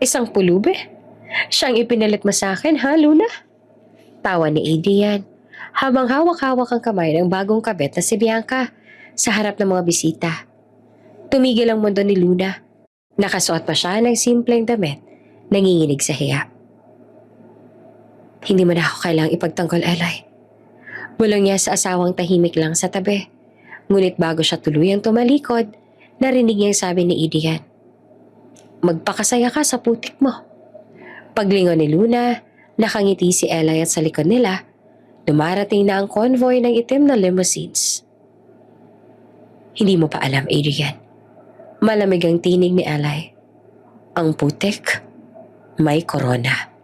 Isang pulube? Siyang ipinalit mo sa akin, ha, Luna? Tawa ni Adrian habang hawak-hawak ang kamay ng bagong kabit na si Bianca sa harap ng mga bisita. Tumigil ang mundo ni Luna. Nakasuot pa siya ng simpleng damit, nanginginig sa hiya. Hindi mo na ako kailangang ipagtanggol, Eli. Bulong niya sa asawang tahimik lang sa tabi. Ngunit bago siya tuluyang tumalikod, narinig niya ang sabi ni Adrian. Magpakasaya ka sa putik mo. Paglingon ni Luna, nakangiti si Eli at sa likod nila, dumarating na ang convoy ng itim na limousines. Hindi mo pa alam, Adrian. Malamig ang tinig ni Eli. Ang putik, may corona.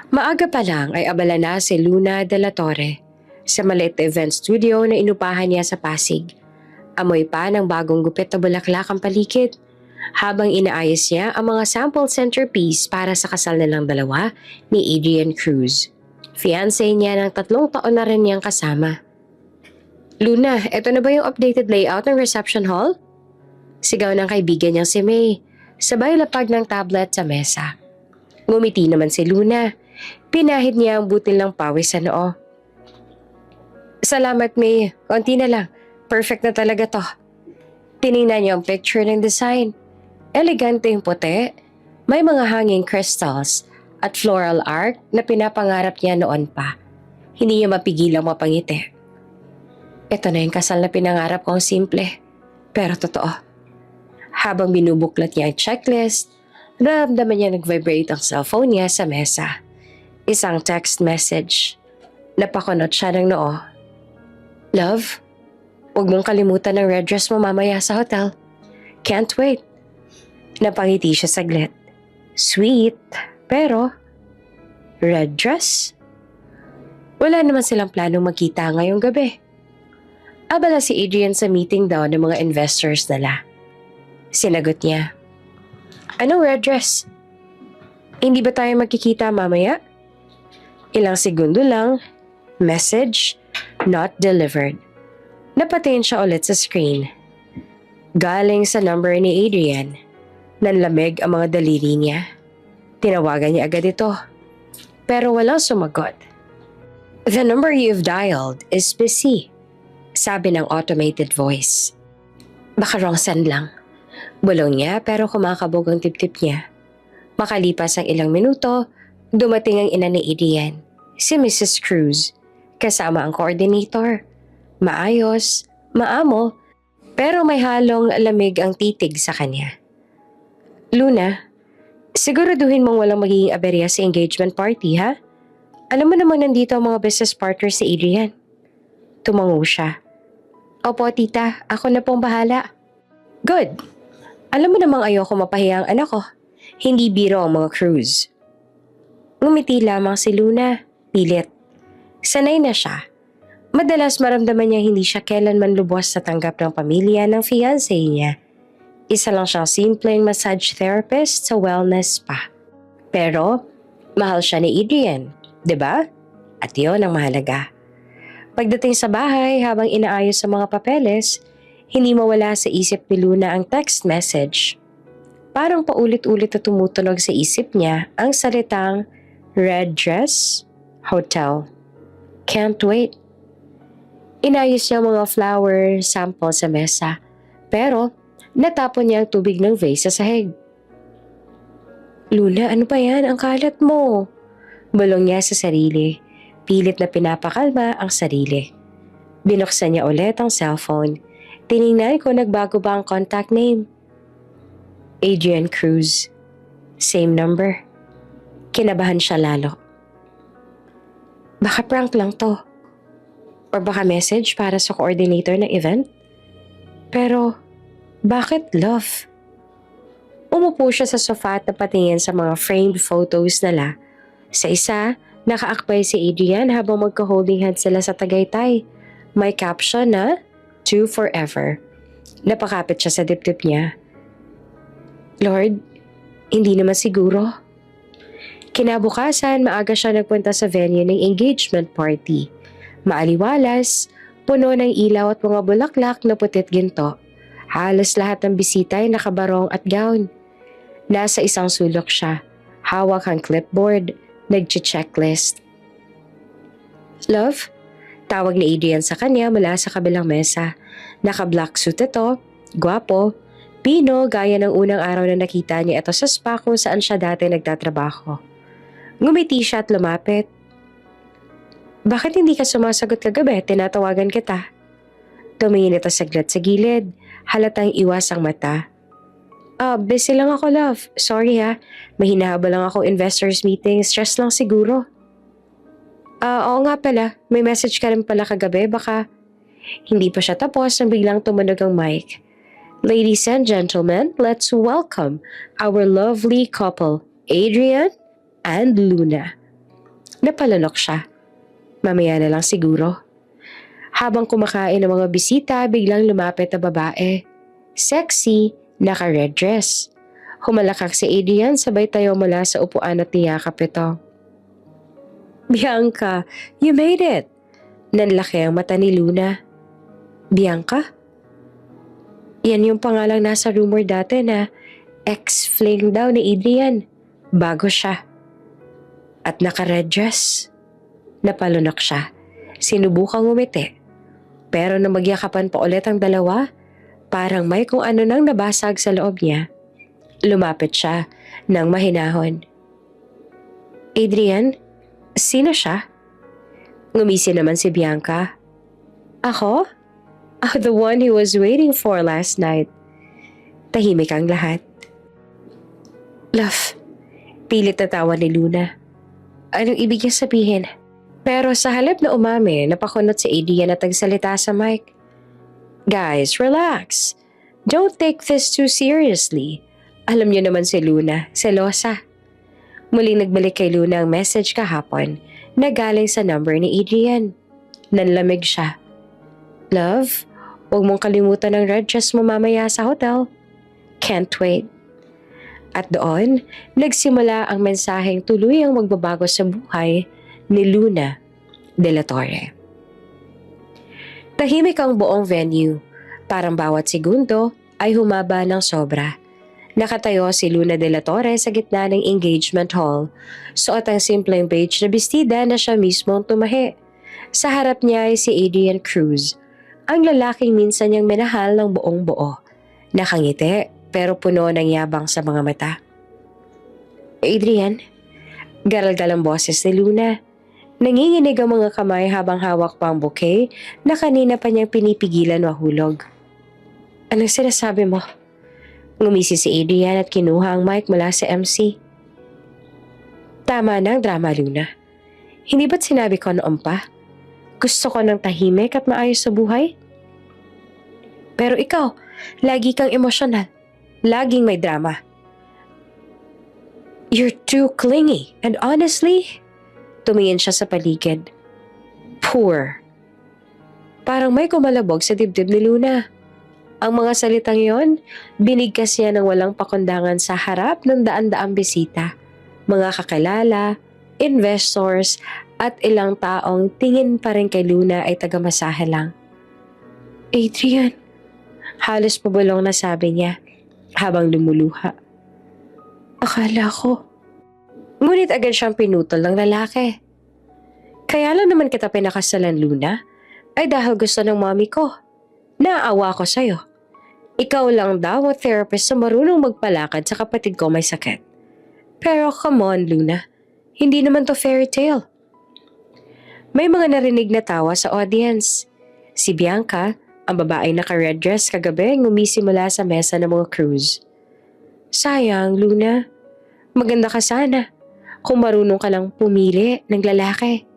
Maaga pa lang ay abala na si Luna de la Torre sa maliit na event studio na inupahan niya sa Pasig. Amoy pa ng bagong gupit na bulaklak ang paligid habang inaayos niya ang mga sample centerpiece para sa kasal nilang dalawa ni Adrian Cruz. Fiancé niya ng 3 taon na rin niyang kasama. Luna, eto na ba yung updated layout ng reception hall? Sigaw ng kaibigan niyang si May, sabay lapag ng tablet sa mesa. Ngumiti naman si Luna. Pinahid niya ang butil ng pawis sa noo. Salamat, May. Konti na lang. Perfect na talaga to. Tiningnan niya ang picture ng design. Elegante yung puti. May mga hanging crystals at floral art na pinapangarap niya noon pa. Hindi niya mapigilang mapangiti. Ito na yung kasal na pinangarap kong simple, pero totoo. Habang binubuklat niya ang checklist, naramdaman niya nag-vibrate ang cellphone niya sa mesa. Isang text message. Napakunot siya ng noo. Love, huwag mong kalimutan ang red dress mo mamaya sa hotel. Can't wait. Napangiti siya saglit. Sweet, pero red dress? Wala naman silang planong magkita ngayong gabi. Abala si Adrian sa meeting daw ng mga investors nila. Sinagot niya. Anong red dress? Hindi ba tayo magkikita mamaya? Ilang segundo lang, message, not delivered. Napatingin siya ulit sa screen. Galing sa number ni Adrian. Nanlamig ang mga daliri niya. Tinawagan niya agad ito. Pero walang sumagot. The number you've dialed is busy, sabi ng automated voice. Baka wrong send lang. Bulong niya pero kumakabog ang tip-tip niya. Makalipas ang ilang minuto, dumating ang ina ni Adrian, si Mrs. Cruz, kasama ang coordinator. Maayos, maamo, pero may halong lamig ang titig sa kanya. Luna, siguraduhin mong walang magiging aberya sa engagement party, ha? Alam mo naman nandito ang mga business partners si Adrian. Tumango siya. Opo, tita, ako na pong bahala. Good. Alam mo namang ayoko mapahiya ang anak ko. Hindi biro ang mga Cruz. Ngumiti lamang si Luna, pilit. Sanay na siya. Madalas maramdaman niya hindi siya kailanman lubos sa tanggap ng pamilya ng fiancé niya. Isa lang siyang simpleng massage therapist sa wellness spa. Pero, mahal siya ni Adrian, 'di ba? At yun ang mahalaga. Pagdating sa bahay habang inaayos sa mga papeles, hindi mawala sa isip ni Luna ang text message. Parang paulit-ulit na tumutunog sa isip niya ang salitang red dress, hotel. Can't wait. Inayos niya ang mga flower sample sa mesa, pero natapon niya ang tubig ng vase sa sahig. Luna, ano ba yan? Ang kalat mo. Bulong niya sa sarili. Pilit na pinapakalma ang sarili. Binuksan niya ulit ang cellphone. Tiningnan kung nagbago ba ang contact name. Adrian Cruz. Same number. Kinabahan siya lalo. Baka prank lang to. Or baka message para sa coordinator ng event. Pero, bakit love? Umupo siya sa sofa at napatingin sa mga framed photos nila. Sa isa, nakaakbay si Adrian habang magka-holding hands sila sa Tagaytay. May caption na, "To forever." Napakapit siya sa dibdib niya. Lord, hindi naman siguro. Kinabukasan, maaga siya nagpunta sa venue ng engagement party. Maaliwalas, puno ng ilaw at mga bulaklak na putit ginto. Halos lahat ng bisita ay nakabarong at gown. Nasa isang sulok siya, hawak ang clipboard, nagche-checklist. "Love?" Tawag ni Adrian sa kanya mula sa kabilang mesa. Naka-black suit ito, gwapo, pino gaya ng unang araw na nakita niya ito sa spa kung saan siya dati nagtatrabaho. Ngumiti siya at lumapit. "Bakit hindi ka sumasagot kagabi? Tinatawagan kita." Tumingin ito saglit sa gilid, halatang iwas ang mata. Busy lang ako, love. Sorry ha. May hinahabol lang akong investors meeting. Stress lang siguro." Oo nga pala. May message ka rin pala kagabi. Baka..." Hindi pa siya tapos nang biglang tumunog ang mic. "Ladies and gentlemen, let's welcome our lovely couple, Adrian and Luna." Napalunok siya. Mamaya na lang siguro. Habang kumakain ng mga bisita, biglang lumapit na babae. Sexy, naka-red dress. Humalakak si Adrian sabay tayo mula sa upuan at niyakap ito. "Bianca, you made it!" Nanlaki ang mata ni Luna. "Bianca?" Yan yung pangalang nasa rumor dati na ex-fling daw ni Adrian. Bago siya. At naka-red dress. Napalunok siya. Sinubukang umiti. Pero nang magyakapan pa ulit ang dalawa, parang may kung ano nang nabasag sa loob niya. Lumapit siya nang mahinahon. "Adrian, sino siya?" Ngumisi naman si Bianca. "Ako? The one he was waiting for last night." Tahimik ang lahat. "Love," pilit na tawa ni Luna. Anong ibig niya sabihin? Pero sa halip na umami, napakunot si Adrian at nagsalita sa mic. "Guys, relax. Don't take this too seriously. Alam niyo naman si Luna, selosa." Muling nagbalik kay Luna ang message kahapon na galing sa number ni Adrian. Nanlamig siya. "Love, huwag mong kalimutan ang red dress mo mamaya sa hotel. Can't wait." At doon, nagsimula ang mensaheng tuluyang magbabago sa buhay ni Luna de la Torre. Tahimik ang buong venue. Parang bawat segundo ay humaba ng sobra. Nakatayo si Luna de la Torre sa gitna ng engagement hall. Suot ang simpleng beige na bestida na siya mismo ang tumahi. Sa harap niya ay si Adrian Cruz, ang lalaking minsan niyang minahal ng buong buo. Nakangiti pero puno ng yabang sa mga mata. "Adrian?" Garalgal ang boses ni Luna. Nanginginig ang mga kamay habang hawak pa ang bouquet na kanina pa niyang pinipigilan mahulog. "Anong sinasabi mo?" Ngumisi si Adrian at kinuha ang mic mula sa MC. "Tama na ang drama, Luna. Hindi ba't sinabi ko noon pa? Gusto ko ng tahimik at maayos sa buhay? Pero ikaw, lagi kang emosyonal. Laging may drama. You're too clingy and honestly..." Tumingin siya sa paligid. "Poor." Parang may kumalabog sa dibdib ni Luna. Ang mga salitang yon, binigkas niya ng walang pakundangan sa harap ng daan-daang bisita, mga kakilala, investors, at ilang taong tingin pa rin kay Luna ay tagamasahe lang. "Adrian," halos pabulong na sabi niya habang lumuluha. "Akala ko..." Ngunit agad siyang pinutol ng lalaki. "Kaya lang naman kita pinakasalan, Luna, ay dahil gusto ng mommy ko. Naawa ko sa'yo. Ikaw lang daw ang therapist na marunong magpalakad sa kapatid ko may sakit. Pero come on, Luna, hindi naman to fairy tale." May mga narinig na tawa sa audience. Si Bianca, ang babaeng naka-red dress kagabi, ngumisi mula sa mesa ng mga Cruz. "Sayang, Luna. Maganda ka sana kung marunong ka lang pumili ng lalaki."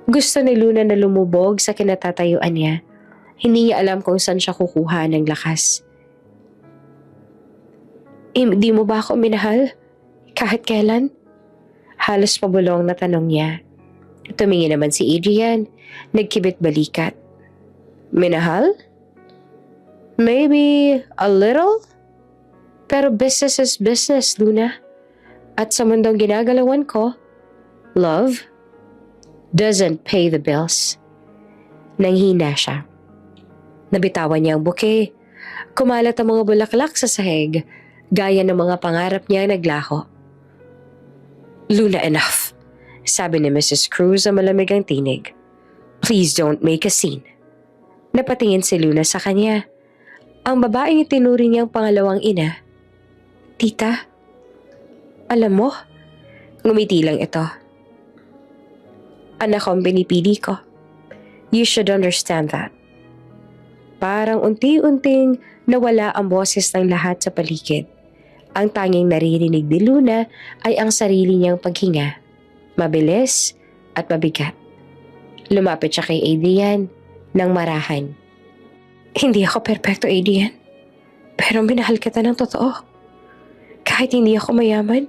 Gusto ni Luna na lumubog sa kinatatayuan niya. Hindi niya alam kung saan siya kukuha ng lakas. "Hindi mo ba ako minahal? Kahit kailan?" Halos pabulong na tanong niya. Tumingin naman si Adrian, nagkibit balikat. "Minahal? Maybe a little? Pero business is business, Luna. At sa mundong ginagalawan ko, love, doesn't pay the bills. Nanghina siya. Nabitawan niya ang bouquet. Kumalat ang mga bulaklak sa sahig, gaya ng mga pangarap niya naglaho. "Luna, enough," sabi ni Mrs. Cruz sa malamig ang tinig. "Please don't make a scene." Napatingin si Luna sa kanya. Ang babaeng itinuring niyang pangalawang ina. "Tita, alam mo," ngumiti lang ito. "Anak ko ang pinipili ko. You should understand that." Parang unti-unting nawala ang boses ng lahat sa paligid. Ang tanging naririnig ni Luna ay ang sarili niyang paghinga. Mabilis at mabigat. Lumapit siya kay Adrian ng marahan. "Hindi ako perpekto, Adrian. Pero minahal kita ng totoo. Kahit hindi ako mayaman,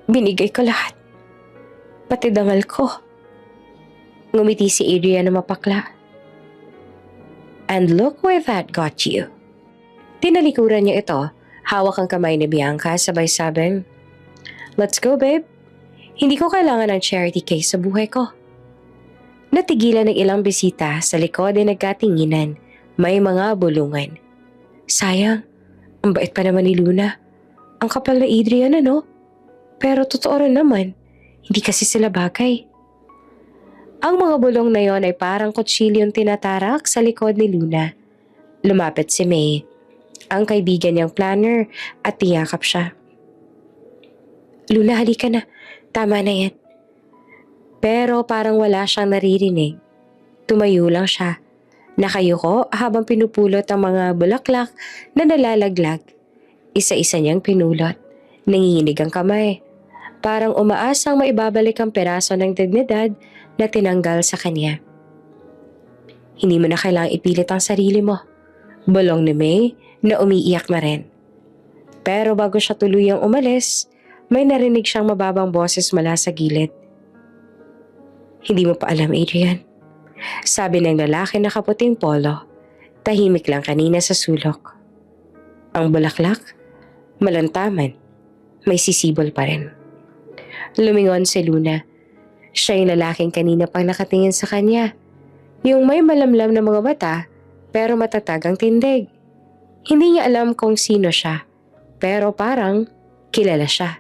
binigay ko lahat. Pati dangal ko." Ngumiti si Adrian na mapakla. "And look where that got you." Tinalikuran niya ito, hawak ang kamay ni Bianca sabay sabing, "Let's go, babe. Hindi ko kailangan ng charity case sa buhay ko." Natigilan ng ilang bisita sa likod ay nagkatinginan. May mga bulungan. Sayang, ang bait pa naman ni Luna. Ang kapal na Adrian, ano? Pero totoo rin naman, hindi kasi sila bagay. Ang mga bulong na yon ay parang kutsilyong tinatarak sa likod ni Luna. Lumapit si May, ang kaibigan niyang planner, at tiyakap siya. "Luna, halika na. Tama na yan." Pero parang wala siyang naririnig. Tumayo lang siya. Nakayuko habang pinupulot ang mga bulaklak na nalalaglag. Isa-isa niyang pinulot. Nanginginig ang kamay. Parang umaasang maibabalik ang peraso ng dignidad na tinanggal sa kanya. "Hindi mo na kailangang ipilit ang sarili mo." Bulong ni May na umiiyak na rin. Pero bago siya tuluyang umalis, may narinig siyang mababang boses mula sa gilid. "Hindi mo pa alam, Adrian," sabi ng lalaki na kaputing polo. Tahimik lang kanina sa sulok. "Ang bulaklak, malantaman, may sisibol pa rin." Lumingon si Luna. Siya yung lalaking kanina pang nakatingin sa kanya. Yung may malamlam na mga mata, pero matatag ang tindig. Hindi niya alam kung sino siya, pero parang kilala siya.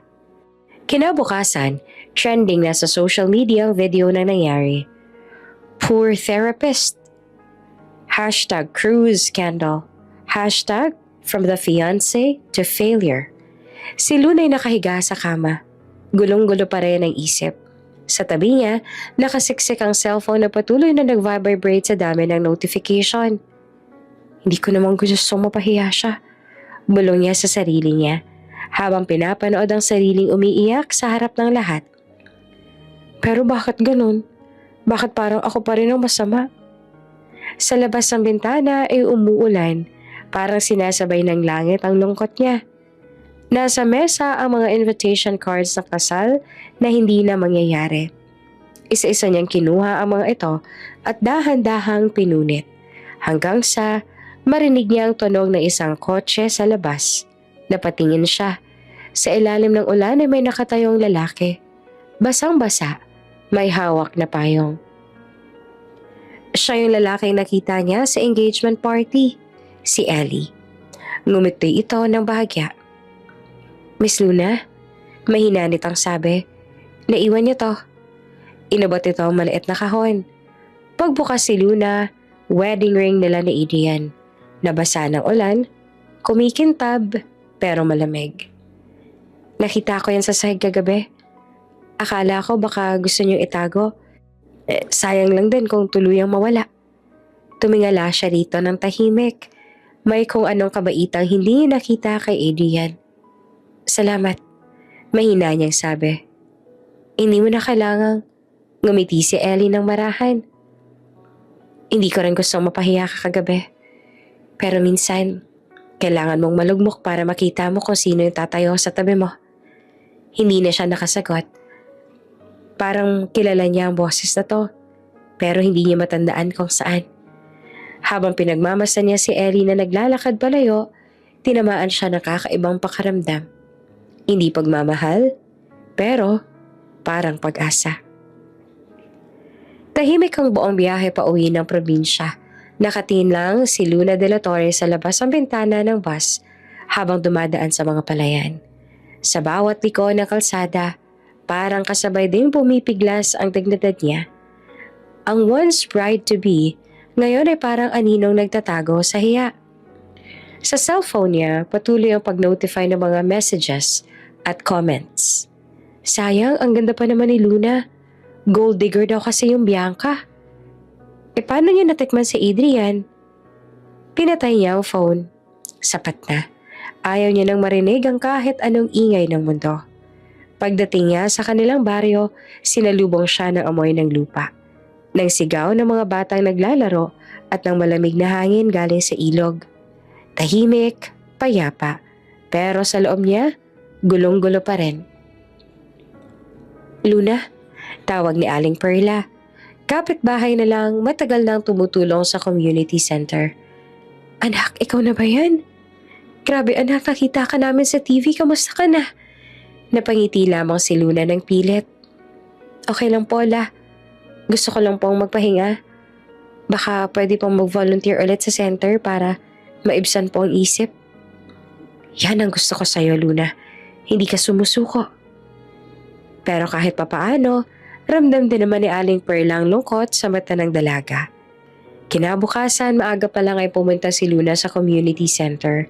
Kinabukasan, trending na sa social media ang video na nangyari. Poor therapist. #Cruise scandal. #from the fiancé to failure. Si Luna ay nakahiga sa kama. Gulong-gulo pa rin ang isip. Sa tabi niya, nakasiksik ang cellphone na patuloy na nag-vibrate sa dami ng notification. Hindi ko naman gustong mapahiya siya. Bulong niya sa sarili niya, habang pinapanood ang sariling umiiyak sa harap ng lahat. Pero bakit ganun? Bakit parang ako pa rin ang masama? Sa labas ng bintana ay umuulan, parang sinasabay ng langit ang lungkot niya. Nasa mesa ang mga invitation cards ng kasal na hindi na mangyayari. Isa-isa niyang kinuha ang mga ito at dahan-dahang pinunit, hanggang sa marinig niya ang tunog ng isang kotse sa labas. Napatingin siya. Sa ilalim ng ulan ay may nakatayong lalaki. Basang-basa, may hawak na payong. Siya yung lalaking nakita niya sa engagement party, si Ellie. Ngumiti ito ng bahagya. "Miss Luna," mahinanit ang sabi. "Naiwan niyo to." Inabot ito ang maliit na kahon. Pagbukas si Luna, wedding ring nila ni Adrian. Nabasa ng ulan, kumikintab, pero malamig. "Nakita ko yan sa sahig kagabi. Akala ko baka gusto niyong itago. Sayang lang din kung tuluyang mawala." Tumingala siya rito ng tahimik. May kung anong kabaitang hindi nakita kay Adrian. "Salamat," mahina niyang sabi. "Hindi mo na kailangang." Ngumiti si Ellie ng marahan. "Hindi ko rin gustong mapahiya ka kagabi. Pero minsan, kailangan mong malugmok para makita mo kung sino yung tatayo sa tabi mo." Hindi na siya nakasagot. Parang kilala niya ang boses na to, pero hindi niya matandaan kung saan. Habang pinagmamasan niya si Ellie na naglalakad palayo, tinamaan siya ng kakaibang pakaramdam. Hindi pagmamahal, pero parang pag-asa. Tahimik ang buong biyahe pa uwi ng probinsya. Nakatingin lang si Luna de la Torre sa labas ng bintana ng bus habang dumadaan sa mga palayan. Sa bawat liko ng kalsada, parang kasabay ding pumipiglas ang dignidad niya. Ang once bride-to-be, ngayon ay parang aninong nagtatago sa hiya. Sa cellphone niya, patuloy ang pag-notify ng mga messages at comments. Sayang, ang ganda pa naman ni Luna. Gold digger daw kasi yung Bianca. Paano niya natikman si Adrian? Pinatay niya ang phone. Sapat na. Ayaw niya nang marinig ang kahit anong ingay ng mundo. Pagdating niya sa kanilang baryo, sinalubong siya ng amoy ng lupa. Ng sigaw ng mga batang naglalaro at ng malamig na hangin galing sa ilog. Tahimik, payapa, pero sa loob niya, gulong-gulo pa rin. Luna, tawag ni Aling Perla. Kapitbahay na lang, matagal nang tumutulong sa community center. Anak, ikaw na ba yan? Grabe anak, nakita ka namin sa TV, kamusta ka na? Napangiti lamang si Luna ng pilit. Okay lang po, La. Gusto ko lang pong magpahinga. Baka pwede pong mag-volunteer ulit sa center para maibsan po ang isip. Yan ang gusto ko sa'yo, Luna. Hindi ka sumusuko. Pero kahit papaano, ramdam din naman ni Aling Perla ang lungkot sa mata ng dalaga. Kinabukasan, maaga pa lang ay pumunta si Luna sa community center.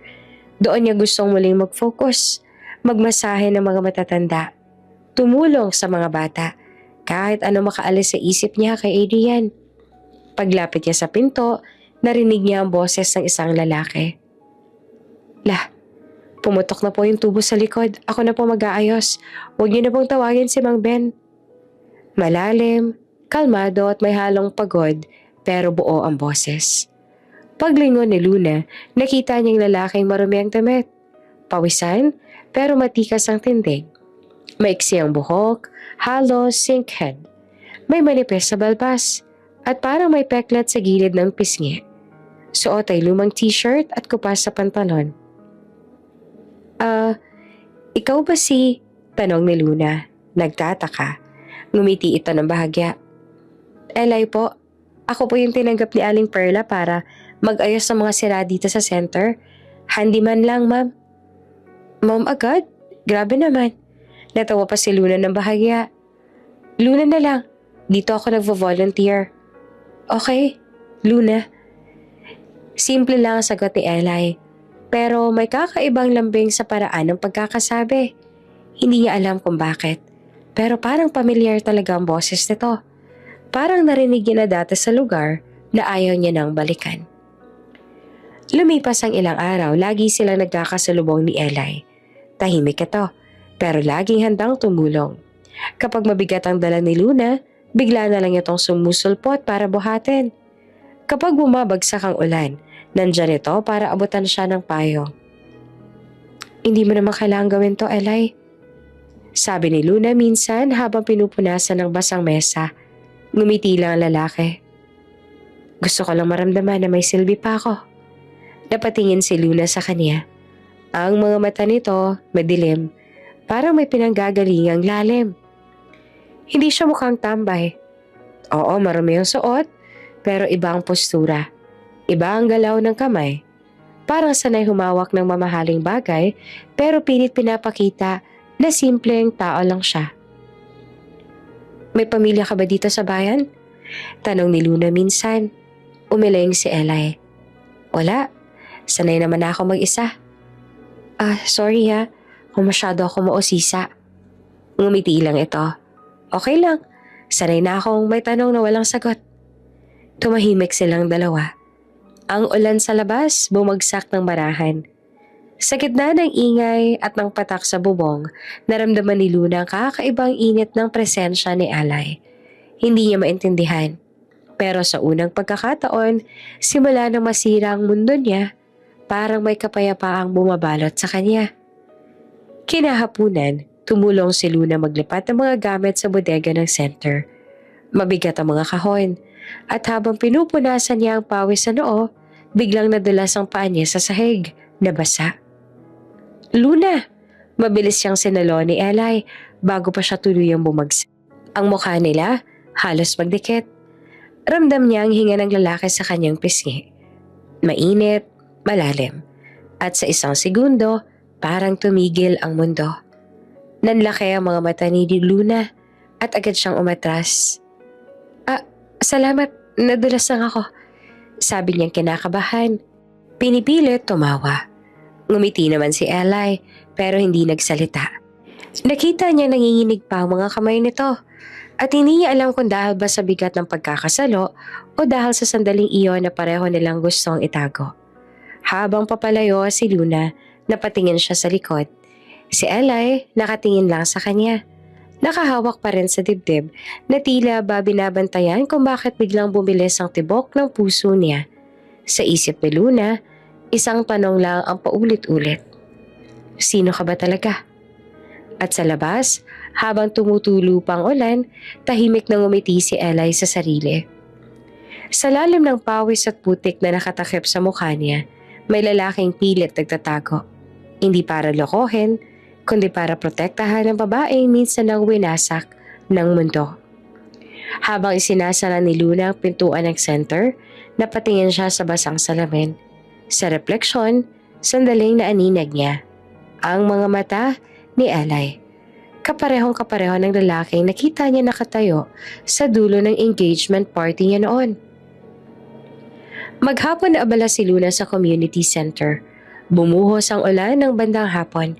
Doon niya gustong muling mag-focus, magmasahe ng mga matatanda, tumulong sa mga bata, kahit ano makaalis sa isip niya kay Adrian. Paglapit niya sa pinto, narinig niya ang boses ng isang lalaki. Lah, pumutok na po yung tubo sa likod. Ako na po mag-aayos. Huwag niyo na pong tawagin si Mang Ben. Malalim, kalmado at may halong pagod pero buo ang boses. Paglingon ni Luna, nakita niyang lalaking marumi ang damit. Pawisan pero matikas ang tindig. Maiksi ang buhok, halos sink head. May manipis sa balbas at parang may peklat sa gilid ng pisngi. Suot ay lumang t-shirt at kupas sa pantalon. Ikaw ba si? Tanong ni Luna. Nagtataka. Ngumiti ito ng bahagya. Elay po, ako po yung tinanggap ni Aling Perla para mag-ayos ng mga sira dito sa center. Handyman lang, ma'am. Ma'am agad? Grabe naman. Natawa pa si Luna ng bahagya. Luna na lang. Dito ako nagvo-volunteer. Okay, Luna. Simple lang ang sagot ni Elay. Pero may kakaibang lambing sa paraan ng pagkakasabi. Hindi niya alam kung bakit. Pero parang pamilyar talaga ang boses nito. Parang narinig niya na dati sa lugar na ayaw niya nang balikan. Lumipas ang ilang araw, lagi silang nagkakasalubong ni Elay. Tahimik ito, pero laging handang tumulong. Kapag mabigat ang dala ni Luna, bigla na lang itong sumusulpot para buhatin. Kapag bumabagsak ang ulan, nandyan ito para abutan siya ng payo. Hindi mo naman kailangan gawin to, Elay. Sabi ni Luna minsan habang pinupunasan ng basang mesa. Ngumiti lang ang lalaki. Gusto ko lang maramdaman na may silbi pa ako. Napatingin si Luna sa kanya. Ang mga mata nito, madilim, parang may pinanggagalingang lalim. Hindi siya mukhang tambay. Oo, marami ang suot, pero iba ang postura. Iba ang galaw ng kamay. Parang sanay humawak ng mamahaling bagay, pero pilit pinapakita na simpleng tao lang siya. May pamilya ka ba dito sa bayan? Tanong ni Luna minsan. Umiling si Elay. Wala. Sanay naman na ako mag-isa. Sorry ha. Kung masyado ako mausisa. Ngumiti lang ito. Okay lang. Sanay na akong may tanong na walang sagot. Tumahimik silang dalawa. Ang ulan sa labas bumagsak ng marahan. Sa gitna ng ingay at ng patak sa bubong, naramdaman ni Luna ang kakaibang init ng presensya ni Elay. Hindi niya maintindihan. Pero sa unang pagkakataon, simula nang masira ang mundo niya, parang may kapayapaang bumabalot sa kanya. Kinahapunan, tumulong si Luna maglipat ng mga gamit sa bodega ng center. Mabigat ang mga kahon, at habang pinupunasan niya ang pawis sa noo, biglang nadulas ang paa niya sa sahig, nabasa. Luna! Mabilis siyang sinalo ni Elay bago pa siya tuluyang bumagsak. Ang mukha nila halos magdikit. Ramdam niya ang hinga ng lalaki sa kanyang pisngi. Mainit, malalim. At sa isang segundo, parang tumigil ang mundo. Nanlaki ang mga mata ni Luna at agad siyang umatras. Salamat, nadulas lang ako. Sabi niyang kinakabahan. Pinipilit tumawa. Ngumiti naman si Eli pero hindi nagsalita. Nakita niya nanginginig pa ang mga kamay nito at hindi niya alam kung dahil ba sa bigat ng pagkakasalo o dahil sa sandaling iyon na pareho nilang gustong itago. Habang papalayo si Luna, napatingin siya sa likod. Si Eli nakatingin lang sa kanya. Nakahawak pa rin sa dibdib na tila ba binabantayan kung bakit biglang bumilis ang tibok ng puso niya. Sa isip ni Luna, isang tanong lang ang paulit-ulit. Sino ka ba talaga? At sa labas, habang tumutulo pang ulan, tahimik na ngumiti si Eli sa sarili. Sa lalim ng pawis at putik na nakatakip sa mukha niya, may lalaking pilit nagtatago. Hindi para lokohin, kundi para protektahan ng babaeng minsan nang winasak ng mundo. Habang isinasara ni Luna ang pintuan ng center, napatingin siya sa basang salamin. Sa refleksyon, sandaling naaninag niya ang mga mata ni Eli. Kaparehong-kapareho ng lalaking nakita niya nakatayo sa dulo ng engagement party niya noon. Maghapon na abala si Luna sa community center. Bumuhos ang ulan ng bandang hapon.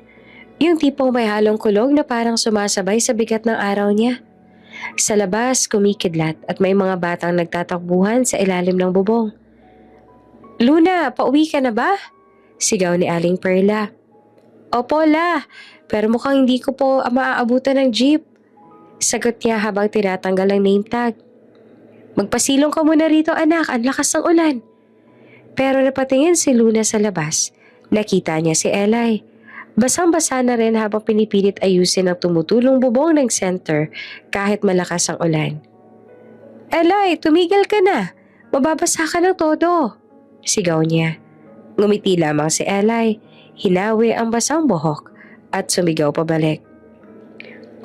Yung tipong may halong kulog na parang sumasabay sa bigat ng araw niya. Sa labas, kumikidlat at may mga batang nagtatakbuhan sa ilalim ng bubong. Luna, pauwi ka na ba? Sigaw ni Aling Perla. Opo, La, pero mukhang hindi ko po maaabutan ng jeep. Sagot niya habang tinatanggal ang name tag. Magpasilong ka muna rito anak, ang lakas ng ulan. Pero napatingin si Luna sa labas. Nakita niya si Eli. Basang-basa na rin habang pinipilit ayusin ang tumutulong bubong ng center kahit malakas ang ulan. Eli, tumigil ka na. Mababasa ka ng todo. Sigaw niya. Ngumiti lamang si Eli. Hinawi ang basang buhok at sumigaw pabalik.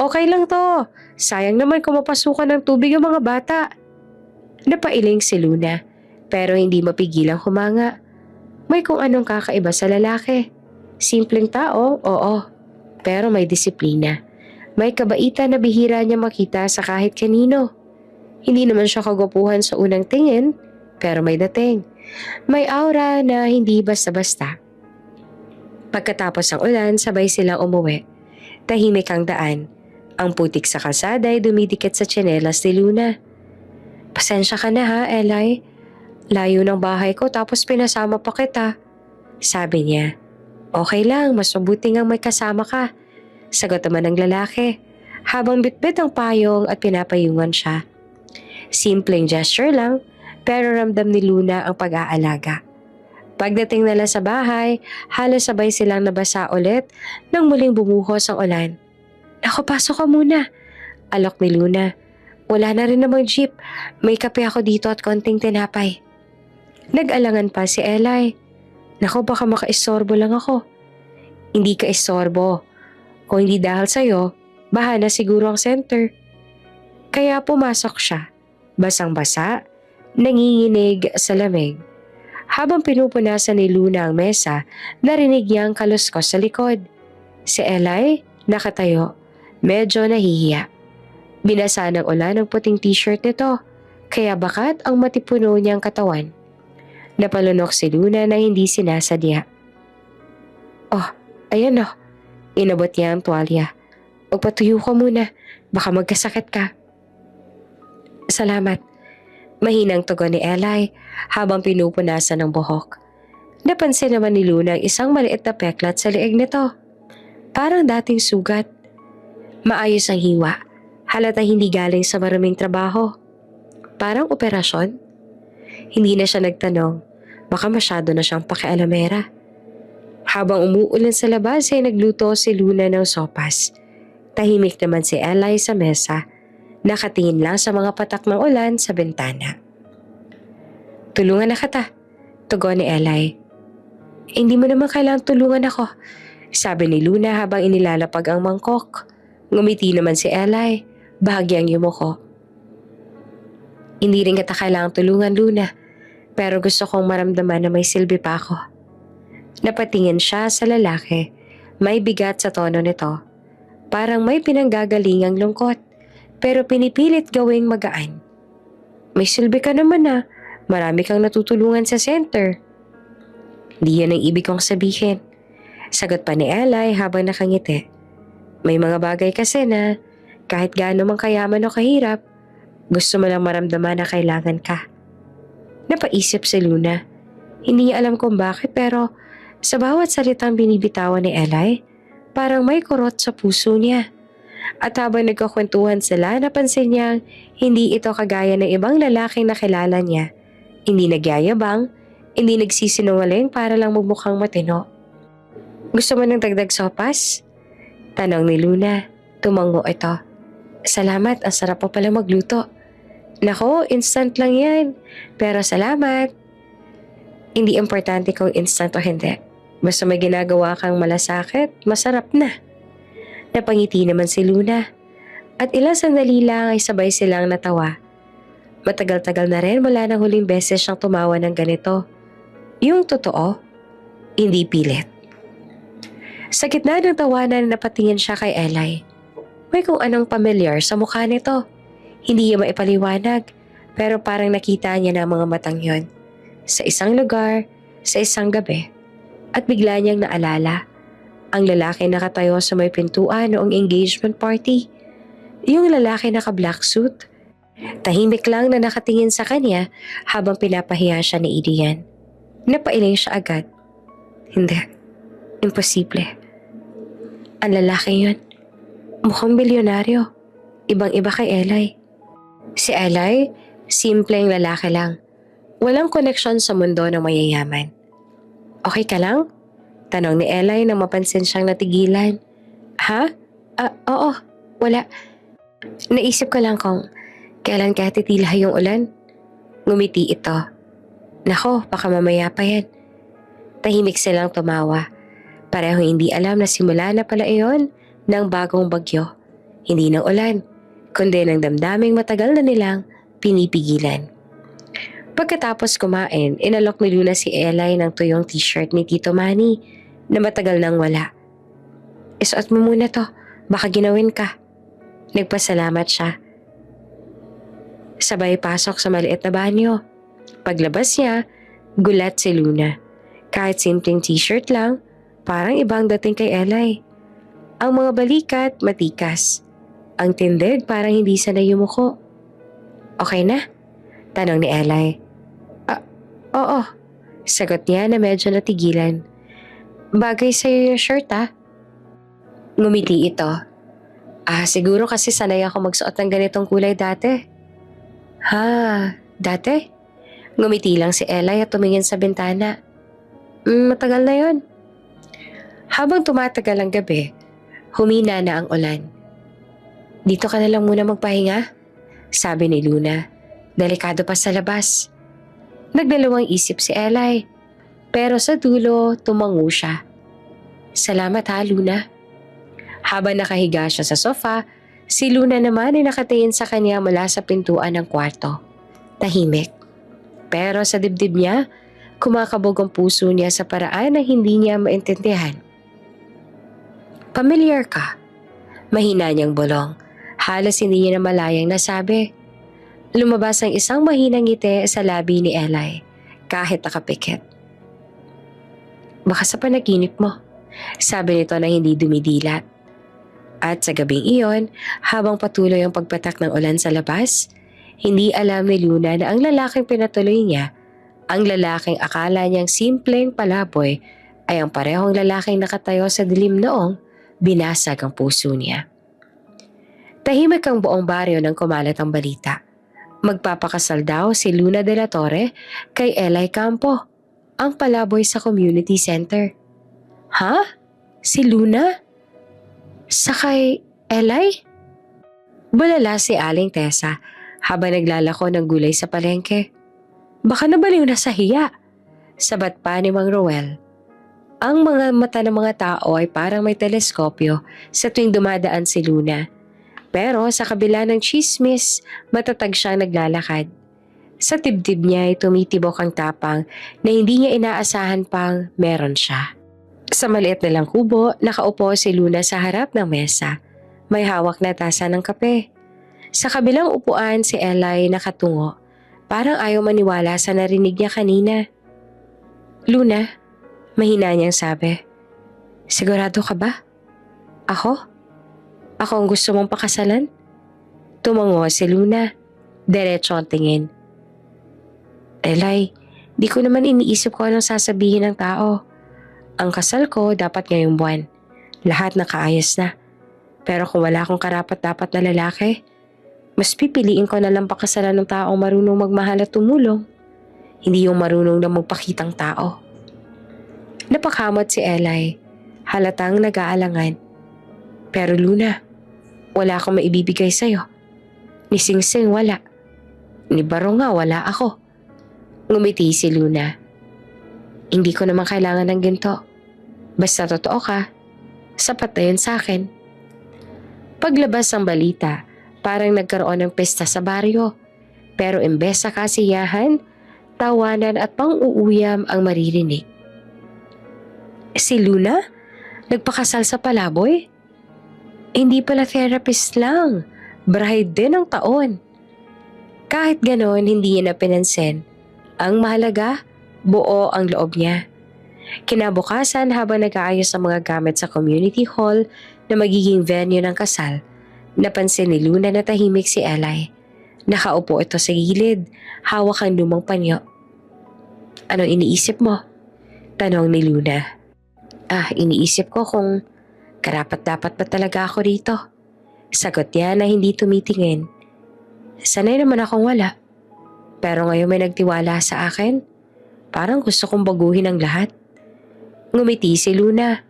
Okay lang to. Sayang naman kung mapasukan ng tubig ang mga bata. Napailing si Luna pero hindi mapigilang humanga. May kung anong kakaiba sa lalaki. Simpleng tao, oo. Pero may disiplina. May kabaitan na bihira niya makita sa kahit kanino. Hindi naman siya kagwapuhan sa unang tingin, pero may dating. May aura na hindi basta-basta. Pagkatapos ng ulan, sabay silang umuwi. Tahimik ang daan. Ang putik sa kalsada ay dumidikit sa tsinelas ni Luna. Pasensya ka na ha, Eli. Layo ng bahay ko tapos pinasama pa kita. Sabi niya. Okay lang, mas mabuti ngang may kasama ka. Sagot naman ng lalaki, habang bitbit ang payong at pinapayungan siya. Simpleng gesture lang, pero ramdam ni Luna ang pag-aalaga. Pagdating nila sa bahay, halos sabay silang nabasa ulit nang muling bumuhos ang ulan. Naku, pasok ka muna. Alok ni Luna. Wala na rin namang jeep. May kape ako dito at konting tinapay. Nag-alangan pa si Eli. Naku, baka makaistorbo lang ako. Hindi ka istorbo. Kung hindi dahil sa'yo, baha na siguro ang center. Kaya pumasok siya. Basang-basa, nanginginig sa lamig. Habang pinupunasan ni Luna ang mesa, narinig niya ang kaluskos sa likod. Si Eli, nakatayo, medyo nahihiya. Binasa ng ulan ang puting t-shirt nito, kaya bakat ang matipuno niyang katawan. Napalunok si Luna na hindi sinasadya. Oh, ayan oh. Inabot niya ang tuwalya. Magpatuyo ka muna, baka magkasakit ka. Salamat. Mahinang tugon ni Eli habang pinupunasan ng buhok. Napansin naman ni Luna ang isang maliit na peklat sa leeg nito. Parang dating sugat. Maayos ang hiwa. Halata hindi galing sa maruming trabaho. Parang operasyon. Hindi na siya nagtanong. Baka masyado na siyang pakialamera. Habang umuulan sa labas ay nagluto si Luna ng sopas. Tahimik naman si Eli sa mesa. Nakatingin lang sa mga patak ng ulan sa bintana. Tulungan na kita, tugon ni Eli. Hindi mo naman kailangang tulungan ako, sabi ni Luna habang inilalapag ang mangkok. Ngumiti naman si Eli, bahagyang yumuko. Hindi rin kita kailangang tulungan, Luna. Pero gusto kong maramdaman na may silbi pa ako. Napatingin siya sa lalaki. May bigat sa tono nito. Parang may pinanggagalingang lungkot. Pero pinipilit gawing magaan. May silbi ka naman na. Marami kang natutulungan sa center. Di yan ang ibig kong sabihin. Sagot pa ni Eli habang nakangiti. May mga bagay kasi na kahit gaano man kayaman o kahirap, gusto mo lang maramdaman na kailangan ka. Napaisip si Luna. Hindi niya alam kung bakit pero sa bawat salitang binibitawan ni Eli, parang may kurot sa puso niya. At habang nagkakwentuhan sila, napansin niyang hindi ito kagaya ng ibang lalaking nakilala niya. Hindi nagyayabang, hindi nagsisinungaling para lang magmukhang matino. Gusto mo ng dagdag sopas? Tanong ni Luna. Tumango ito. Salamat, ang sarap pa pala magluto. Nako, instant lang yan. Pero salamat. Hindi importante kung instant o hindi. Basta may ginagawa kang malasakit, masarap na. Napangiti naman si Luna. At ilang sandali lang ay sabay silang natawa. Matagal-tagal na rin mula nang huling beses siyang tumawa ng ganito. Yung totoo, hindi pilit. Sa gitna ng tawanan, napatingin siya kay Eli. May kung anong pamilyar sa mukha nito. Hindi niya maipaliwanag, pero parang nakita niya na ang mga matang yon. Sa isang lugar, sa isang gabi. At bigla niyang naalala, ang lalaki nakatayo sa may pintuan noong engagement party. Yung lalaki naka-black suit. Tahimik lang na nakatingin sa kanya habang pinapahiya siya ni Idian. Napailing siya agad. Hindi. Imposible. Ang lalaki yun. Mukhang bilyonaryo. Ibang-iba kay Eli. Si Eli, simpleng lalaki lang. Walang koneksyon sa mundo ng mayayaman. Okay ka lang? Tanong ni Eli nang mapansin siyang natigilan. Ha? Oo. Wala. Naisip ko lang kung kailan kaya titila yung ulan. Ngumiti ito. Nako, baka mamaya pa yan. Tahimik silang tumawa. Pareho hindi alam na simula na pala iyon ng bagong bagyo. Hindi ng ulan, kundi ng damdaming matagal na nilang pinipigilan. Pagkatapos kumain, inalok ni Luna si Eli ng tuyong t-shirt ni Tito Manny na matagal nang wala. Isuot mo muna to, baka ginawin ka. Nagpasalamat siya. Sabay pasok sa maliit na banyo. Paglabas niya, gulat si Luna. Kahit simpleng t-shirt lang, parang ibang dating kay Eli. Ang mga balikat, matikas. Ang tindig, parang hindi sanay yumuko. Okay na? Tanong ni Eli. Oo. Sagot niya na medyo natigilan. Bagay sa'yo yung shirt Ngumiti ito. Siguro kasi sanay ako magsuot ng ganitong kulay dati. Dati? Ngumiti lang si Eli at tumingin sa bintana. Matagal na yon. Habang tumatagal ang gabi, humina na ang ulan. Dito ka na lang muna magpahinga, sabi ni Luna. Delikado pa sa labas. Nagdalawang isip si Eli, pero sa dulo tumango siya. Salamat Luna. Habang nakahiga siya sa sofa, si Luna naman ay nakatingin sa kanya mula sa pintuan ng kwarto. Tahimik. Pero sa dibdib niya, kumakabog ang puso niya sa paraan na hindi niya maintindihan. Pamilyar ka? Mahina niyang bulong. Halos hindi niya na malayang nasabi. Lumabas ang isang mahinang ngiti sa labi ni Eli, kahit nakapikit. Baka sa panaginip mo, sabi nito na hindi dumidilat. At sa gabing iyon, habang patuloy ang pagpatak ng ulan sa labas, hindi alam ni Luna na ang lalaking pinatuloy niya, ang lalaking akala niyang simpleng palaboy, ay ang parehong lalaking nakatayo sa dilim noong binasag ang puso niya. Tahimik ang buong baryo nang kumalat ang balita. Magpapakasal daw si Luna de la Torre kay Eli Campo, ang palaboy sa community center. Si Luna? Sa kay Eli? Bulala si Aling Tessa habang naglalako ng gulay sa palengke. Baka nabaliw na sa hiya. Sabat pa ni Mang Roel. Ang mga mata ng mga tao ay parang may teleskopyo sa tuwing dumadaan si Luna. Pero sa kabila ng chismis, matatag siyang naglalakad. Sa dibdib niya ay tumitibok ang tapang na hindi niya inaasahan pang meron siya. Sa maliit na lang kubo, nakaupo si Luna sa harap ng mesa. May hawak na tasa ng kape. Sa kabilang upuan si Eli nakatungo. Parang ayaw maniwala sa narinig niya kanina. Luna, mahina niyang sabi. Sigurado ka ba? Ako? Ako ang gusto mong pakasalan? Tumango si Luna. Diretso ang tingin. Eli, di ko naman iniisip ko anong sasabihin ng tao. Ang kasal ko dapat ngayong buwan. Lahat nakaayos na. Pero kung wala akong karapat-dapat na lalaki, mas pipiliin ko na lang pakasalan ng taong marunong magmahal at tumulong. Hindi yung marunong na magpakitang tao. Napakamot si Eli. Halatang nag-aalangan. Pero Luna, wala akong maibibigay sa'yo. Ni Singsing wala. Ni Baro nga wala ako. Ngumiti si Luna. Hindi ko naman kailangan ng ginto. Basta totoo ka, sapat na yun sa akin. Paglabas ng balita, parang nagkaroon ng pesta sa baryo. Pero imbes sa kasiyahan, tawanan at pang-uuyam ang maririnig. Si Luna? Nagpakasal sa palaboy? Hindi pala therapist lang. Bride din ang taon. Kahit ganon, hindi niya napinansin. Ang mahalaga, buo ang loob niya. Kinabukasan habang nag-aayos ang mga gamit sa community hall na magiging venue ng kasal, napansin ni Luna na tahimik si Eli. Nakaupo ito sa gilid, hawak ang lumang panyo. Anong iniisip mo? Tanong ni Luna. Iniisip ko kung karapat-dapat ba talaga ako rito. Sagot niya na hindi tumitingin. Sanay naman akong wala. Pero ngayon may nagtiwala sa akin. Parang gusto kong baguhin ang lahat. Ngumiti si Luna.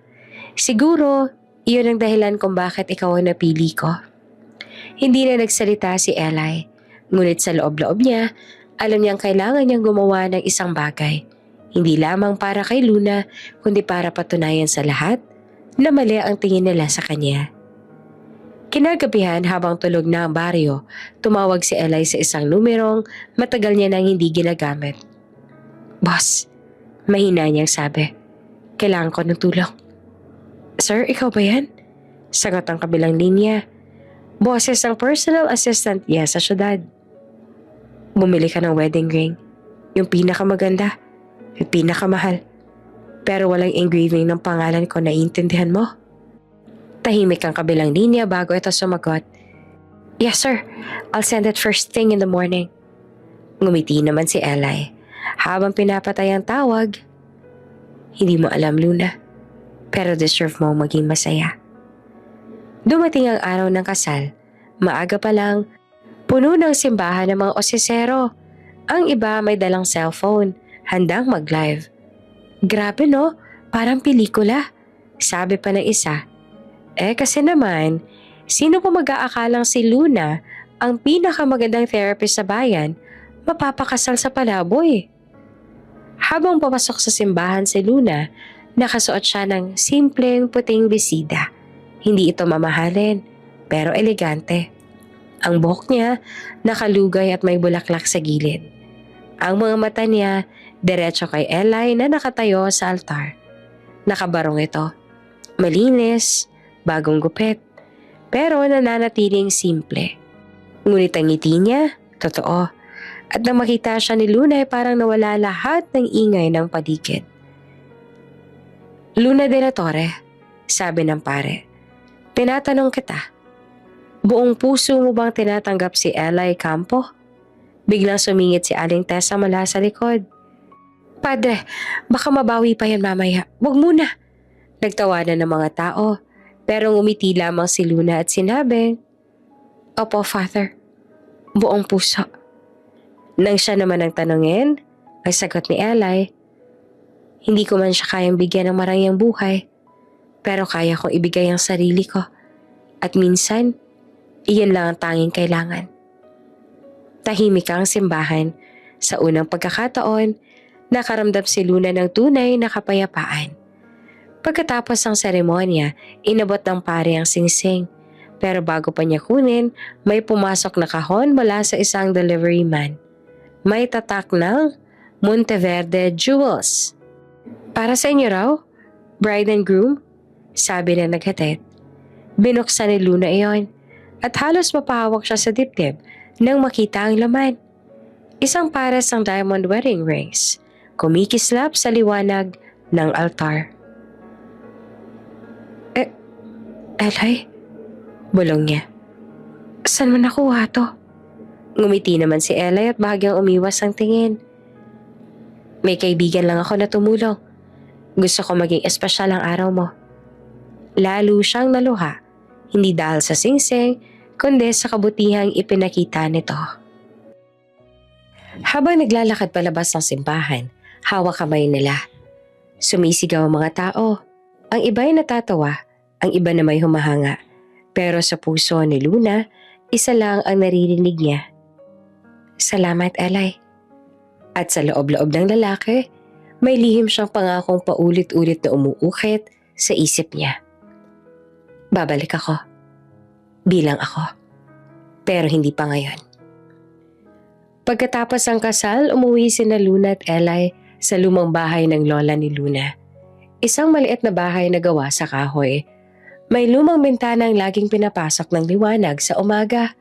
Siguro, iyon ang dahilan kung bakit ikaw ang napili ko. Hindi na nagsalita si Eli. Ngunit sa loob-loob niya, alam niyang kailangan niyang gumawa ng isang bagay. Hindi lamang para kay Luna, kundi para patunayan sa lahat na mali ang tingin nila sa kanya. Kinagabihan habang tulog na ang baryo, tumawag si Eli sa isang numerong matagal niya nang hindi ginagamit. Boss, mahina niyang sabi. Kailangan ko ng tulong. Sir, ikaw ba yan? Sagot ang kabilang linya. Boses ang personal assistant niya sa syudad. Bumili ka ng wedding ring. Yung pinakamaganda, yung pinakamahal. Pero walang engraving ng pangalan ko, naiintindihan mo? Tahimik ang kabilang linya bago ito sumagot. Yes sir, I'll send it first thing in the morning. Ngumiti naman si Eli. Habang pinapatay ang tawag, hindi mo alam Luna, pero deserve mo maging masaya. Dumating ang araw ng kasal. Maaga pa lang, puno ng simbahan ng mga osisero. Ang iba may dalang cellphone, handang mag-live. Grabe no, parang pelikula, sabi pa ng isa. Kasi naman, sino po mag-aakalang si Luna, ang pinakamagandang therapist sa bayan, mapapakasal sa palaboy? Habang papasok sa simbahan si Luna, nakasuot siya ng simpleng puting bisida. Hindi ito mamahalin, pero elegante. Ang buhok niya, nakalugay at may bulaklak sa gilid. Ang mga mata niya, diretso kay Eli na nakatayo sa altar. Nakabarong ito. Malinis, bagong gupit, pero nananatiling simple. Ngunit ang ngiti niya, totoo. At nang makita siya ni Luna ay parang nawala lahat ng ingay ng paligid. Luna de la Torre, sabi ng pare. Tinatanong kita, buong puso mo bang tinatanggap si Eli Campo? Biglang sumingit si Aling Tessa mula sa likod. Padre, baka mabawi pa yan mamaya. Wag muna. Nagtawanan ng mga tao, pero ngumiti lamang si Luna at sinabi, Opo, Father. Buong puso. Nang siya naman ang tanungin, ay sagot ni Eli, hindi ko man siya kayang bigyan ng marangyang buhay, pero kaya kong ibigay ang sarili ko. At minsan, iyan lang ang tanging kailangan. Tahimik ang simbahan. Sa unang pagkakataon, nakaramdam si Luna ng tunay na kapayapaan. Pagkatapos ng seremonya, inabot ng pare ang singsing. Pero bago pa niya kunin, may pumasok na kahon mula sa isang delivery man. May tatak ng Monteverde Jewels. Para sa inyo raw, bride and groom, sabi na naghatid. Binuksan ni Luna iyon at halos mapahawak siya sa dibdib nang makita ang laman. Isang pares ng diamond wedding rings, kumikislap sa liwanag ng altar. Elay, bulong niya. Saan mo nakuha to? Ngumiti naman si Elay at bahagyang umiwas ang tingin. May kaibigan lang ako na tumulong. Gusto ko maging espesyal ang araw mo. Lalo siyang naluha, hindi dahil sa singsing, kundi sa kabutihang ipinakita nito. Habang naglalakad palabas ng simbahan, hawak kamay nila. Sumisigaw ang mga tao. Ang iba'y natatawa, ang iba na may humahanga. Pero sa puso ni Luna, isa lang ang naririnig niya. Salamat, Elay. At sa loob-loob ng lalaki, may lihim siyang pangakong paulit-ulit na umuukit sa isip niya. Babalik ako. Bilang ako. Pero hindi pa ngayon. Pagkatapos ang kasal, umuwi sina Luna at Elay sa lumang bahay ng lola ni Luna. Isang maliit na bahay na gawa sa kahoy. May lumang bintana ang laging pinapasok ng liwanag sa umaga.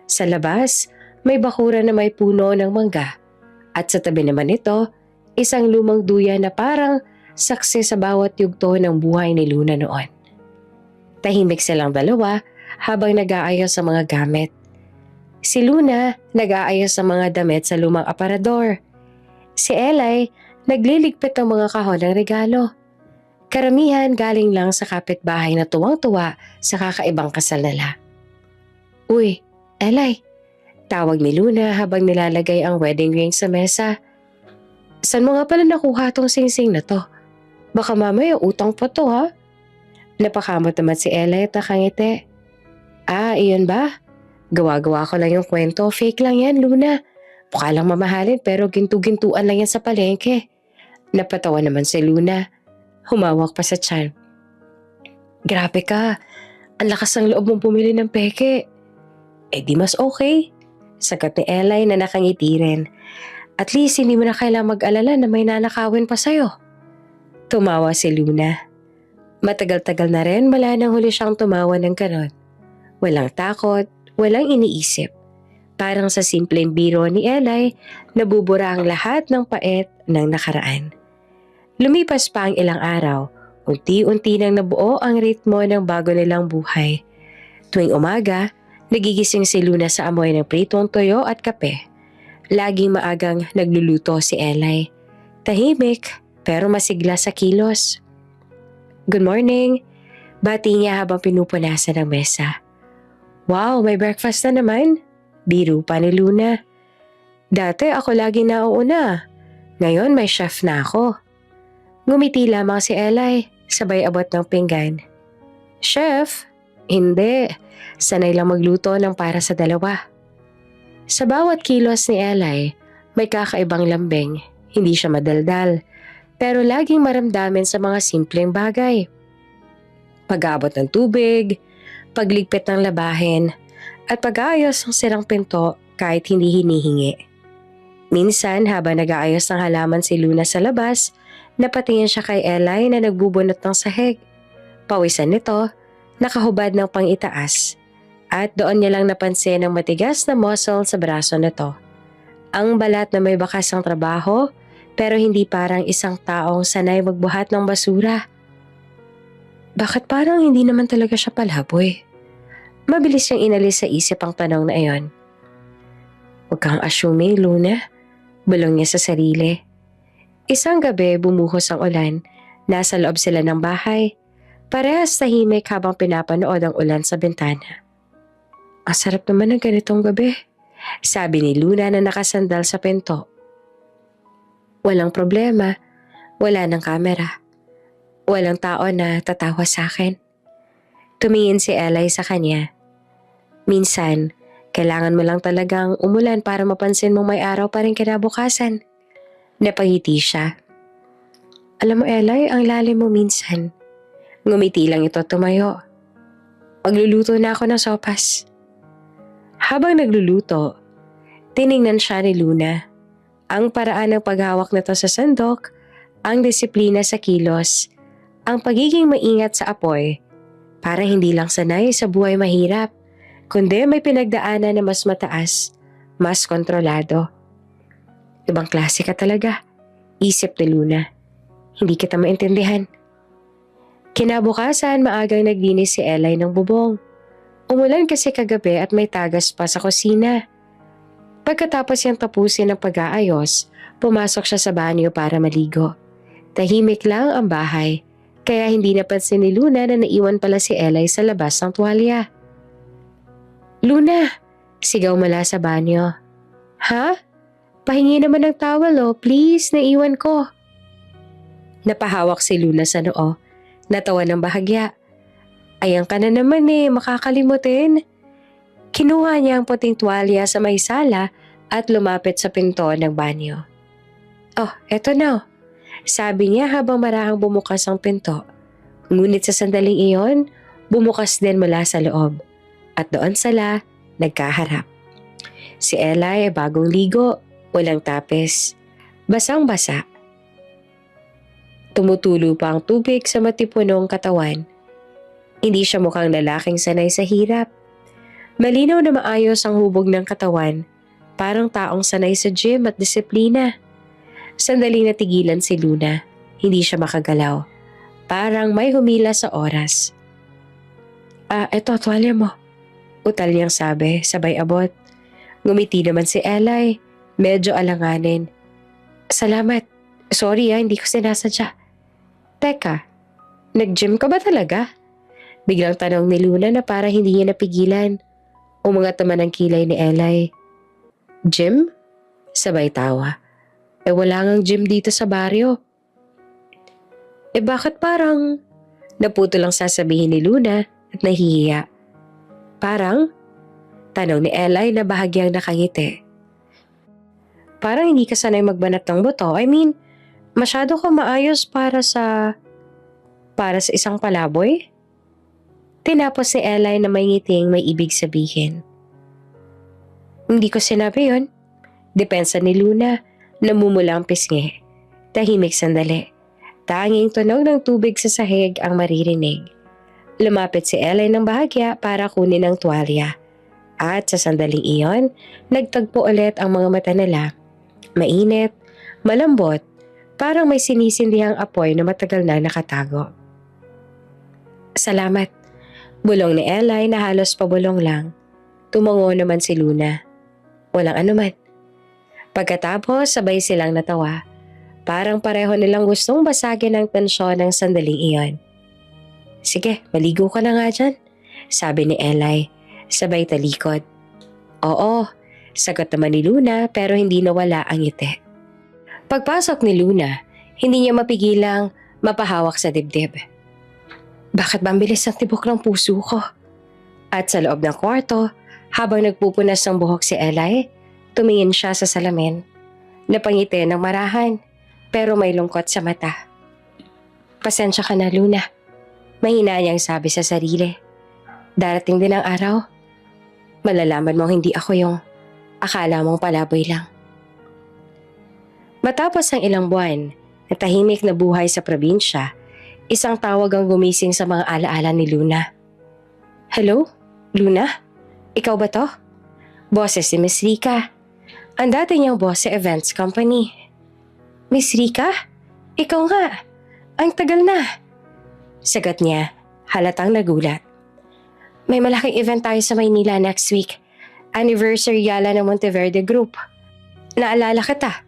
Sa labas, may bakura na may puno ng mangga. At sa tabi naman ito, isang lumang duya na parang saksi sa bawat yugto ng buhay ni Luna noon. Tahimik silang dalawa habang nag-aayos sa mga gamit. Si Luna nag-aayos sa mga damit sa lumang aparador. Si Elay nagliligpit ng mga kahon ng regalo. Karamihan galing lang sa kapitbahay na tuwang-tuwa sa kakaibang kasal nila. Uy, Elay, tawag ni Luna habang nilalagay ang wedding ring sa mesa. Saan mo nga pala nakuha tong singsing na to? Baka mamaya utang pa to ha? Napakamot naman si Elay at nakangiti. Iyon ba? Gawa-gawa ko lang yung kwento. Fake lang yan, Luna. Mukha lang mamahalin pero gintu-gintuan lang yan sa palengke. Napatawa naman si Luna. Humawak pa sa tiyan. Grabe ka. Ang lakas ng loob mong pumili ng peke. Di mas okay. Sagot ni Elay na nakangiti rin. At least hindi mo na kailangang mag-alala na may nanakawin pa sa'yo. Tumawa si Luna. Matagal-tagal na rin mula nang huli siyang tumawa ng ganon. Walang takot, walang iniisip. Parang sa simpleng biro ni Elay, nabubura ang lahat ng pait ng nakaraan. Lumipas pa ang ilang araw, unti-unti nang nabuo ang ritmo ng bago nilang buhay. Tuwing umaga, nagigising si Luna sa amoy ng pritong toyo at kape. Laging maagang nagluluto si Elay. Tahimik pero masigla sa kilos. Good morning, bati niya habang pinupunasan ang mesa. Wow, may breakfast na naman. Biro pa ni Luna. Dati ako lagi nauuna. Ngayon may chef na ako. Ngumiti lamang si Elay, sabay abot ng pinggan. Chef? Hindi. Sanay lang magluto ng para sa dalawa. Sa bawat kilos ni Elay, may kakaibang lambing. Hindi siya madaldal, pero laging maramdamin sa mga simpleng bagay. Pag-abot ng tubig, pagligpit ng labahin, at pag-aayos ng sirang pinto kahit hindi hinihingi. Minsan habang nag-aayos ng halaman si Luna sa labas, napatingin siya kay Elay na nagbubunot ng sahig. Pawisan nito, nakahubad ng pang-itaas, at doon niya lang napansin ang matigas na muscle sa braso nito. Ang balat na may bakas ng trabaho, pero hindi parang isang taong sanay magbuhat ng basura. Bakit parang hindi naman talaga siya palaboy? Mabilis siyang inalis sa isip ang tanong na iyon. Huwag kang assuming, Luna. Bulong niya sa sarili. Isang gabi bumuhos ang ulan. Nasa loob sila ng bahay. Parehas tahimik habang pinapanood ang ulan sa bintana. Ang sarap naman ng ganitong gabi, sabi ni Luna na nakasandal sa pinto. Walang problema. Wala ng kamera. Walang tao na tatawa sa akin. Tumingin si Elay sa kanya. Minsan, kailangan mo lang talagang umulan para mapansin mong may araw pa rin kinabukasan. Napangiti siya. Alam mo Elay, ang lalim mo minsan. Ngumiti lang ito tumayo. Magluluto na ako ng sopas. Habang nagluluto, tiningnan siya ni Luna. Ang paraan ng paghawak nito sa sandok, ang disiplina sa kilos, ang pagiging maingat sa apoy para hindi lang sanay sa buhay mahirap, kundi may pinagdaanan na mas mataas, mas kontrolado. Ibang klase ka talaga, isip ni Luna. Hindi kita maintindihan. Kinabukasan, maagang naglinis si Eli ng bubong. Umulan kasi kagabi at may tagas pa sa kusina. Pagkatapos niyang tapusin ang pag-aayos, pumasok siya sa banyo para maligo. Tahimik lang ang bahay, kaya hindi napansin ni Luna na naiwan pala si Eli sa labas ng tuwalya. "Luna!" Sigaw mula sa banyo. "Ha? Pahingi naman ng towel please, naiwan ko." Napahawak si Luna sa noo. Natawa ng bahagya. "Ayan ka na naman makakalimutin." Kinuha niya ang puting tuwalya sa may sala at lumapit sa pinto ng banyo. "Oh, eto na." Sabi niya habang marahang bumukas ang pinto. Ngunit sa sandaling iyon, bumukas din mula sa loob. At doon sila nagkaharap. Si Eli ay bagong ligo, walang tapis, basang-basa. Tumutulo pa ang tubig sa matipunong katawan. Hindi siya mukhang lalaking sanay sa hirap. Malinaw na maayos ang hubog ng katawan, parang taong sanay sa gym at disiplina. Sandaling natigilan si Luna, hindi siya makagalaw. Parang may humila sa oras. Eto, tuwalya mo." Utal niyang sabi, sabay abot. Ngumiti naman si Eli, medyo alanganin. "Salamat. Sorry hindi ko sinasadya." "Teka, nag-gym ka ba talaga?" Biglang tanong ni Luna na para hindi niya napigilan. Umangat naman ang kilay ni Eli. "Gym?" Sabay tawa. Wala ngang gym dito sa baryo." Bakit parang? Naputo lang sasabihin ni Luna at nahihiya. "Parang?" Tanong ni Eli na bahagyang nakangiti. "Parang hindi ka sanay magbanat ng buto. Masyado ka maayos para sa isang palaboy?" Tinapos ni Eli na may ngiting may ibig sabihin. "Hindi ko sinabi yun." Depensa ni Luna, namumula ang pisngi. Tahimik sandali. Tanging tunog ng tubig sa sahig ang maririnig. Lumapit si Eli ng bahagya para kunin ang tuwalya. At sa sandaling iyon, nagtagpo ulit ang mga mata nila. Mainit, malambot, parang may sinisindihang apoy na matagal na nakatago. "Salamat." Bulong ni Eli na halos pabulong lang. Tumango naman si Luna. "Walang anuman." Pagkatapos, sabay silang natawa. Parang pareho nilang gustong basagin ang tensyon ng sandaling iyon. "Sige, maligo ka na nga dyan," sabi ni Eli, sabay talikod. "Oo," sagot naman ni Luna pero hindi nawala ang ngiti. Pagpasok ni Luna, hindi niya mapigilang mapahawak sa dibdib. Bakit ba ang bilis ang tibok ng puso ko? At sa loob ng kwarto, habang nagpupunas ng buhok si Eli, tumingin siya sa salamin. Napangiti ng marahan, pero may lungkot sa mata. "Pasensya ka na, Luna." Mahina niyang sabi sa sarili. "Darating din ang araw. Malalaman mo hindi ako yung akala mong palaboy lang." Matapos ang ilang buwan na tahimik na buhay sa probinsya, isang tawag ang gumising sa mga alaala ni Luna. "Hello? Luna? Ikaw ba to?" Boses si Miss Rika, ang dati niyang boss sa events company. "Miss Rika? Ikaw nga. Ang tagal na." Sagot niya, halatang nagulat. "May malaking event tayo sa Maynila next week. Anniversary gala ng Monteverde Group. Naalala kita.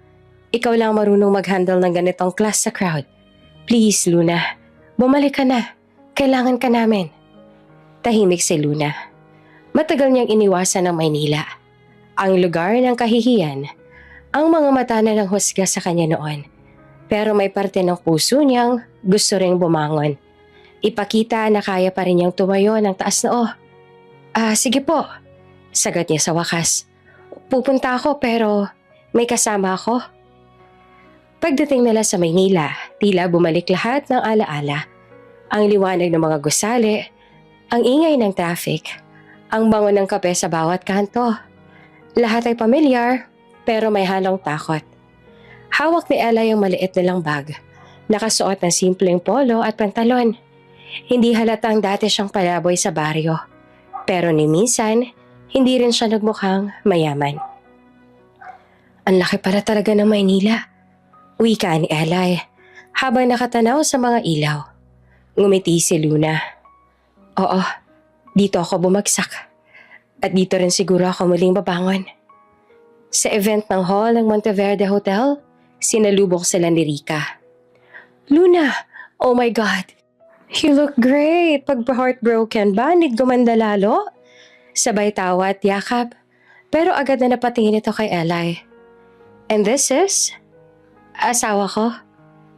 Ikaw lang marunong mag-handle ng ganitong class sa crowd. Please, Luna, bumalik ka na. Kailangan ka namin." Tahimik si Luna. Matagal niyang iniwasan ang Maynila. Ang lugar ng kahihiyan. Ang mga mata na ng husga sa kanya noon. Pero may parte ng puso niyang gusto ring bumangon. Ipakita na kaya pa rin niyang tumayo ng taas noo. Sige po," sagot niya sa wakas. "Pupunta ako pero may kasama ako." Pagdating nila sa Maynila, tila bumalik lahat ng alaala. Ang liwanag ng mga gusali, ang ingay ng traffic, ang bango ng kape sa bawat kanto. Lahat ay pamilyar pero may halong takot. Hawak ni Ella yung maliit nilang bag. Nakasuot ng simpleng polo at pantalon. Hindi halatang dati siyang palaboy sa baryo. Pero ni minsan, hindi rin siya nagmukhang mayaman. Ang laki pala talaga ng Maynila. Wika ni Ella habang nakatanaw sa mga ilaw. Ngumiti si Luna. Oo, dito ako bumagsak. At dito rin siguro ako muling babangon. Sa event ng hall ng Monteverde Hotel, sinalubong sila ni Rika. Luna, oh my God, you look great. Pag heartbroken ba, gumanda lalo? Sabay tawa at yakap, pero agad na napatingin ito kay Eli. And this is? Asawa ko,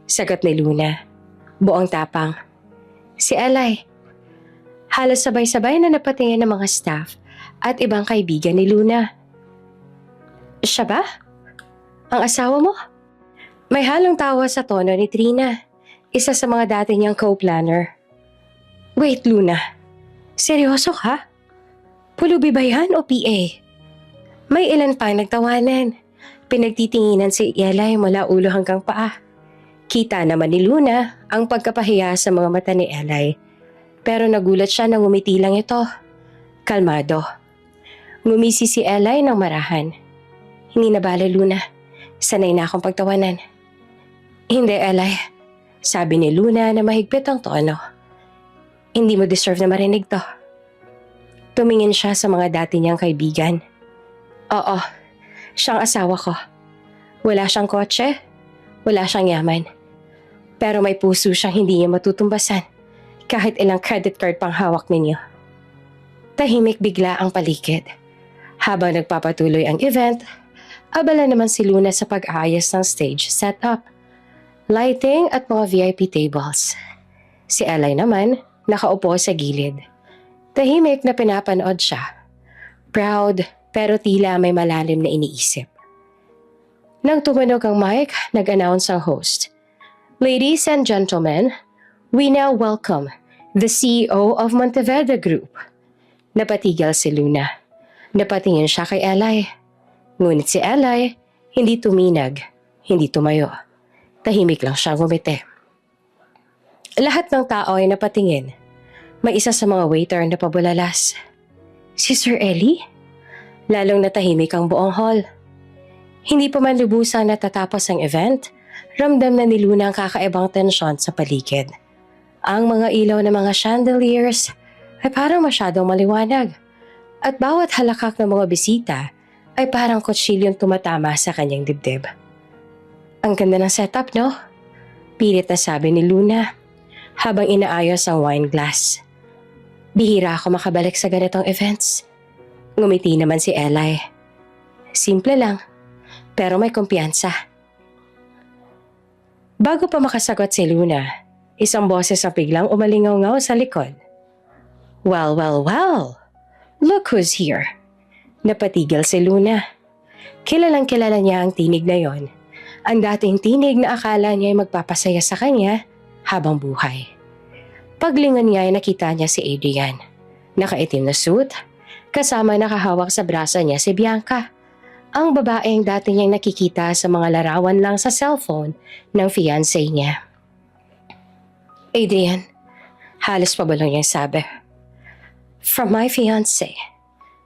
sagot ni Luna. Buong tapang. Si Eli. Halos sabay-sabay na napatingin ng mga staff at ibang kaibigan ni Luna. Siya ba? Ang asawa mo? May halong tawa sa tono ni Trina, isa sa mga dati niyang co-planner. Wait, Luna. Seryoso ka? Pulubi ba yan o PA? May ilan pa nagtawanan. Pinagtitinginan si Eli mula ulo hanggang paa. Kita naman ni Luna ang pagkapahiya sa mga mata ni Eli. Pero nagulat siya nang umiti lang ito. Kalmado. Ngumisi si Eli ng marahan. Hindi na bale, Luna. Sanay na akong pagtawanan. Hindi, Eli. Sabi ni Luna na mahigpit ang tono. Hindi mo deserve na marinig to. Tumingin siya sa mga dati niyang kaibigan. Oo, siyang asawa ko. Wala siyang kotse, wala siyang yaman. Pero may puso siyang hindi niya matutumbasan kahit ilang credit card pang hawak ninyo. Tahimik bigla ang paligid. Habang nagpapatuloy ang event, abala naman si Luna sa pag-aayos ng stage setup, lighting at mga VIP tables. Si Eli naman nakaupo sa gilid. Tahimik na pinapanood siya. Proud pero tila may malalim na iniisip. Nang tumunog ang mic, nag-announce ang host. Ladies and gentlemen, we now welcome the CEO of Monteverde Group. Napatigil si Luna. Napatingin siya kay Eli. Ngunit si Eli, hindi tuminag, hindi tumayo. Tahimik lang siya ngumiti. Lahat ng tao ay napatingin. May isa sa mga waiter na pabulalas. Si Sir Eli? Lalong natahimik ang buong hall. Hindi pa man lubusang natatapos ang event, ramdam na ni Luna ang kakaibang tensyon sa paligid. Ang mga ilaw ng mga chandeliers ay parang masyadong maliwanag. At bawat halakak ng mga bisita ay parang kutsilyong tumatama sa kanyang dibdib. Ang ganda ng setup, no? Pilit na sabi ni Luna habang inaayos ang wine glass. Bihira ako makabalik sa ganitong events. Ngumiti naman si Eli. Simple lang, pero may kumpiyansa. Bago pa makasagot si Luna, isang boses ang biglang umalingaw-ngaw sa likod. Well, well, well! Look who's here! Napatigil si Luna. Kilalang kilala niya ang tinig na yon. Ang dating tinig na akala niya ay magpapasaya sa kanya habang buhay. Paglingon niya ay nakita niya si Adrian. Nakaitim na suit, kasama nakahawak sa braso niya si Bianca. Ang babaeng dati niyang nakikita sa mga larawan lang sa cellphone ng fiancé niya. Adrian, halos pabulong niyang sabi. From my fiancé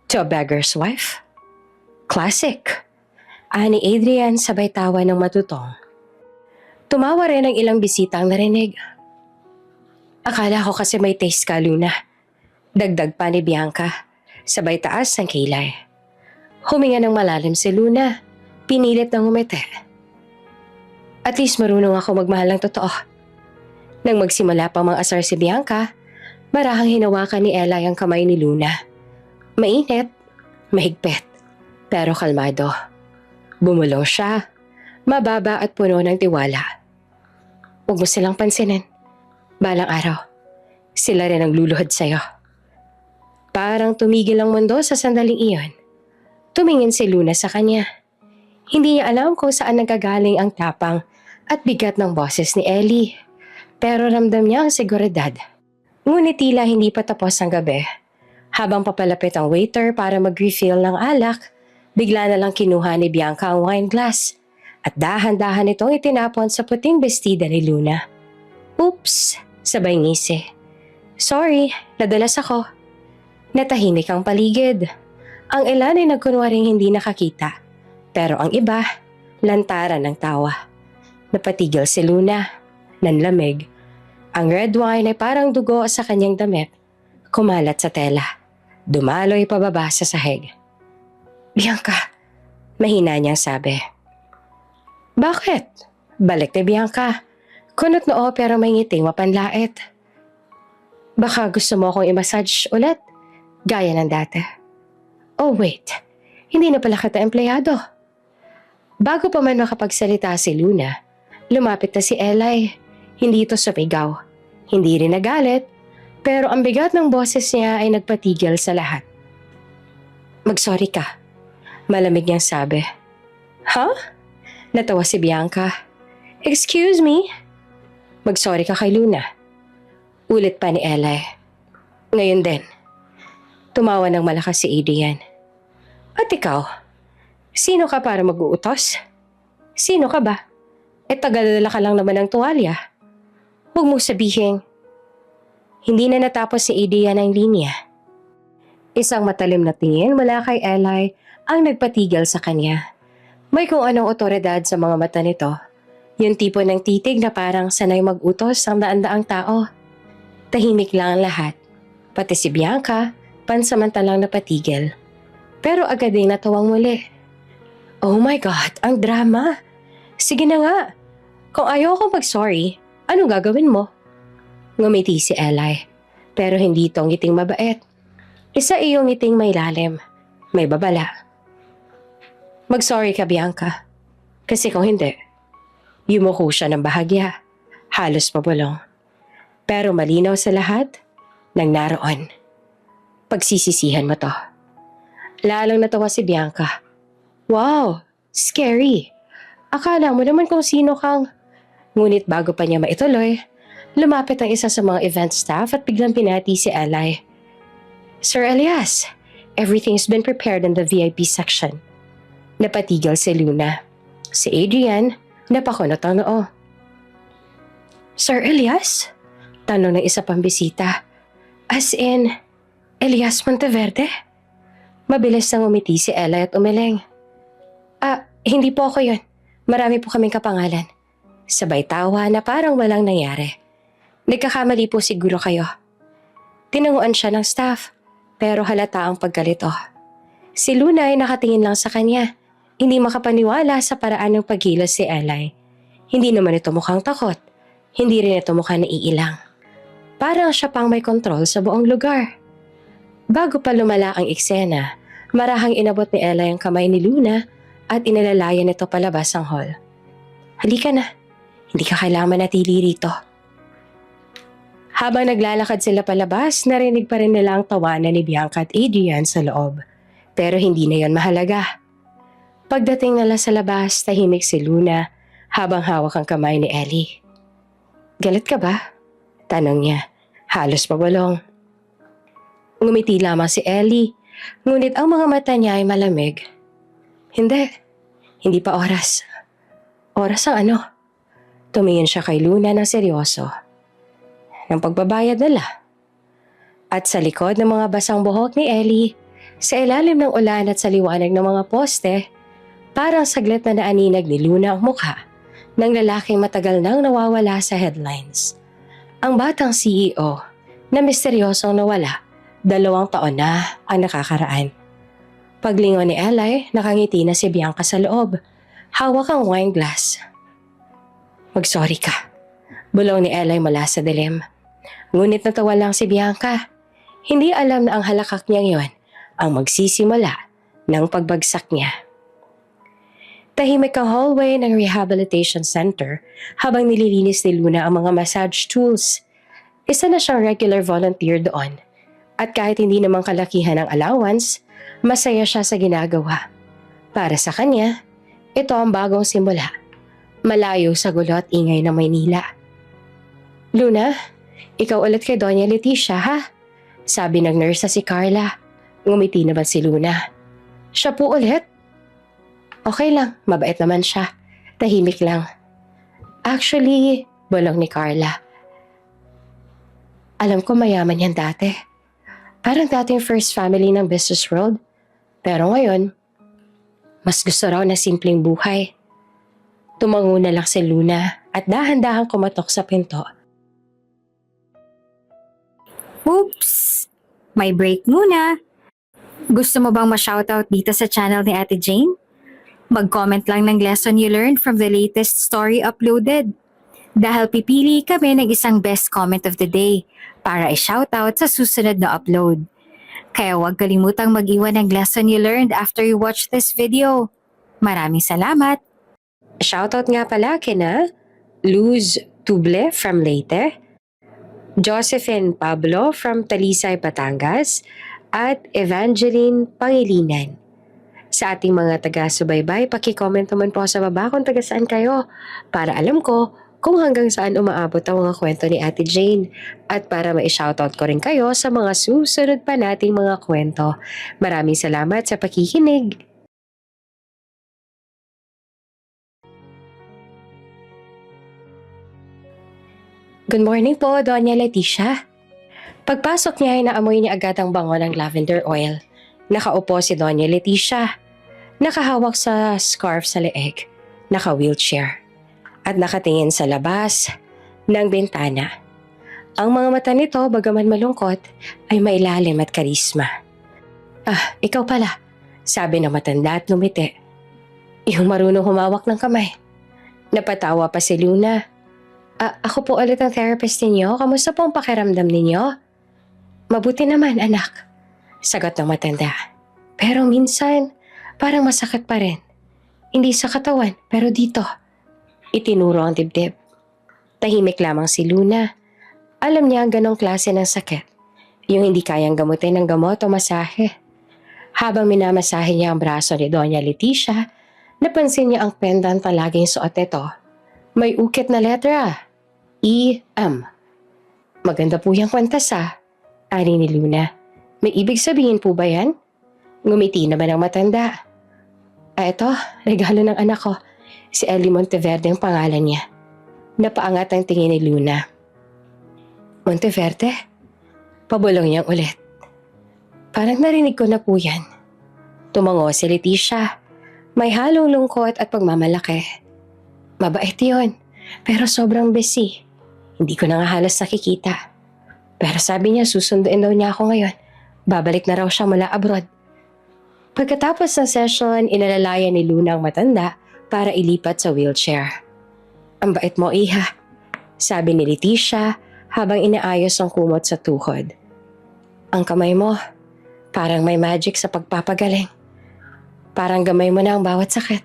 to a beggar's wife? Classic. Ani Adrian sabay tawa ng matutong. Tumawa rin ang ilang bisita ang narinig. Akala ko kasi may taste ka, Luna. Dagdag pa ni Bianca, sabay taas ang kilay. Huminga ng malalim si Luna, pinilit ng umete. At least marunong ako magmahal ng totoo. Nang magsimula pang mang-asar si Bianca, marahang hinawakan ni Eli ang kamay ni Luna. Mainit, mahigpit, pero kalmado. Bumulong siya, mababa at puno ng tiwala. Huwag mo silang pansinin. Balang araw, sila rin ang luluhod sa'yo. Parang tumigil ang mundo sa sandaling iyon. Tumingin si Luna sa kanya. Hindi niya alam kung saan nagagaling ang tapang at bigat ng boses ni Ellie. Pero ramdam niya ang seguridad. Ngunit tila hindi pa tapos ang gabi. Habang papalapit ang waiter para mag-refill ng alak, bigla na lang kinuha ni Bianca ang wine glass at dahan-dahan itong itinapon sa puting bestida ni Luna. Oops, sabay ngisi. Sorry, nadalas ako. Natahimik ang paligid. Ang ilan ay nagkunwaring hindi nakakita, pero ang iba, lantaran ng tawa. Napatigil si Luna, nanlamig. Ang red wine ay parang dugo sa kanyang damit. Kumalat sa tela. Dumaloy pababa sa sahig. Bianca, mahina niyang sabi. Bakit? Balik ni Bianca. Kunot noo pero may ngiting mapanlait. Baka gusto mo akong i-massage ulit, gaya ng dati. Oh wait, hindi na pala kita empleyado. Bago pa man makapagsalita si Luna, lumapit na si Eli. Hindi ito sumigaw, hindi rin nagalit, pero ang bigat ng boses niya ay nagpatigil sa lahat. Mag-sorry ka, malamig niyang sabi. Huh? Natawa si Bianca. Excuse me? Mag-sorry ka kay Luna. Ulit pa ni Eli. Ngayon din. Tumawa ng malakas si Adrian. At ikaw? Sino ka para mag-uutos? Sino ka ba? Tagadala ka lang naman ng tuwalya. Huwag mo sabihin. Hindi na natapos si Adrian ang linya. Isang matalim na tingin mula kay Eli ang nagpatigil sa kanya. May kung anong otoridad sa mga mata nito. Yung tipo ng titig na parang sanay mag-utos ang daan-daang tao. Tahimik lang ang lahat. Pati si Bianca, pansamantalang napatigil. Pero agad din natawang muli. Oh my God, ang drama. Sige na nga. Kung ayaw akong mag-sorry, anong gagawin mo? Ngumiti si Eli. Pero hindi itong ngiting mabait. Isa iyong ngiting may lalim. May babala. Mag-sorry ka, Bianca. Kasi kung hindi, yumuko siya ng bahagya. Halos pabulong. Pero malinaw sa lahat, nang naroon. Pagsisisihan mo to. Lalong natawa si Bianca. Wow, scary. Akala mo naman kung sino kang... Ngunit bago pa niya maituloy, lumapit ang isa sa mga event staff at biglang pinati si Eli. Sir Elias, everything's been prepared in the VIP section. Napatigil si Luna. Si Adrian, napakunot ang noo. Sir Elias? Tanong ng isa pang bisita. As in, Elias Monteverde? Mabilis nang umiti si Eli at umileng. Hindi po ako yun. Marami po kaming kapangalan. Sabay tawa na parang walang nangyari. Nagkakamali po siguro kayo. Tinanguan siya ng staff, pero halata ang pagkalito. Si Luna ay nakatingin lang sa kanya. Hindi makapaniwala sa paraan ng pagkilos si Eli. Hindi naman ito mukhang takot. Hindi rin ito mukhang naiilang. Parang siya pang may kontrol sa buong lugar. Bago pa lumala ang eksena, marahang inabot ni Eli ang kamay ni Luna at inalalayan nito palabas ang hall. Halika na, hindi ka kailangan manatili rito. Habang naglalakad sila palabas, narinig pa rin nila ang tawanan ni Bianca at Adrian sa loob. Pero hindi na yon mahalaga. Pagdating nila sa labas, tahimik si Luna habang hawak ang kamay ni Ellie. Galit ka ba? Tanong niya, halos pabulong. Ngumiti lamang si Ellie, ngunit ang mga mata niya ay malamig. Hindi pa oras. Oras ang ano? Tumingin siya kay Luna ng seryoso. Ng pagbabayad nila. At sa likod ng mga basang buhok ni Ellie, sa ilalim ng ulan at sa liwanag ng mga poste, parang saglit na naaninag ni Luna ang mukha ng lalaking matagal nang nawawala sa headlines. Ang batang CEO na misteryosong nawala, 2 taon na ang nakakaraan. Paglingon ni Eli, nakangiti na si Bianca sa loob. Hawak ang wine glass. Mag-sorry ka. Bulong ni Eli mula sa dilim. Ngunit natawa lang si Bianca. Hindi alam na ang halakak niyang yon ang magsisimula ng pagbagsak niya. Tahimik ang hallway ng rehabilitation center habang nililinis ni Luna ang mga massage tools. Isa na siyang regular volunteer doon. At kahit hindi naman kalakihan ang allowance, masaya siya sa ginagawa. Para sa kanya, ito ang bagong simula. Malayo sa gulo at ingay ng Maynila. Luna, ikaw ulit kay Doña Leticia ha? Sabi ng nurse na si Carla. Ngumiti naman si Luna. Siya po ulit? Okay lang, mabait naman siya. Tahimik lang. Actually, bulong ni Carla. Alam ko mayaman yan dati. Parang dating first family ng business world. Pero ngayon, mas gusto raw na simpleng buhay. Tumango na lang si Luna at dahan-dahang kumatok sa pinto. Oops! May break muna. Gusto mo bang ma-shoutout dito sa channel ni Ate Jane? Mag-comment lang ng lesson you learned from the latest story uploaded. Dahil pipili kami ng isang best comment of the day para i-shoutout sa susunod na upload. Kaya huwag kalimutang mag-iwan ng lesson you learned after you watch this video. Maraming salamat! Shoutout nga pala kina Luz Tuble from Leyte, Josephine Pablo from Talisay, Batangas, at Evangeline Pangilinan. Sa ating mga taga-subaybay, paki-comment naman po sa baba kung taga saan kayo para alam ko kung hanggang saan umaabot ang mga kwento ni Ate Jane at para ma-shoutout ko rin kayo sa mga susunod pa nating mga kwento. Maraming salamat sa pakikinig! Good morning po, Doña Leticia. Pagpasok niya ay naamoy niya agad ang bango ng lavender oil. Nakaupo si Doña Leticia. Nakahawak sa scarf sa leeg. Naka-wheelchair. At nakatingin sa labas ng bintana. Ang mga mata nito, bagaman malungkot, ay mailalim at karisma. Ah, ikaw pala, sabi ng matanda at lumiti. Yung marunong humawak ng kamay. Napatawa pa si Luna. Ako po ulit ang therapist ninyo. Kamusta po ang pakiramdam ninyo? Mabuti naman, anak. Sagot ng matanda. Pero minsan, parang masakit pa rin. Hindi sa katawan, pero dito. Itinuro ang dibdib. Tahimik lamang si Luna. Alam niya ang ganong klase ng sakit. Yung hindi kayang gamutin ng gamot o masahe. Habang minamasahe niya ang braso ni Doña Leticia, napansin niya ang pendant na laging suot nito. May ukit na letra. E-M. Maganda po yung kwantas ani ni Luna. May ibig sabihin po ba yan? Ngumiti naman ang matanda. Eto, regalo ng anak ko. Si Ellie Monteverde ang pangalan niya. Napaangat ang tingin ni Luna. Monteverde? Pabulong niyang ulit. Parang narinig ko na po yan. Tumango si Leticia. May halong lungkot at pagmamalaki. Mabait yun, pero sobrang busy. Hindi ko na nga halos nakikita. Pero sabi niya susunduin daw niya ako ngayon. Babalik na raw siya mula abroad. Pagkatapos ng session, inalalayan ni Luna ang matanda para ilipat sa wheelchair. Ang bait mo, iha, sabi ni Leticia habang inaayos ang kumot sa tuhod. Ang kamay mo, parang may magic sa pagpapagaling. Parang gamay mo na ang bawat sakit.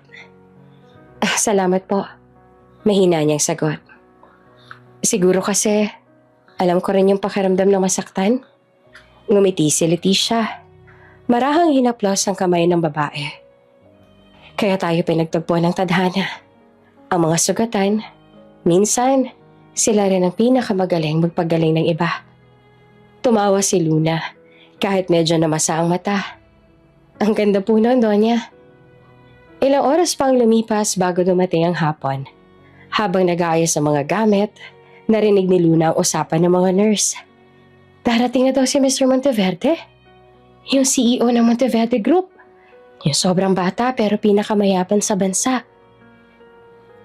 Salamat po. Mahina niyang sagot. Siguro kasi, alam ko rin yung pakiramdam ng masaktan. Ngumiti si Leticia. Marahang hinaplos ang kamay ng babae. Kaya tayo pinagtagpuan ng tadhana. Ang mga sugatan, minsan, sila rin ang pinakamagaling magpagaling ng iba. Tumawa si Luna, kahit medyo namasa ang mata. Ang ganda po nun, Donya. Ilang oras pang lumipas bago dumating ang hapon. Habang nag-aayos ng mga gamit, narinig ni Luna ang usapan ng mga nurse. Darating na daw si Mr. Monteverde? Yung CEO ng Monteverde Group. Yung sobrang bata pero pinakamayapan sa bansa.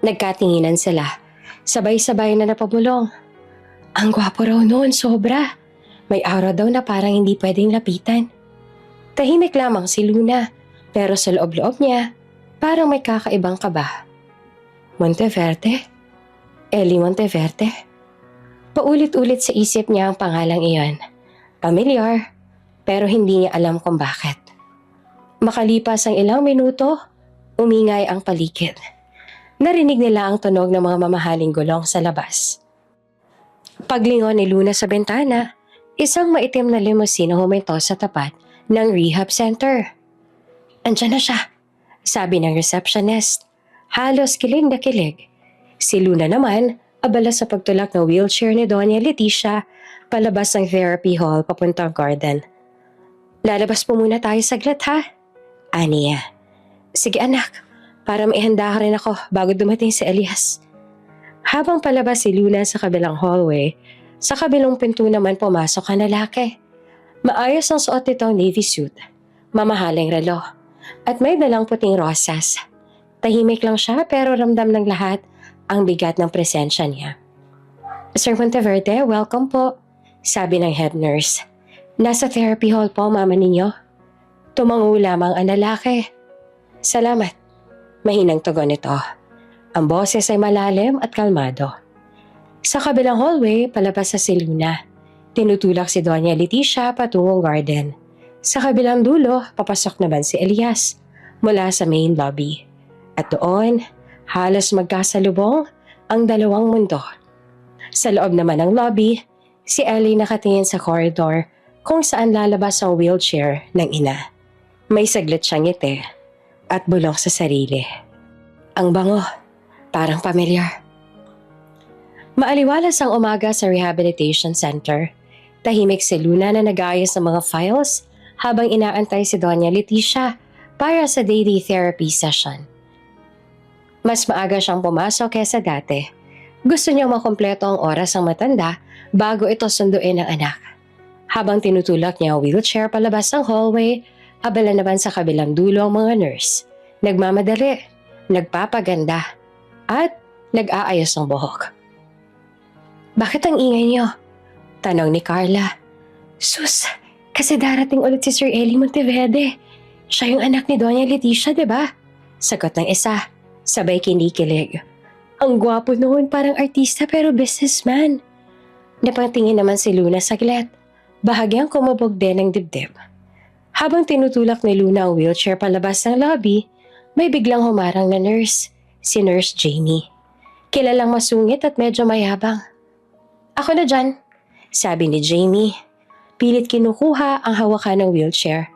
Nagkatinginan sila. Sabay-sabay na napabulong. Ang gwapo raw noon, sobra. May aura daw na parang hindi pwedeng lapitan. Tahimik lamang si Luna, pero sa loob-loob niya, parang may kakaibang kaba. Monteverde? Ellie Monteverde? Paulit-ulit sa isip niya ang pangalang iyon. Pamilyar, pero hindi niya alam kung bakit. Makalipas ang ilang minuto, umingay ang paligid. Narinig nila ang tunog ng mga mamahaling gulong sa labas. Paglingon ni Luna sa bintana, isang maitim na limousine ang huminto sa tapat ng rehab center. Andiyan na siya, sabi ng receptionist. Halos kilig na kilig. Si Luna naman, abala sa pagtulak ng wheelchair ni Doña Leticia palabas ng therapy hall papuntang garden. Lalabas po muna tayo saglit ha? Aniya. Sige anak, para maihanda ka rin ako bago dumating si Elias. Habang palabas si Luna sa kabilang hallway, sa kabilang pinto naman pumasok ang lalaki. Maayos ang suot nitong navy suit, mamahaling relo, at may dalang puting rosas. Tahimik lang siya pero ramdam ng lahat ang bigat ng presensya niya. Sir Monteverde, welcome po, sabi ng head nurse. Nasa therapy hall po mama ninyo. Tumango lamang ang lalaki. Salamat. Mahinang tugon nito. Ang boses ay malalim at kalmado. Sa kabilang hallway, palabas sa si Luna. Tinutulak si Doña Leticia patungong garden. Sa kabilang dulo, papasok naman si Elias mula sa main lobby. At doon, halos magkasalubong ang dalawang mundo. Sa loob naman ng lobby, si Ellie nakatingin sa corridor kung saan lalabas ang wheelchair ng ina. May saglit siyang ngiti at bulong sa sarili. Ang bango, parang pamilyar. Maaliwalas ang umaga sa rehabilitation center. Tahimik si Luna na nag-aayos ng mga files habang inaantay si Doña Leticia para sa daily therapy session. Mas maaga siyang pumasok kaysa dati. Gusto niyang makumpleto ang oras ng matanda bago ito sunduin ng anak. Habang tinutulak niya ang wheelchair palabas ng hallway, abala naman sa kabilang dulo ang mga nurse. Nagmamadali, nagpapaganda, at nag-aayos ng buhok. Bakit ang ingay niyo? Tanong ni Carla. Sus, kasi darating ulit si Sir Eli Monteverde. Siya yung anak ni Doña Leticia, di ba? Sagot ng isa, sabay kinikilig. Ang gwapo noon, parang artista pero businessman. Napatingin naman si Luna saglit. Bahagyang kumabog din ng dibdib. Habang tinutulak ni Luna ang wheelchair palabas ng lobby, may biglang humarang na nurse, si Nurse Jamie. Kilalang masungit at medyo mayabang. Ako na dyan, sabi ni Jamie. Pilit kinukuha ang hawakan ng wheelchair.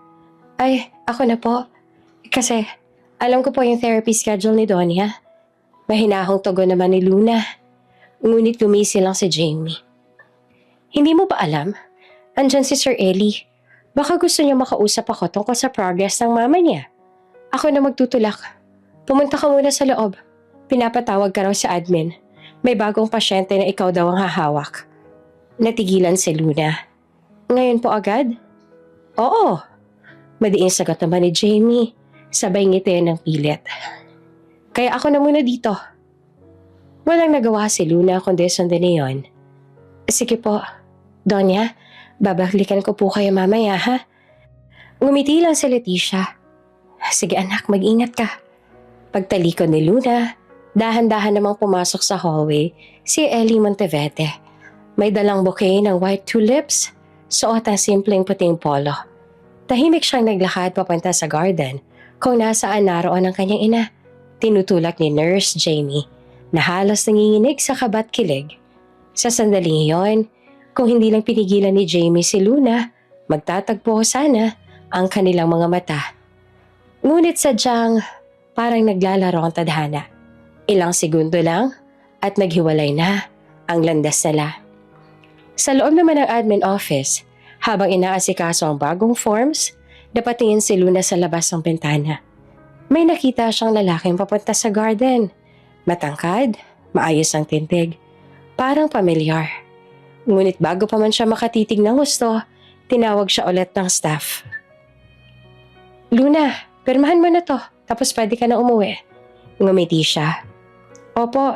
Ay, ako na po. Kasi alam ko po yung therapy schedule ni Donya. Mahinahong tugon naman ni Luna. Ngunit gumisi lang si Jamie. Hindi mo ba alam? Andyan si Sir Eli. Baka gusto niya makausap ako tungkol sa progress ng mama niya. Ako na magtutulak. Pumunta ka muna sa loob. Pinapatawag ka raw sa admin. May bagong pasyente na ikaw daw ang hahawak. Natigilan si Luna. Ngayon po agad? Oo. Madiin sagot naman ni Jamie. Sabay ngiti ng pilit. Kaya ako na muna dito. Walang nagawa si Luna kundi sundin niyon. Sige po, Donya, babalikan ko po kayo mamaya ha. Ngumiti lang si Leticia. Sige anak, mag-ingat ka. Pagtalikod ni Luna, dahan-dahan namang pumasok sa hallway si Ellie Monteverde. May dalang bouquet ng white tulips, suot ang simpleng puting polo. Tahimik siyang naglakad papunta sa garden kung nasaan naroon ang kanyang ina. Tinutulak ni Nurse Jamie na halos nanginginig sa kabat kilig. Sa sandaling iyon, kung hindi lang pinigilan ni Jamie si Luna, magtatagpo sana ang kanilang mga mata. Ngunit sadyang parang naglalaro ang tadhana. Ilang segundo lang at naghiwalay na ang landas nila. Sa loob naman ng admin office, habang inaasikaso ang bagong forms, napatingin si Luna sa labas ng bintana. May nakita siyang lalaking papunta sa garden. Matangkad, maayos ang tintig. Parang pamilyar. Ngunit bago pa man siya makatitig ng gusto, tinawag siya ulit ng staff. Luna, pirmahan mo na to, tapos pwede ka na umuwi. Ngumiti siya. Opo.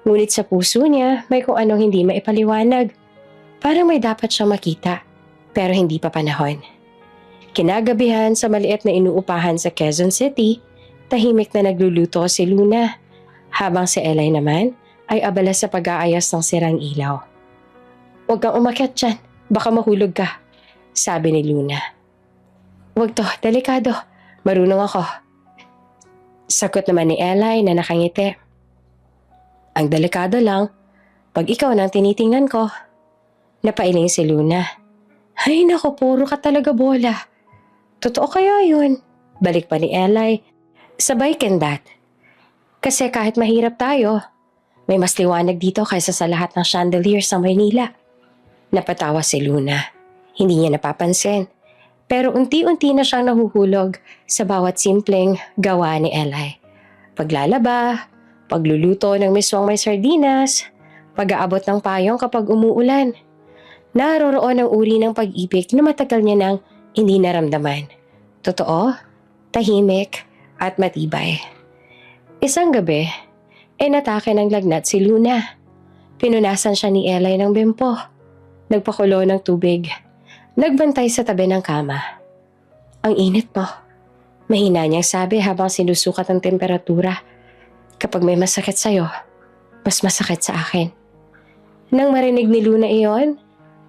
Ngunit sa puso niya, may kung anong hindi maipaliwanag. Parang may dapat siyang makita, pero hindi pa panahon. Kinagabihan sa maliit na inuupahan sa Quezon City, tahimik na nagluluto si Luna, habang si Eli naman ay abala sa pag-aayos ng sirang ilaw. Huwag kang umakyat dyan, baka mahulog ka, sabi ni Luna. Huwag to, delikado, marunong ako. Sagot naman ni Eli na nakangiti. Ang delikado lang, pag ikaw nang tinitingnan ko. Napailing si Luna. Ay nako, puro ka talaga bola. Totoo kaya yun? Balik pa ni Eli. Sabay kendat. Kasi kahit mahirap tayo, may mas liwanag dito kaysa sa lahat ng chandelier sa Maynila. Napatawa si Luna. Hindi niya napapansin. Pero unti-unti na siyang nahuhulog sa bawat simpleng gawa ni Eli. Paglalaba, pagluluto ng miswang may sardinas, pag-aabot ng payong kapag umuulan. Naroroon ang uri ng pag-ibig na matagal niya nang hindi naramdaman. Totoo, tahimik, at matibay. Isang gabi, inatake ng lagnat si Luna. Pinunasan siya ni Eli ng bimpo. Nagpakulo ng tubig. Nagbantay sa tabi ng kama. Ang init mo. Mahina niyang sabi habang sinusukat ang temperatura. Kapag may masakit sa'yo, mas masakit sa akin. Nang marinig ni Luna iyon,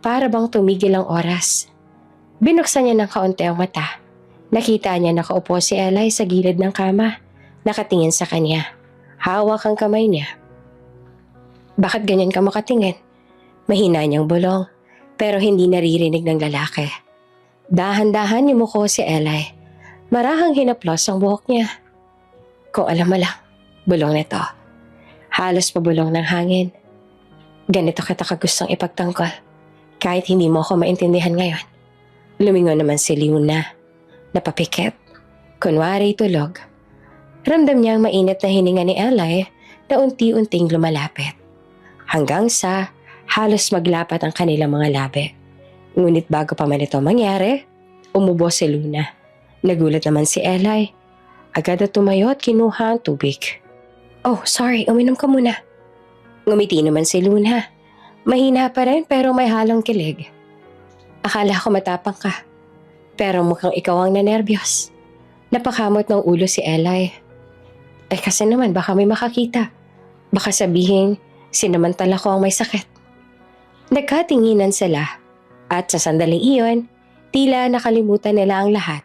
para bang tumigil ang oras. Binuksan niya ng kaunti ang mata. Nakita niya nakaupo si Eli sa gilid ng kama. Nakatingin sa kanya. Hawak ang kamay niya. Bakit ganyan ka makatingin? Mahina niyang bulong, pero hindi naririnig ng lalaki. Dahan-dahan yumuko si Eli. Marahang hinaplos ang buhok niya. Kung alam mo lang, bulong nito. Halos pabulong ng hangin. Ganito kita kagustong ipagtanggol. Kahit hindi mo ako maintindihan ngayon. Lumingon naman si Luna. Napapikit. Kunwari tulog. Ramdam niya ang mainit na hininga ni Eli na unti-unting lumalapit. Hanggang sa halos maglapat ang kanilang mga labi. Ngunit bago pa man ito mangyari, umubo si Luna. Nagulat naman si Eli. Agad na tumayo at kinuha ang tubig. Oh, sorry, uminom ka muna. Ngumiti naman si Luna. Mahina pa rin pero may halong kilig. Akala ko matapang ka. Pero mukhang ikaw ang nanerbyos. Napakamot ng ulo si Eli. Kasi naman baka may makakita. Baka sabihin, sinamantala ko ang may sakit. Nagkatinginan sila. At sa sandaling iyon, tila nakalimutan nila ang lahat.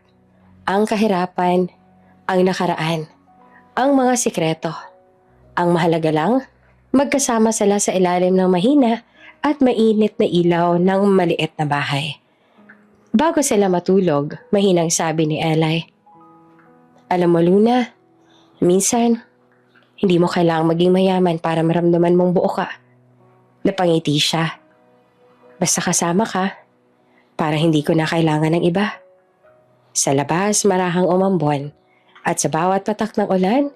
Ang kahirapan, ang nakaraan, ang mga sikreto. Ang mahalaga lang, magkasama sila sa ilalim ng mahina at mainit na ilaw ng maliit na bahay. Bago sila matulog, mahinang sabi ni Eli, Alam mo Luna, minsan, hindi mo kailangang maging mayaman para maramdaman mong buo ka. Napangiti siya. Basta kasama ka, para hindi ko na kailangan ng iba. Sa labas marahang umambon at sa bawat patak ng ulan,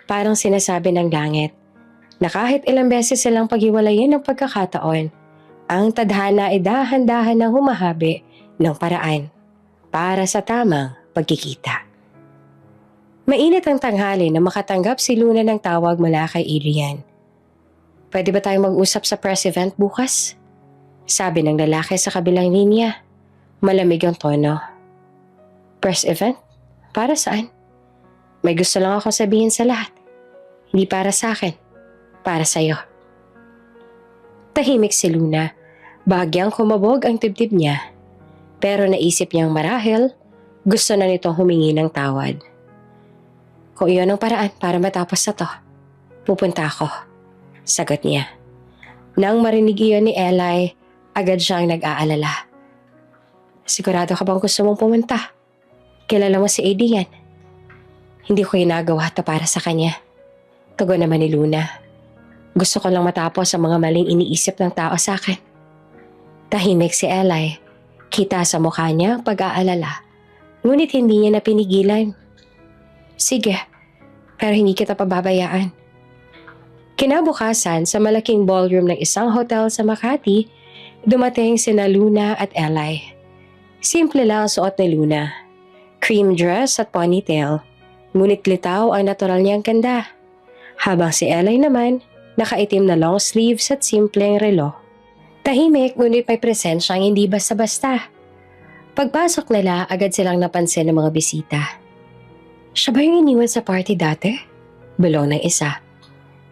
parang sinasabi ng langit na kahit ilang beses silang paghiwalayin ng pagkakataon, ang tadhana ay dahan-dahan na humahabi ng paraan para sa tamang pagkikita. Mainit ang tanghali na makatanggap si Luna ng tawag mula kay Adrian. Pwede ba tayong mag-usap sa press event bukas? Sabi ng lalaki sa kabilang linya. Malamig ang tono. Press event? Para saan? May gusto lang ako sabihin sa lahat. Hindi para sa akin. Para sa'yo. Tahimik si Luna. Bahagyang kumabog ang dibdib niya. Pero naisip niyang marahil, gusto na nitong humingi ng tawad. Kung iyon ang paraan para matapos na to, pupunta ako. Sagot niya. Nang marinig iyon ni Eli, agad siyang nag-aalala. Sigurado ka bang gusto mong pumunta? Kilala mo si Adrian. Hindi ko ginagawa ito para sa kanya. Tugon naman ni Luna. Gusto ko lang matapos ang mga maling iniisip ng tao sa akin. Tahimik si Eli. Kita sa mukha niya ang pag-aalala. Ngunit hindi niya napinigilan. Sige, pero hindi kita pababayaan. Kinabukasan sa malaking ballroom ng isang hotel sa Makati, dumating sina Luna at Eli. Simple lang ang suot ni Luna. Cream dress at ponytail. Ngunit litaw ang natural niyang ganda. Habang si Eli naman, nakaitim na long sleeves at simpleng relo. Tahimik ngunit may presensyang hindi basta-basta. Pagpasok nila, agad silang napansin ng mga bisita. Siya ba yung iniwan sa party dati? Bulong ng isa.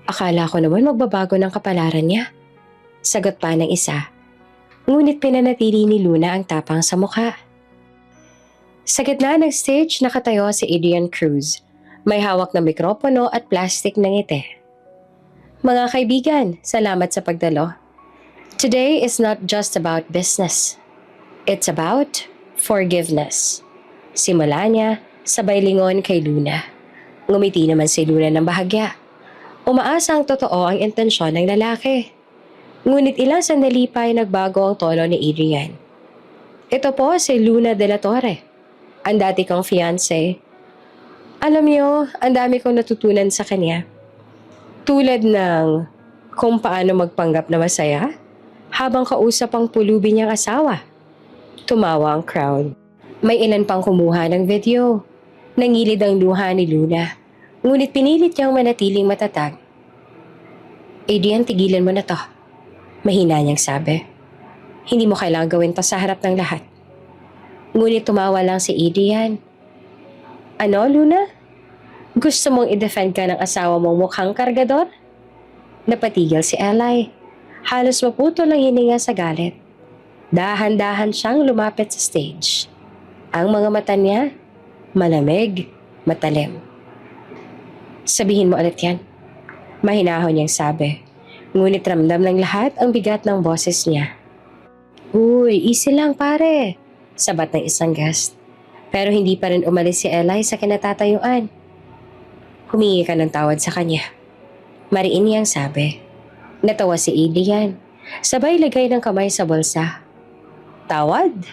Akala ko naman magbabago ng kapalaran niya. Sagot pa ng isa. Ngunit pinanatili ni Luna ang tapang sa mukha. Sa gitna ng stage, nakatayo si Adrian Cruz. May hawak na mikropono at plastic na ngiti. Mga kaibigan, salamat sa pagdalo. Today is not just about business. It's about forgiveness. Simula niya, sabay lingon kay Luna. Ngumiti naman si Luna ng bahagya. Umaasa ang totoo ang intensyon ng lalaki. Ngunit ilang sandali pa ay nagbago ang tono ni Adrian. Ito po si Luna de la Torre, ang dati kong fiancé. Alam niyo, ang dami kong natutunan sa kanya. Tulad ng kung paano magpanggap na masaya habang kausap ang pulubi niyang asawa. Tumawa ang crowd. May ilan pang kumuha ng video. Nangilid ang luha ni Luna. Ngunit pinilit niyang manatiling matatag. Adrian, tigilan mo na to. Mahina niyang sabi. Hindi mo kailangang gawin to sa harap ng lahat. Ngunit tumawa lang si Adrian. Ano, Luna? Gusto mong i-defend ka ng asawa mong mukhang kargador? Napatigil si Eli. Halos maputol ang hininga sa galit. Dahan-dahan siyang lumapit sa stage. Ang mga mata niya, malamig, matalim. Sabihin mo ulit yan. Mahinahon niyang sabi. Ngunit ramdam ng lahat ang bigat ng boses niya. Uy, easy lang pare. Sabat ng isang guest. Pero hindi pa rin umalis si Eli sa kinatatayuan. Humingi ka ng tawad sa kanya. Mariin niyang sabi. Natawa si Adrian. Sabay lagay ng kamay sa bulsa. Tawad?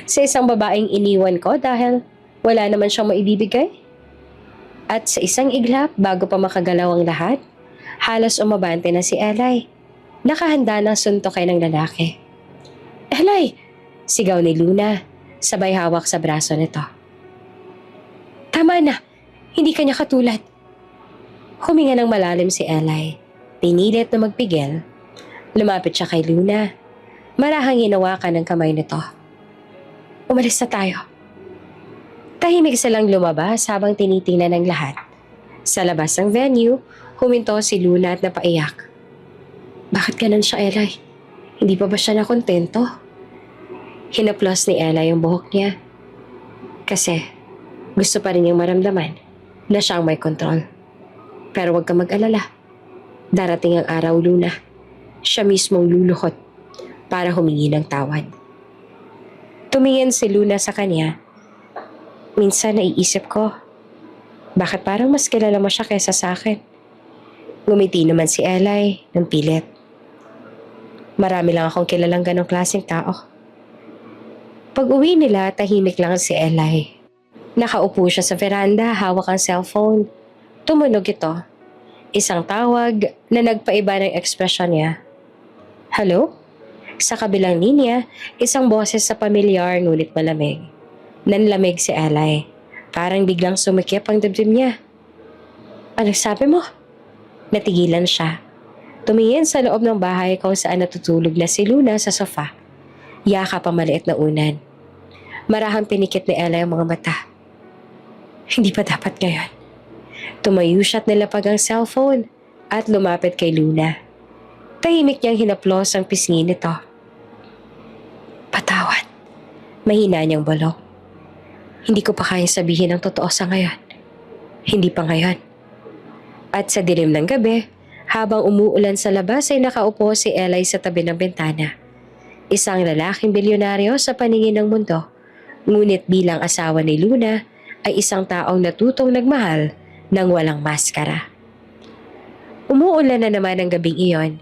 Sa isang babaeng iniwan ko dahil wala naman siyang maibibigay? At sa isang iglap bago pa makagalaw ang lahat, halos umabante na si Eli. Nakahanda ng suntukin ng lalaki. Eli! Sigaw ni Luna, sabay hawak sa braso nito. Tama na! Hindi kanya katulad. Huminga ng malalim si Eli. Pinilit na magpigil. Lumapit siya kay Luna. Marahang hinawakan ng kamay nito. Umalis na tayo. Tahimik silang lumabas habang tinitingnan ng lahat. Sa labas ng venue, huminto si Luna at napaiyak. Bakit ganun siya, Eli? Hindi pa ba siya nakontento? Hinaplos ni Ella yung buhok niya. Kasi gusto pa rin niyang maramdaman na siya ang may kontrol. Pero huwag ka mag-alala. Darating ang araw, Luna. Siya mismong luluhod para humingi ng tawad. Tumingin si Luna sa kanya. Minsan naiisip ko, bakit parang mas kilala mo siya kaysa sa akin? Ngumiti naman si Eli ng pilit. Marami lang akong kilalang ganong klaseng tao. Pag uwi nila, tahimik lang si Eli. Nakaupo siya sa veranda, hawak ang cellphone. Tumunog ito. Isang tawag na nagpaiba ng ekspresyon niya. Hello? Sa kabilang linya, isang boses sa pamilyar ngunit malamig. Nanlamig si Eli. Parang biglang sumikip ang dibdib niya. Ano sabi mo? Natigilan siya. Tumingin sa loob ng bahay kung saan natutulog na si Luna sa sofa. Yakap ang maliit na unan. Marahang pinikit ni Ella ang mga mata. Hindi pa dapat ngayon. Tumayo siya at nilapag ang cellphone at lumapit kay Luna. Tahimik niyang hinaplos ang pisngi nito. Patawad. Mahina niyang bulong. Hindi ko pa kaya sabihin ang totoo sa ngayon. Hindi pa ngayon. At sa dilim ng gabi, habang umuulan sa labas ay nakaupo si Eli sa tabi ng bintana. Isang lalaking bilyonaryo sa paningin ng mundo. Ngunit bilang asawa ni Luna ay isang taong natutong nagmahal ng walang maskara. Umuulan na naman ang gabing iyon.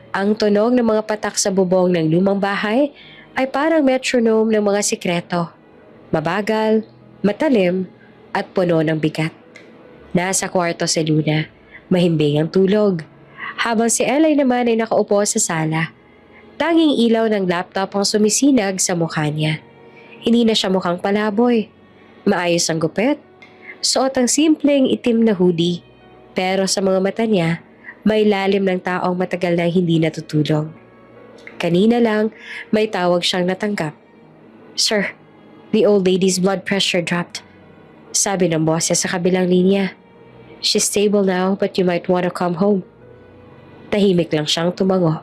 Ang tunog ng mga patak sa bubong ng lumang bahay ay parang metronome ng mga sikreto. Mabagal, matalim, at puno ng bigat. Nasa kwarto si Luna, mahimbing ang tulog. Habang si Eli naman ay nakaupo sa sala. Tanging ilaw ng laptop ang sumisinag sa mukha niya. Hindi na siya mukhang palaboy. Maayos ang gupit. Suot ang simpleng itim na hoodie. Pero sa mga mata niya, may lalim ng taong matagal na hindi natutulog. Kanina lang, may tawag siyang natanggap. Sir, the old lady's blood pressure dropped. Sabi ng boses sa kabilang linya. She's stable now but you might wanna come home. Tahimik lang siyang tumango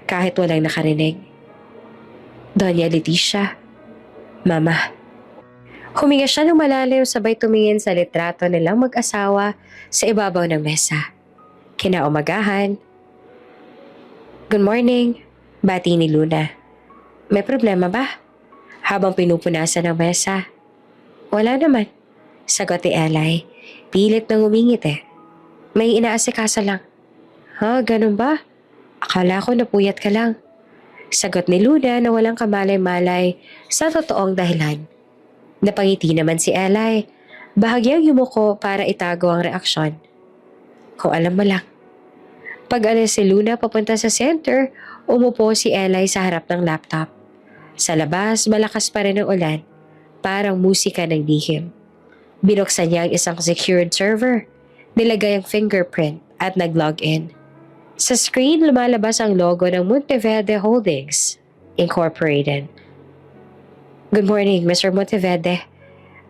kahit walang nakarinig. Doña Leticia, Mama. Huminga siya ng malalim sabay tumingin sa litrato nilang mag-asawa sa ibabaw ng mesa. Kinaumagahan. Good morning, bati ni Luna. May problema ba? Habang pinupunasan ng mesa. Wala naman, sagot ni Eli. Pilit nang umingiti. May inaasikaso lang. Ha, ganun ba? Akala ko napuyat ka lang. Sagot ni Luna na walang kamalay-malay sa totoong dahilan. Napangiti naman si Eli. Bahagyang yumuko para itago ang reaksyon. Kung alam mo lang. Pag alis si Luna papunta sa center, umupo si Eli sa harap ng laptop. Sa labas, malakas pa rin ang ulan. Parang musika ng lihim. Binuksan niya ang isang secured server. Nilagay ang fingerprint at nag-log in. Sa screen, lumalabas ang logo ng Monteverde Holdings, Incorporated. Good morning, Mr. Monteverde.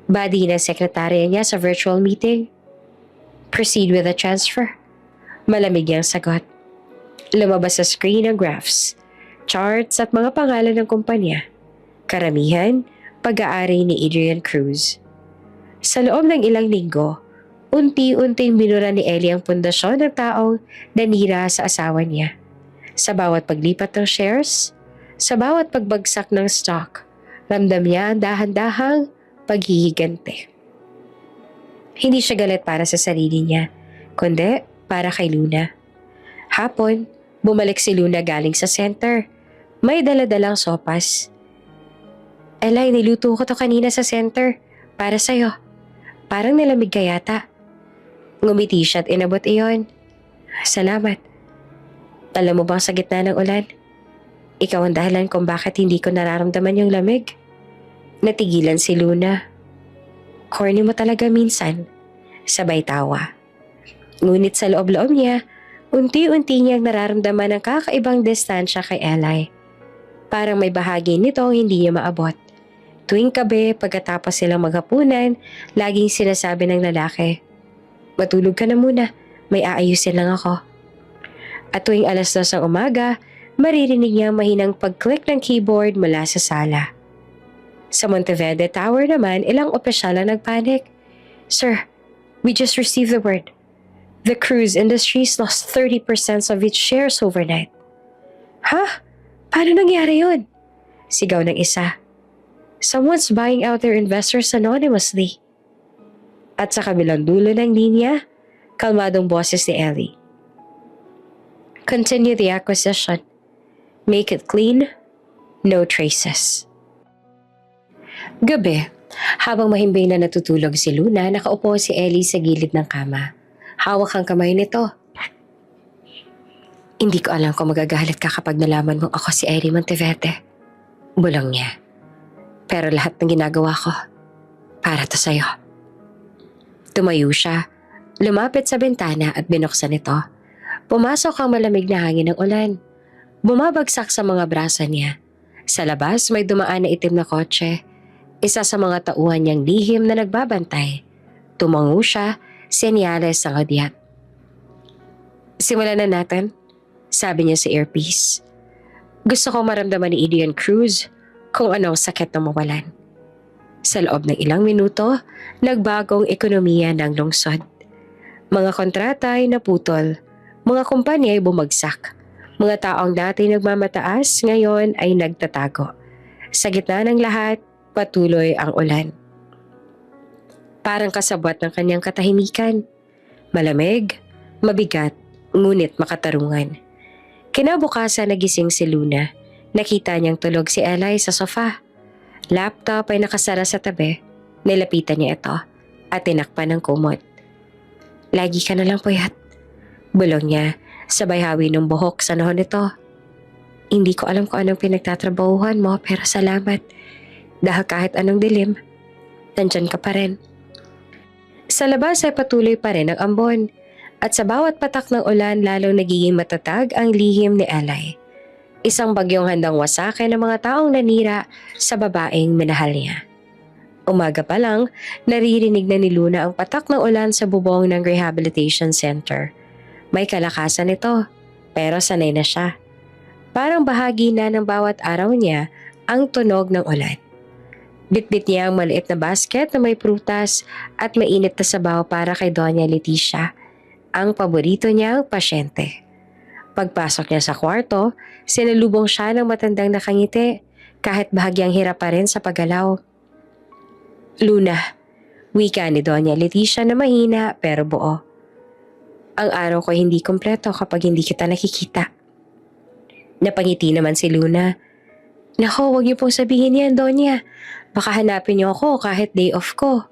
Badi ng sekretarya niya sa virtual meeting. Proceed with the transfer. Malamig niyang sagot. Lumabas sa screen ang graphs, charts at mga pangalan ng kumpanya. Karamihan, pag-aari ni Adrian Cruz. Sa loob ng ilang linggo, unti-unting binura ni Ellie ang pundasyon ng taong nanira sa asawa niya. Sa bawat paglipat ng shares, sa bawat pagbagsak ng stock, ramdam niya ang dahan-dahang paghihigante. Hindi siya galit para sa sarili niya, kundi para kay Luna. Hapon, bumalik si Luna galing sa center. May dala-dalang sopas. Elay, niluto ko to kanina sa center. Para sa'yo. Parang nilamig ka yata. Ngumiti siya at inabot iyon. Salamat. Alam mo bang sa gitna ng ulan? Ikaw ang dahilan kung bakit hindi ko nararamdaman yung lamig. Natigilan si Luna. Corny mo talaga minsan. Sabay tawa. Ngunit sa loob-loob niya, unti-unti niyang nararamdaman ang kakaibang distansya kay Eli. Parang may bahagi nito hindi niya maabot. Tuwing gabi, pagkatapos silang maghapunan, laging sinasabi ng lalaki, "Matulog ka na muna, may aayusin lang ako." At tuwing 2:00 ng umaga, maririnig niya ang mahinang pag-click ng keyboard mula sa sala. Sa Monteverde Tower naman, ilang opisyal ang nagpanik. "Sir, we just received the word. The cruise industries lost 30% of its shares overnight." "Ha? Paano nangyari yun?" Sigaw ng isa. "Someone's buying out their investors anonymously." At sa kabilang dulo ng linya, kalmadong boses ni Ellie. "Continue the acquisition. Make it clean, no traces." Gabi, habang mahimbing na natutulog si Luna, nakaupo si Ellie sa gilid ng kama. Hawak ang kamay nito. "Hindi ko alam kung magagalit ka kapag nalaman mong ako si Eddie Monteverde." Bulong niya. "Pero lahat ng ginagawa ko, para to sa'yo." Tumayo siya, lumapit sa bintana at binuksan ito. Pumasok ang malamig na hangin ng ulan. Bumabagsak sa mga braso niya. Sa labas may dumaan na itim na kotse. Isa sa mga tauhan niyang lihim na nagbabantay. Tumango siya, senyales ang hudyat. "Simulan na natin," sabi niya sa earpiece. "Gusto ko maramdaman ni Adrian Cruz kung anong sakit na mawalan." Sa loob ng ilang minuto, nagbagong ekonomiya ng lungsod. Mga kontrata ay naputol, mga kumpanya ay bumagsak, mga taong dati nagmamataas ngayon ay nagtatago. Sa gitna ng lahat, patuloy ang ulan. Parang kasabwat ng kanyang katahimikan. Malamig, mabigat, ngunit makatarungan. Kinabukasan nagising si Luna. Nakita niyang tulog si Eli sa sofa. Laptop ay nakasara sa tabi. Nilapitan niya ito at tinakpan ng kumot. "Lagi ka na lang puyat," bulong niya, sabay hawi ng buhok sa noo nito. "Hindi ko alam kung anong pinagtatrabahuhan mo pero salamat. Dahil kahit anong dilim, nandyan ka pa rin." Sa labas ay patuloy pa rin ang ambon. At sa bawat patak ng ulan lalong nagiging matatag ang lihim ni Eli. Isang bagyong handang wasakin ng mga taong nanira sa babaeng minahal niya. Umaga pa lang, naririnig na ni Luna ang patak ng ulan sa bubong ng rehabilitation center. May kalakasan ito, pero sanay na siya. Parang bahagi na ng bawat araw niya ang tunog ng ulan. Bitbit niya ang maliit na basket na may prutas at mainit na sabaw para kay Doña Leticia, ang paborito niyang pasyente. Pagpasok niya sa kwarto, sinalubong siya ng matandang nakangiti kahit bahagyang hirap pa rin sa paggalaw. "Luna," wika ni Doña Leticia na mahina pero buo. "Ang araw ko hindi kompleto kapag hindi kita nakikita." Napangiti naman si Luna. "Nako, huwag niyo pong sabihin yan, Doña. Baka hanapin niyo ako kahit day off ko."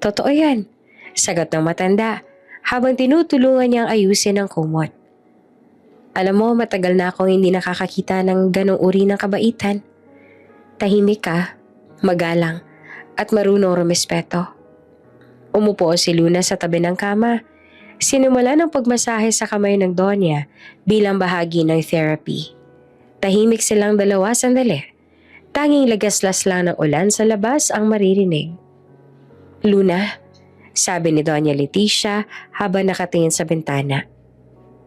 Totoo yan, sagot ng matanda habang tinutulungan niyang ayusin ang kumot. Alam mo, matagal na akong hindi nakakakita ng ganong uri ng kabaitan. Tahimik ka, magalang, at marunong rumespeto. Umupo si Luna sa tabi ng kama. Sinimula ng pagmasahe sa kamay ng Donya bilang bahagi ng therapy. Tahimik silang dalawa sandali. Tanging lagaslas lang ng ulan sa labas ang maririnig. Luna, sabi ni Doña Leticia habang nakatingin sa bintana.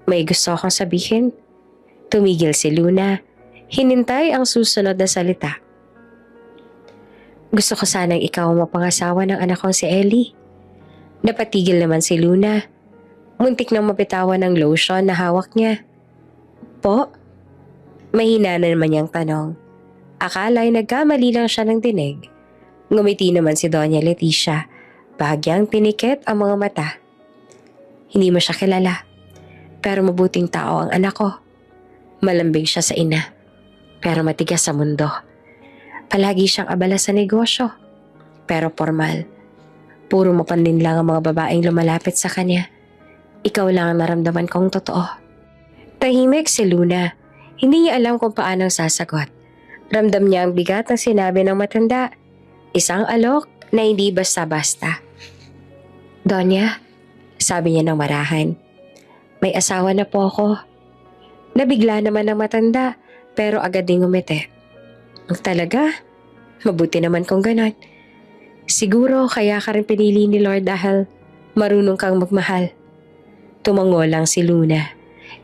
May gusto akong sabihin. Tumigil si Luna. Hinintay ang susunod na salita. Gusto ko sanang ikaw ang mapangasawa ng anak kong si Ellie. Napatigil naman si Luna. Muntik nang mapitawan ng lotion na hawak niya. Po? Mahina na naman niyang tanong. Akala'y nagkamali lang siya ng dinig. Ngumiti naman si Doña Leticia. Bahagyang pinikit ang mga mata. Hindi mo siya kilala. Pero mabuting tao ang anak ko. Malambing siya sa ina. Pero matigas sa mundo. Palagi siyang abala sa negosyo. Pero formal. Puro mapanlin lang ang mga babaeng lumalapit sa kanya. Ikaw lang ang naramdaman kong totoo. Tahimik si Luna. Hindi niya alam kung paano sasagot. Ramdam niya ang bigat ng sinabi ng matanda. Isang alok na hindi basta-basta. Donya, sabi niya ng marahan. May asawa na po ako. Nabigla naman ng matanda pero agad ding umiti. Talaga? Mabuti naman kung ganon. Siguro kaya ka rin pinili ni Lord dahil marunong kang magmahal. Tumango lang si Luna.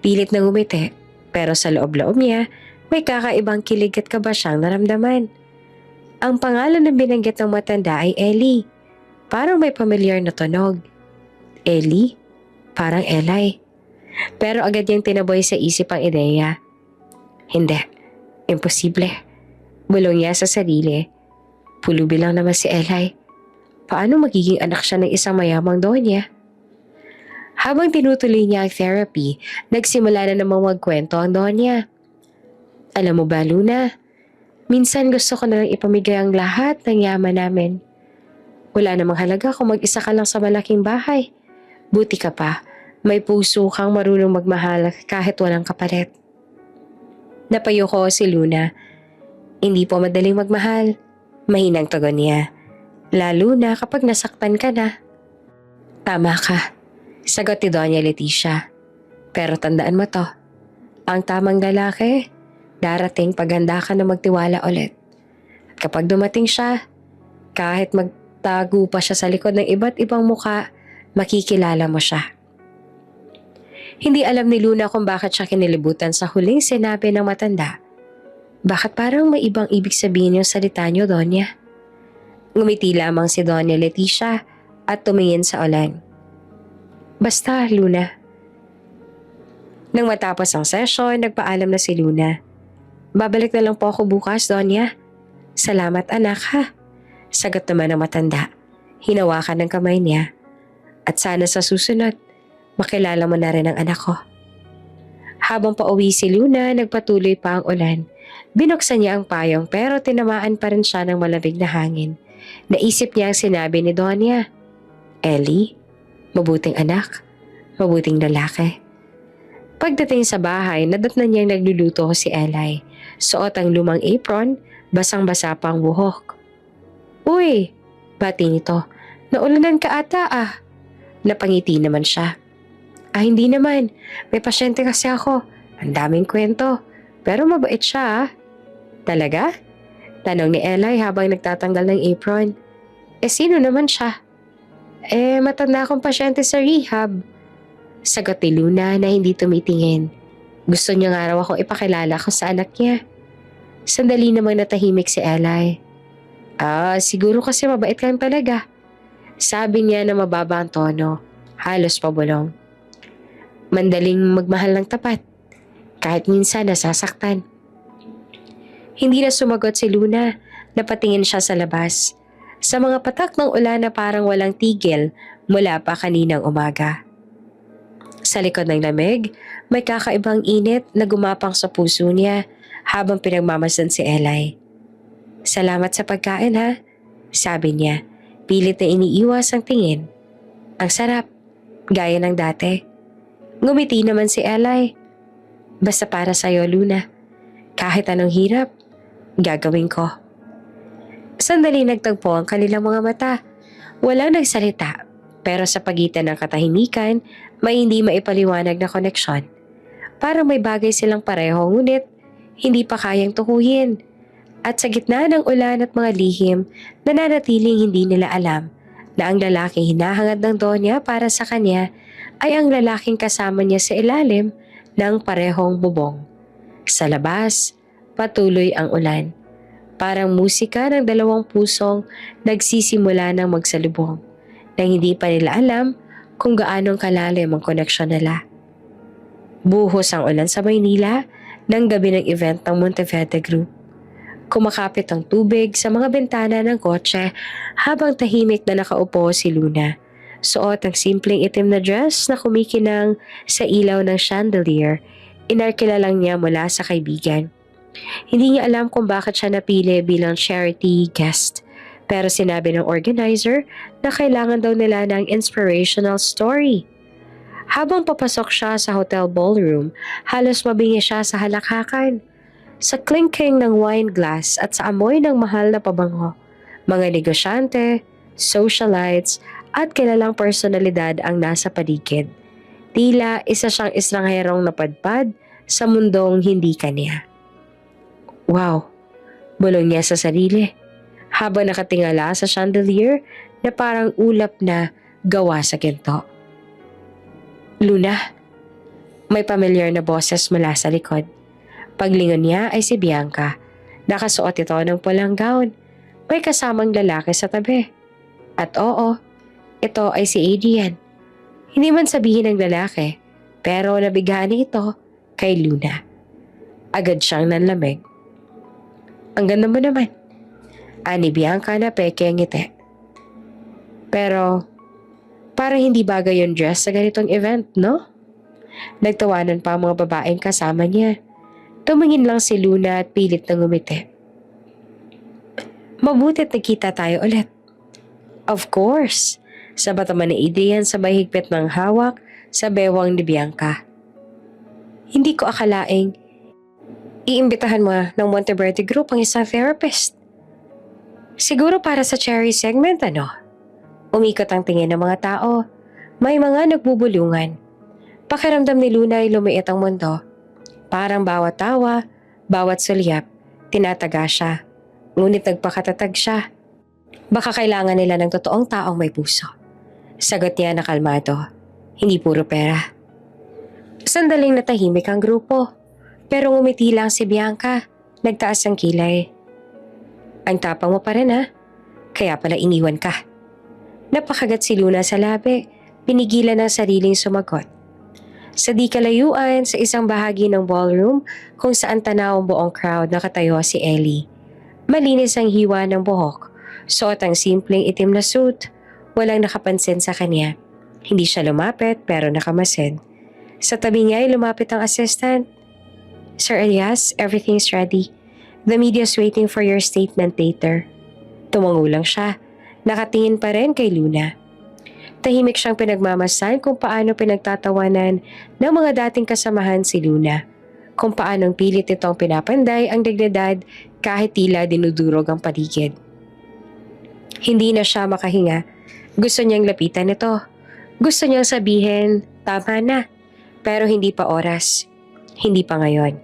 Pilit na umiti pero sa loob-loob niya may kakaibang kilig at kaba siyang naramdaman. Ang pangalan ng binanggit ng matanda ay Ellie. Parang may pamilyar na tunog. Ellie? Parang Eli. Pero agad niyang tinaboy sa isip ang ideya. Hindi. Imposible. Bulong niya sa sarili. Pulubi lang naman si Eli. Paano magiging anak siya ng isang mayamang donya? Habang tinutuloy niya ang therapy, nagsimula na namang magkwento ang donya. Alam mo ba, Luna? Minsan gusto ko na lang ipamigay ang lahat ng yaman namin. Wala namang halaga kung mag-isa ka lang sa malaking bahay. Buti ka pa, may puso kang marunong magmahal kahit walang kapalit. Napayo ko si Luna. Hindi po madaling magmahal. Mahinang tugon niya. Lalo na kapag nasaktan ka na. Tama ka, sagot ni Doña Leticia. Pero tandaan mo to, ang tamang lalaki, darating pag handa ka na magtiwala ulit. At kapag dumating siya, kahit magtago pa siya sa likod ng iba't ibang muka, makikilala mo siya. Hindi alam ni Luna kung bakit siya kinilibutan sa huling sinabi ng matanda. Bakit parang may ibang ibig sabihin yung salita niyo, Donya? Ngumiti lamang si Doña Leticia at tumingin sa ulan. Basta, Luna. Nang matapos ang session, nagpaalam na si Luna. Babalik na lang po ako bukas, Donya. Salamat anak ha. Sagot naman ng matanda. Hinawakan ng kamay niya. At sana sa susunod, makilala mo na rin ang anak ko. Habang pauwi si Luna, nagpatuloy pa ang ulan. Binuksan niya ang payong pero tinamaan pa rin siya ng malamig na hangin. Naisip niya ang sinabi ni Donya. Ellie, mabuting anak, mabuting lalaki. Pagdating sa bahay, nadatnan niyang nagluluto si Eli. Suot ang lumang apron, basang-basa pa ang buhok. Uy, bati nito. Naulanan ka ata ah. Napangiti naman siya. Hindi naman. May pasyente kasi ako. Ang daming kwento. Pero mabait siya ah. Talaga? Tanong ni Eli habang nagtatanggal ng apron. Sino naman siya? Matanda akong pasyente sa rehab. Sagot ni Luna na hindi tumitingin. Gusto niya nga raw ako ipakilala ko sa anak niya. Sandali namang natahimik si Eli. Siguro kasi mabait kang talaga. Sabi niya na mababa ang tono. Halos pabulong. Mandaling magmahal ng tapat. Kahit minsan nasasaktan. Hindi na sumagot si Luna. Napatingin siya sa labas. Sa mga patak ng ulan na parang walang tigil mula pa kaninang umaga. Sa likod ng lamig, may kakaibang init na gumapang sa puso niya habang pinagmamasan si Eli. Salamat sa pagkain ha, sabi niya. Pilit na iniiwas ang tingin. Ang sarap, gaya ng dati. Ngumiti naman si Eli. Basta para sa'yo, Luna. Kahit anong hirap, gagawin ko. Sandali nagtagpo ang kanilang mga mata. Walang nagsalita, pero sa pagitan ng katahimikan, may hindi maipaliwanag na koneksyon. Parang may bagay silang pareho ngunit hindi pa kayang tukuyin. At sa gitna ng ulan at mga lihim, nananatiling hindi nila alam na ang lalaking hinahangad ng Donya para sa kanya ay ang lalaking kasama niya sa ilalim ng parehong bubong. Sa labas, patuloy ang ulan. Parang musika ng dalawang pusong nagsisimula ng magsalubong nang hindi pa nila alam kung gaanong kalalim ang koneksyon nila. Buhos ang ulan sa Maynila ng gabi ng event ng Monteverde Group. Kumakapit ang tubig sa mga bintana ng kotse habang tahimik na nakaupo si Luna. Suot ang simpleng itim na dress na kumikinang sa ilaw ng chandelier. Inarkila lang niya mula sa kaibigan. Hindi niya alam kung bakit siya napili bilang charity guest. Pero sinabi ng organizer na kailangan daw nila ng inspirational story. Habang papasok siya sa hotel ballroom, halos mabingi siya sa halakhakan. Sa clinking ng wine glass at sa amoy ng mahal na pabango, mga negosyante, socialites at kilalang personalidad ang nasa paligid. Tila isa siyang estrangherong napadpad sa mundong hindi kanya. Wow, bulong niya sa sarili habang nakatingala sa chandelier na parang ulap na gawa sa ginto. Luna, may pamilyar na boses mula sa likod. Paglingon niya ay si Bianca. Nakasuot ito ng pulang gown. May kasamang lalaki sa tabi. At oo, ito ay si Adrian. Hindi man sabihin ng lalaki, pero nabigani ito kay Luna. Agad siyang nanlamig. Ang ganda mo naman. Ani Bianca na peke ang ngiti. Pero, parang hindi bagay yung dress sa ganitong event, no? Nagtawanan pa ang mga babaeng kasama niya. Tumingin lang si Luna at pilit na ngumiti. Mabuti't nagkita tayo ulit. Of course, sabat naman ni Adrian sabay higpit ng hawak sa bewang ni Bianca. Hindi ko akalaing iimbitahan mo ng Monteverde Group ang isang therapist. Siguro para sa cherry segment, ano? Umikot ang tingin ng mga tao. May mga nagbubulungan. Pakiramdam ni Luna ay lumiit ang mundo. Parang bawat tawa, bawat sulyap, tinataga siya. Ngunit nagpakatatag siya. Baka kailangan nila ng totoong taong may puso. Sagot niya na kalmado. Hindi puro pera. Sandaling natahimik ang grupo. Pero ngumiti lang si Bianca. Nagtaas ang kilay. Ang tapang mo pa rin ha. Kaya pala iniwan ka. Napakagat si Luna sa labi. Pinigilan ng sariling sumagot. Sa di kalayuan sa isang bahagi ng ballroom kung saan tanaw ang buong crowd nakatayo si Ellie. Malinis ang hiwa ng buhok. Suot ang simpleng itim na suit. Walang nakapansin sa kanya. Hindi siya lumapit pero nakamasid. Sa tabi niya ay lumapit ang assistant. Sir Elias, everything's ready. The media's waiting for your statement later. Tumango lang siya. Nakatingin pa rin kay Luna. Tahimik siyang pinagmamasan kung paano pinagtatawanan ng mga dating kasamahan si Luna. Kung paanong pilit itong pinapanday ang dignidad kahit tila dinudurog ang paligid. Hindi na siya makahinga. Gusto niyang lapitan ito. Gusto niyang sabihin, tama na. Pero hindi pa oras. Hindi pa ngayon.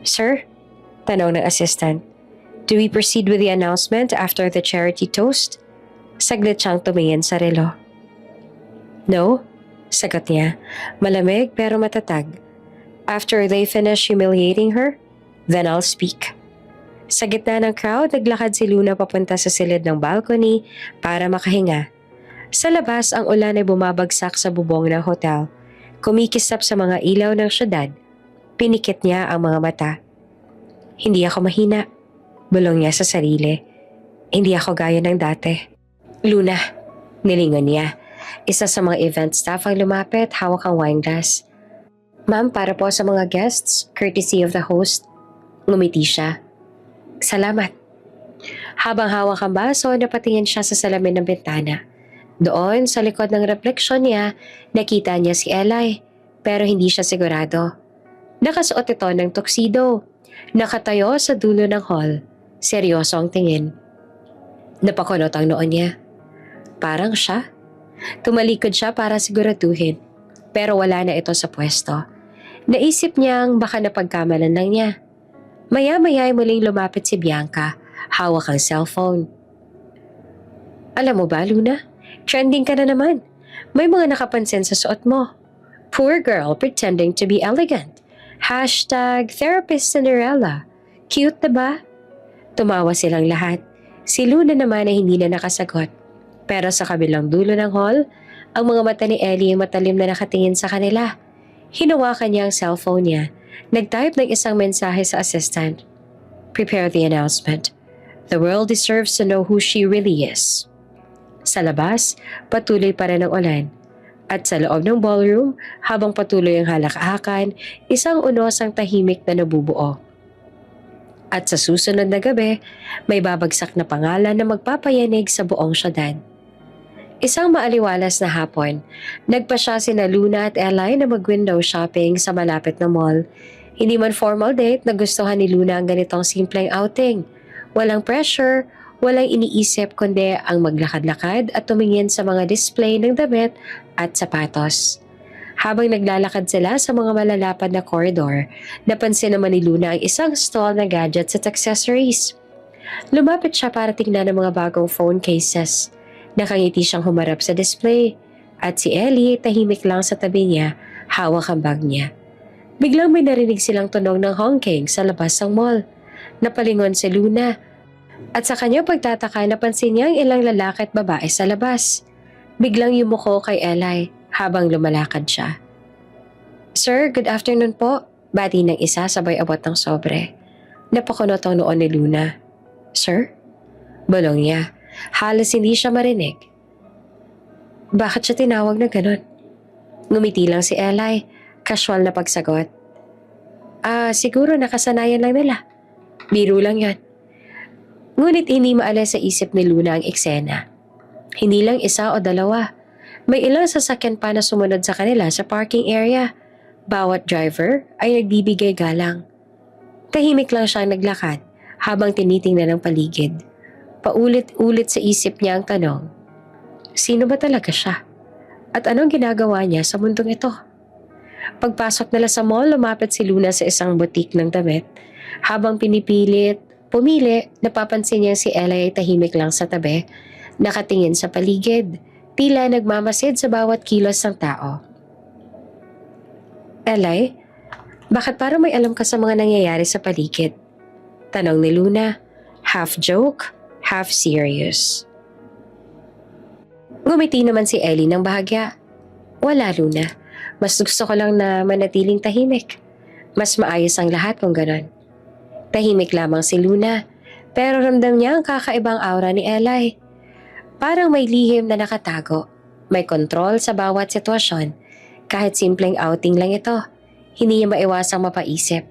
Sir? Tanong ng assistant. Do we proceed with the announcement after the charity toast? Saglit siyang tumingin sa relo. No, sagot niya. Malamig pero matatag. After they finish humiliating her, then I'll speak. Sa gitna ng crowd, naglakad si Luna papunta sa silid ng balcony para makahinga. Sa labas, ang ulan ay bumabagsak sa bubong ng hotel. Kumikisap sa mga ilaw ng syudad. Pinikit niya ang mga mata. Hindi ako mahina. Bulong niya sa sarili. Hindi ako gaya ng dati. Luna, nilingon niya. Isa sa mga event staff ang lumapit, hawak ang wine glass. Ma'am, para po sa mga guests, courtesy of the host. Ngumiti siya. Salamat. Habang hawak ang baso, napatingin siya sa salamin ng bintana. Doon, sa likod ng refleksyon niya, nakita niya si Eli, pero hindi siya sigurado. Nakasuot ito ng tuxedo. Nakatayo sa dulo ng hall. Seryoso ang tingin. Napakunot ang noon niya. Parang siya. Tumalikod siya para siguraduhin, pero wala na ito sa pwesto. Naisip niyang baka napagkamalan lang niya. Maya-maya ay muling lumapit si Bianca, hawak ang cellphone. Alam mo ba, Luna? Trending ka na naman. May mga nakapansin sa suot mo. Poor girl pretending to be elegant. #Therapist Cinderella. Cute diba? Tumawa silang lahat. Si Luna naman ay hindi na nakasagot. Pero sa kabilang dulo ng hall, ang mga mata ni Ellie ay matalim na nakatingin sa kanila. Hinawakan niya ang cellphone niya. Nag-type ng isang mensahe sa assistant. Prepare the announcement. The world deserves to know who she really is. Sa labas, patuloy pa rin ang ulan. At sa loob ng ballroom, habang patuloy ang halakahakan, isang unosang tahimik na nabubuo. At sa susunod na gabi, may babagsak na pangalan na magpapayanig sa buong syudad. Isang maaliwalas na hapon, nagpa siya sina Luna at Eli na mag-window shopping sa malapit na mall. Hindi man formal date, nagustuhan ni Luna ang ganitong simpleng outing. Walang pressure, walang iniisip kundi ang maglakad-lakad at tumingin sa mga display ng damit at sapatos. Habang naglalakad sila sa mga malalapad na corridor, napansin naman ni Luna ang isang stall na gadgets at accessories. Lumapit siya para tingnan ang mga bagong phone cases. Nakangiti siyang humarap sa display at si Ellie tahimik lang sa tabi niya, hawak ang bag niya. Biglang may narinig silang tunog ng honking sa labas ng mall. Napalingon si Luna at sa kanyang pagtataka napansin niya ang ilang lalaki at babae sa labas. Biglang yumuko kay Eli habang lumalakad siya. Sir, good afternoon po. Bati ng isa sabay abot ng sobre. Napakunot ang noon ni Luna. Sir? Bulong niya. Halos hindi siya marinig. Bakit siya tinawag na ganun? Ngumiti lang si Eli, casual na pagsagot. Siguro nakasanayan lang nila. Biro lang yan. Ngunit hindi maalis sa isip ni Luna ang eksena. Hindi lang isa o dalawa. May ilang sasakyan pa na sumunod sa kanila sa parking area. Bawat driver ay nagbibigay galang. Tahimik lang siyang naglakad habang tinitingnan ang paligid. Paulit-ulit sa isip niya ang tanong, sino ba talaga siya? At anong ginagawa niya sa mundong ito? Pagpasok nila sa mall, lumapit si Luna sa isang butik ng damit. Habang pumili, napapansin niya si Ella ay tahimik lang sa tabi, nakatingin sa paligid, tila nagmamasid sa bawat kilos ng tao. Ella, bakit parang may alam ka sa mga nangyayari sa paligid? Tanong ni Luna, half joke, half serious. Ngumiti naman si Ellie ng bahagya. Wala, Luna. Mas gusto ko lang na manatiling tahimik. Mas maayos ang lahat kung ganon. Tahimik lamang si Luna, pero ramdam niya ang kakaibang aura ni Eli. Parang may lihim na nakatago. May kontrol sa bawat sitwasyon. Kahit simpleng outing lang ito, hindi niya maiwasang mapaisip.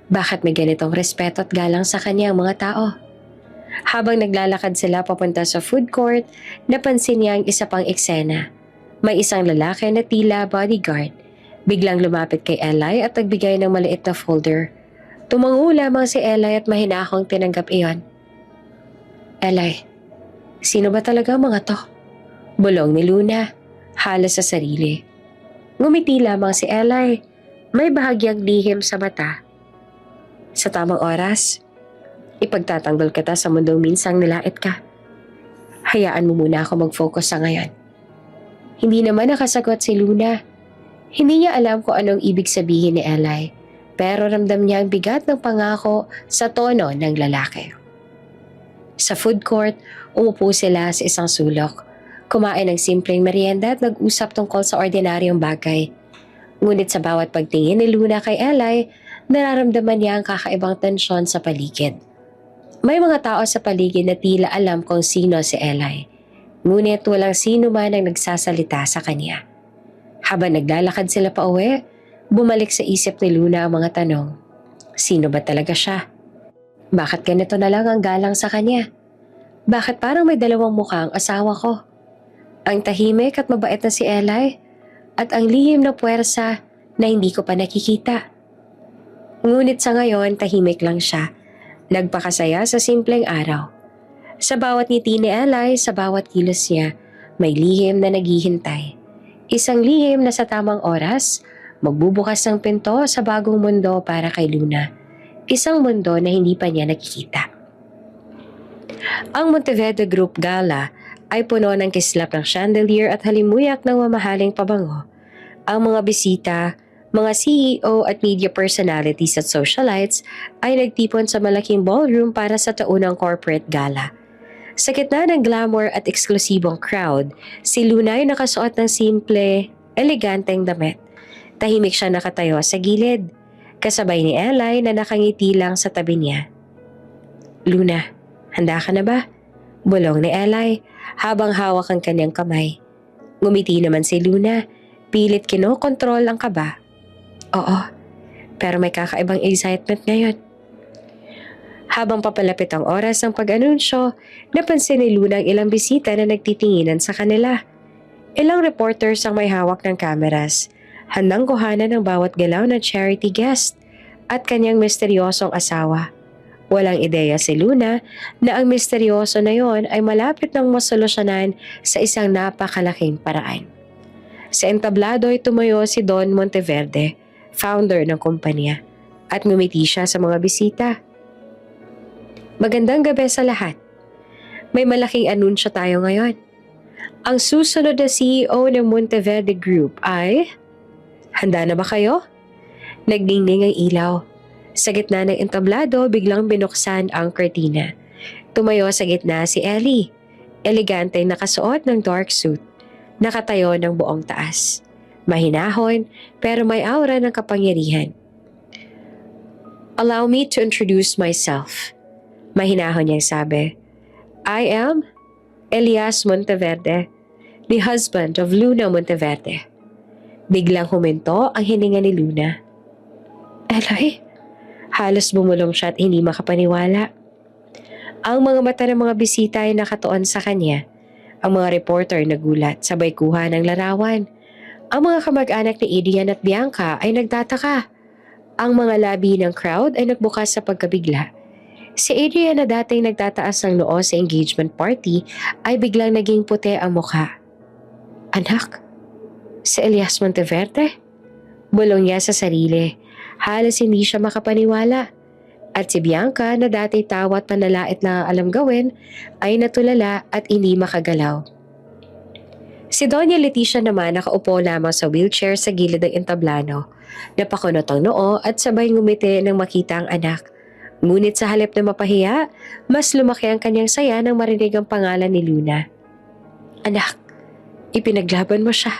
Bakit may ganitong respeto at galang sa kanya ang mga tao? Habang naglalakad sila papunta sa food court, napansin niya ang isa pang eksena. May isang lalaki na tila bodyguard. Biglang lumapit kay Eli at nagbigay ng maliit na folder. Tumango lamang si Eli at mahinahong tinanggap iyon. Eli, sino ba talaga ang mga to? Bulong ni Luna, halos sa sarili. Ngumiti lamang si Eli, may bahagyang lihim sa mata. Sa tamang oras, ipagtatanggol kita sa mundong minsang nilait ka. Hayaan mo muna ako mag-focus sa ngayon. Hindi naman nakasagot si Luna. Hindi niya alam kung anong ibig sabihin ni Eli, pero ramdam niya ang bigat ng pangako sa tono ng lalaki. Sa food court, umupo sila sa isang sulok. Kumain ng simpleng merienda at nag-usap tungkol sa ordinaryong bagay. Ngunit sa bawat pagtingin ni Luna kay Eli, nararamdaman niya ang kakaibang tensyon sa paligid. May mga tao sa paligid na tila alam kung sino si Eli. Ngunit walang sino man ang nagsasalita sa kanya. Habang naglalakad sila pa uwi, bumalik sa isip ni Luna ang mga tanong. Sino ba talaga siya? Bakit ganito na lang ang galang sa kanya? Bakit parang may dalawang mukha ang asawa ko? Ang tahimik at mabait na si Eli at ang lihim na puwersa na hindi ko pa nakikita. Ngunit sa ngayon, tahimik lang siya. Nagpakasaya sa simpleng araw. Sa bawat ngiti ni Eli, sa bawat kilos niya, may lihim na naghihintay. Isang lihim na sa tamang oras, magbubukas ng pinto sa bagong mundo para kay Luna. Isang mundo na hindi pa niya nakikita. Ang Monteverde Group Gala ay puno ng kislap ng chandelier at halimuyak ng mamahaling pabango. Ang mga bisita, mga CEO at media personalities at socialites ay nagtipon sa malaking ballroom para sa taunang corporate gala. Sa gitna ng glamour at eksklusibong crowd, si Luna ay nakasuot ng simple, eleganteng damit. Tahimik siya nakatayo sa gilid, kasabay ni Eli na nakangiti lang sa tabi niya. Luna, handa ka na ba? Bulong ni Eli habang hawak ang kanyang kamay. Ngumiti naman si Luna, pilit kinokontrol ang kaba. Oo, pero may kakaibang excitement ngayon. Habang papalapit ang oras ng pag-anunsyo, napansin ni Luna ang ilang bisita na nagtitinginan sa kanila. Ilang reporters ang may hawak ng kameras, handang kuhanan ng bawat galaw ng charity guest at kanyang misteryosong asawa. Walang ideya si Luna na ang misteryoso na yon ay malapit nang masolusyonan sa isang napakalaking paraan. Sa entablado ay tumayo si Don Monteverde, founder ng kumpanya, at ngumiti siya sa mga bisita. Magandang gabi sa lahat. May malaking anunsyo tayo ngayon. Ang susunod na CEO ng Monteverde Group ay... Handa na ba kayo? Nagdingding ang ilaw. Sa gitna ng entablado, biglang binuksan ang kurtina. Tumayo sa gitna si Ellie. Elegante nakasuot ng dark suit. Nakatayo ng buong taas. Mahinahon, pero may aura ng kapangyarihan. Allow me to introduce myself. Mahinahon niyang sabi. I am Elias Monteverde, the husband of Luna Monteverde. Biglang huminto ang hininga ni Luna. Eli? Halos bumulong siya at hindi makapaniwala. Ang mga mata ng mga bisita ay nakatuon sa kanya. Ang mga reporter nagulat, sabay kuha ng larawan. Ang mga kamag-anak ni Adrian at Bianca ay nagtataka. Ang mga labi ng crowd ay nagbukas sa pagkabigla. Si Adrian na dating nagtataas ng noo sa engagement party ay biglang naging puti ang mukha. Anak, si Elias Monteverde? Bulong niya sa sarili. Halos hindi siya makapaniwala. At si Bianca na dati tawat panalait na alam gawin ay natulala at hindi makagalaw. Si Doña Leticia naman nakaupo lamang sa wheelchair sa gilid ng entablado. Napakunot ang noo at sabay ngumiti nang makita ang anak. Ngunit sa halip na mapahiya, mas lumaki ang kanyang saya nang marinig ang pangalan ni Luna. Anak, ipinaglaban mo siya.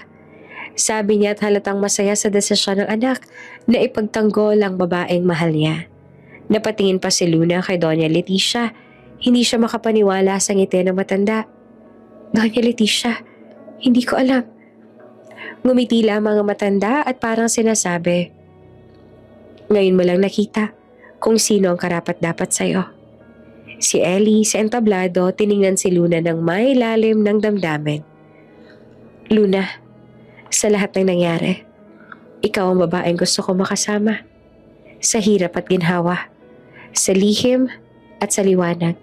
Sabi niya at halatang masaya sa desisyon ng anak na ipagtanggol ang babaeng mahal niya. Napatingin pa si Luna kay Doña Leticia. Hindi siya makapaniwala sa ngiti ng matanda. Doña Leticia, hindi ko alam. Ngumiti lamang ang matanda at parang sinasabi, ngayon mo lang nakita kung sino ang karapat-dapat sa'yo. Si Ellie sa entablado tiningnan si Luna ng may lalim ng damdamin. Luna, sa lahat ng nangyari, ikaw ang babaeng gusto ko makasama. Sa hirap at ginhawa, sa lihim at sa liwanag.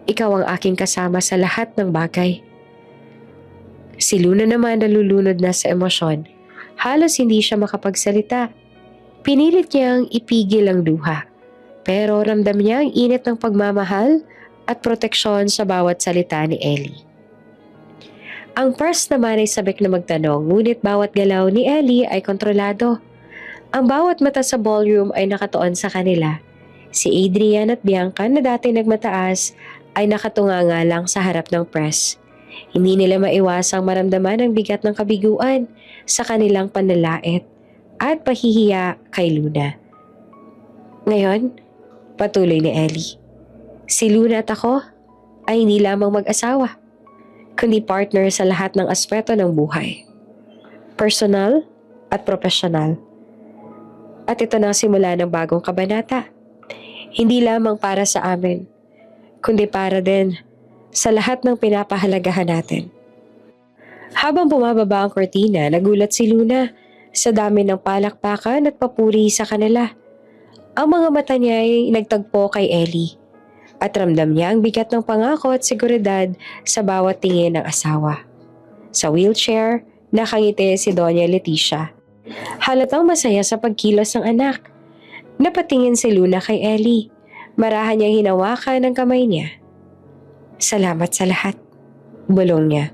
Ikaw ang aking kasama sa lahat ng bagay. Si Luna naman nalulunod na sa emosyon. Halos hindi siya makapagsalita. Pinilit niyang ipigil ang luha. Pero ramdam niya ang init ng pagmamahal at proteksyon sa bawat salita ni Ellie. Ang press naman ay sabik na magtanong, ngunit bawat galaw ni Ellie ay kontrolado. Ang bawat mata sa ballroom ay nakatuon sa kanila. Si Adrian at Bianca na dati nagmataas ay nakatunganga lang sa harap ng press. Hindi nila maiwasang maramdaman ang bigat ng kabiguan sa kanilang panlalait at pahihiya kay Luna. Ngayon, patuloy ni Ellie, si Luna at ako ay hindi lamang mag-asawa, kundi partner sa lahat ng aspeto ng buhay. Personal at profesional. At ito na ang simula ng bagong kabanata. Hindi lamang para sa amin, kundi para din sa lahat ng pinapahalagahan natin. Habang bumababa ang kortina, nagulat si Luna sa dami ng palakpakan at papuri sa kanila. Ang mga mata niya ay nagtagpo kay Ellie at ramdam niya ang bigat ng pangako at seguridad sa bawat tingin ng asawa. Sa wheelchair, nakangiti si Doña Leticia. Halatang masaya sa pagkilos ng anak. Napatingin si Luna kay Ellie. Marahan niyang hinawakan ang kamay niya. Salamat sa lahat. Bulong niya.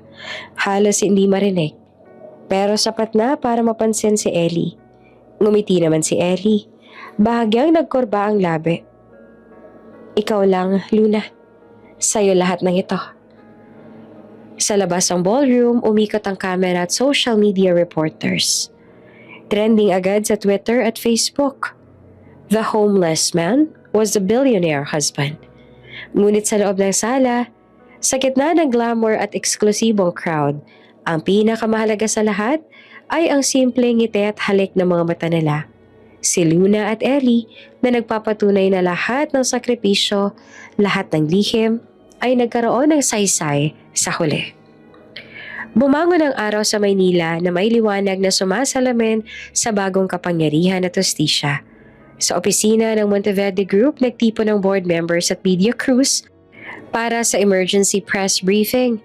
Halos hindi marinig. Pero sapat na para mapansin si Ellie. Ngumiti naman si Ellie. Bahagyang nagkorba ang labi. Ikaw lang, Luna. Sa'yo lahat ng ito. Sa labas ng ballroom, umikot ang camera at social media reporters. Trending agad sa Twitter at Facebook. The homeless man was the billionaire husband. Ngunit sa loob ng sala, sa gitna ng glamour at eksklusibong crowd, ang pinakamahalaga sa lahat ay ang simpleng ngiti at halik ng mga mata nila. Si Luna at Ellie na nagpapatunay na lahat ng sakripisyo, lahat ng lihim ay nagkaroon ng saysay sa huli. Bumangon ang araw sa Maynila na may liwanag na sumasalamin sa bagong kapangyarihan at hustisya. Sa opisina ng Monteverde Group, nagtipo ng board members at media crews para sa emergency press briefing.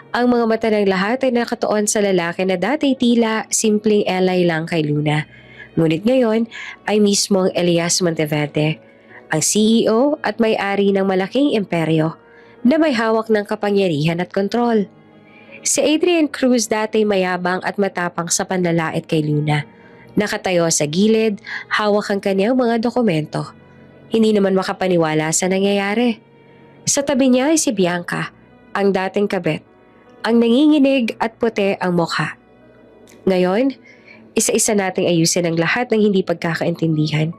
Ang mga mata ng lahat ay nakatuon sa lalaki na dati tila simpleng ally lang kay Luna. Ngunit ngayon ay mismo ang Elias Monteverde, ang CEO at may-ari ng malaking imperyo na may hawak ng kapangyarihan at kontrol. Si Adrian Cruz dati mayabang at matapang sa panlalait kay Luna. Nakatayo sa gilid, hawak ang kanyang mga dokumento. Hindi naman makapaniwala sa nangyayari. Sa tabi niya ay si Bianca, ang dating kabit, ang nanginginig at puti ang mukha. Ngayon, isa-isa nating ayusin ang lahat ng hindi pagkakaintindihan.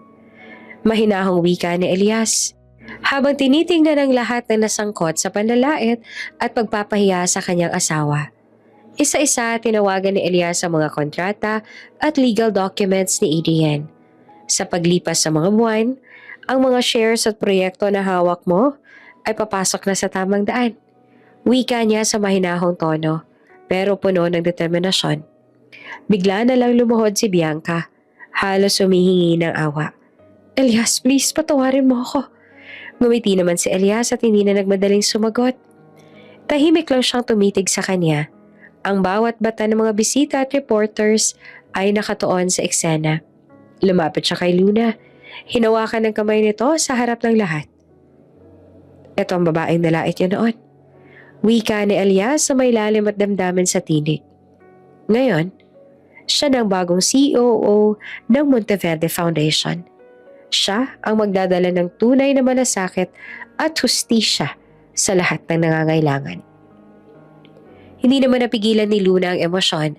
Mahinahong wika ni Elias, habang tinitingnan ang lahat ng nasangkot sa panlalait at pagpapahiya sa kanyang asawa. Isa-isa tinawagan ni Elias ang mga kontrata at legal documents ni Adrian. Sa paglipas sa mga buwan, ang mga shares at proyekto na hawak mo ay papasok na sa tamang daan. Wika niya sa mahinahong tono, pero puno ng determinasyon. Bigla na lang lumuhod si Bianca, halos humihingi ng awa. Elias, please patawarin mo ako. Ngumiti naman si Elias at hindi na nagmadaling sumagot. Tahimik lang siyang tumitig sa kanya. Ang bawat bata ng mga bisita at reporters ay nakatuon sa eksena. Lumapit siya kay Luna. Hinawakan ng kamay nito sa harap ng lahat. Ito ang babaeng nalait niya noon. Wika ni Elias sa may lalim at damdamin sa tinig. Ngayon, siya ng bagong COO ng Monteverde Foundation. Siya ang magdadala ng tunay na malasakit at hustisya sa lahat ng nangangailangan. Hindi naman napigilan ni Luna ang emosyon.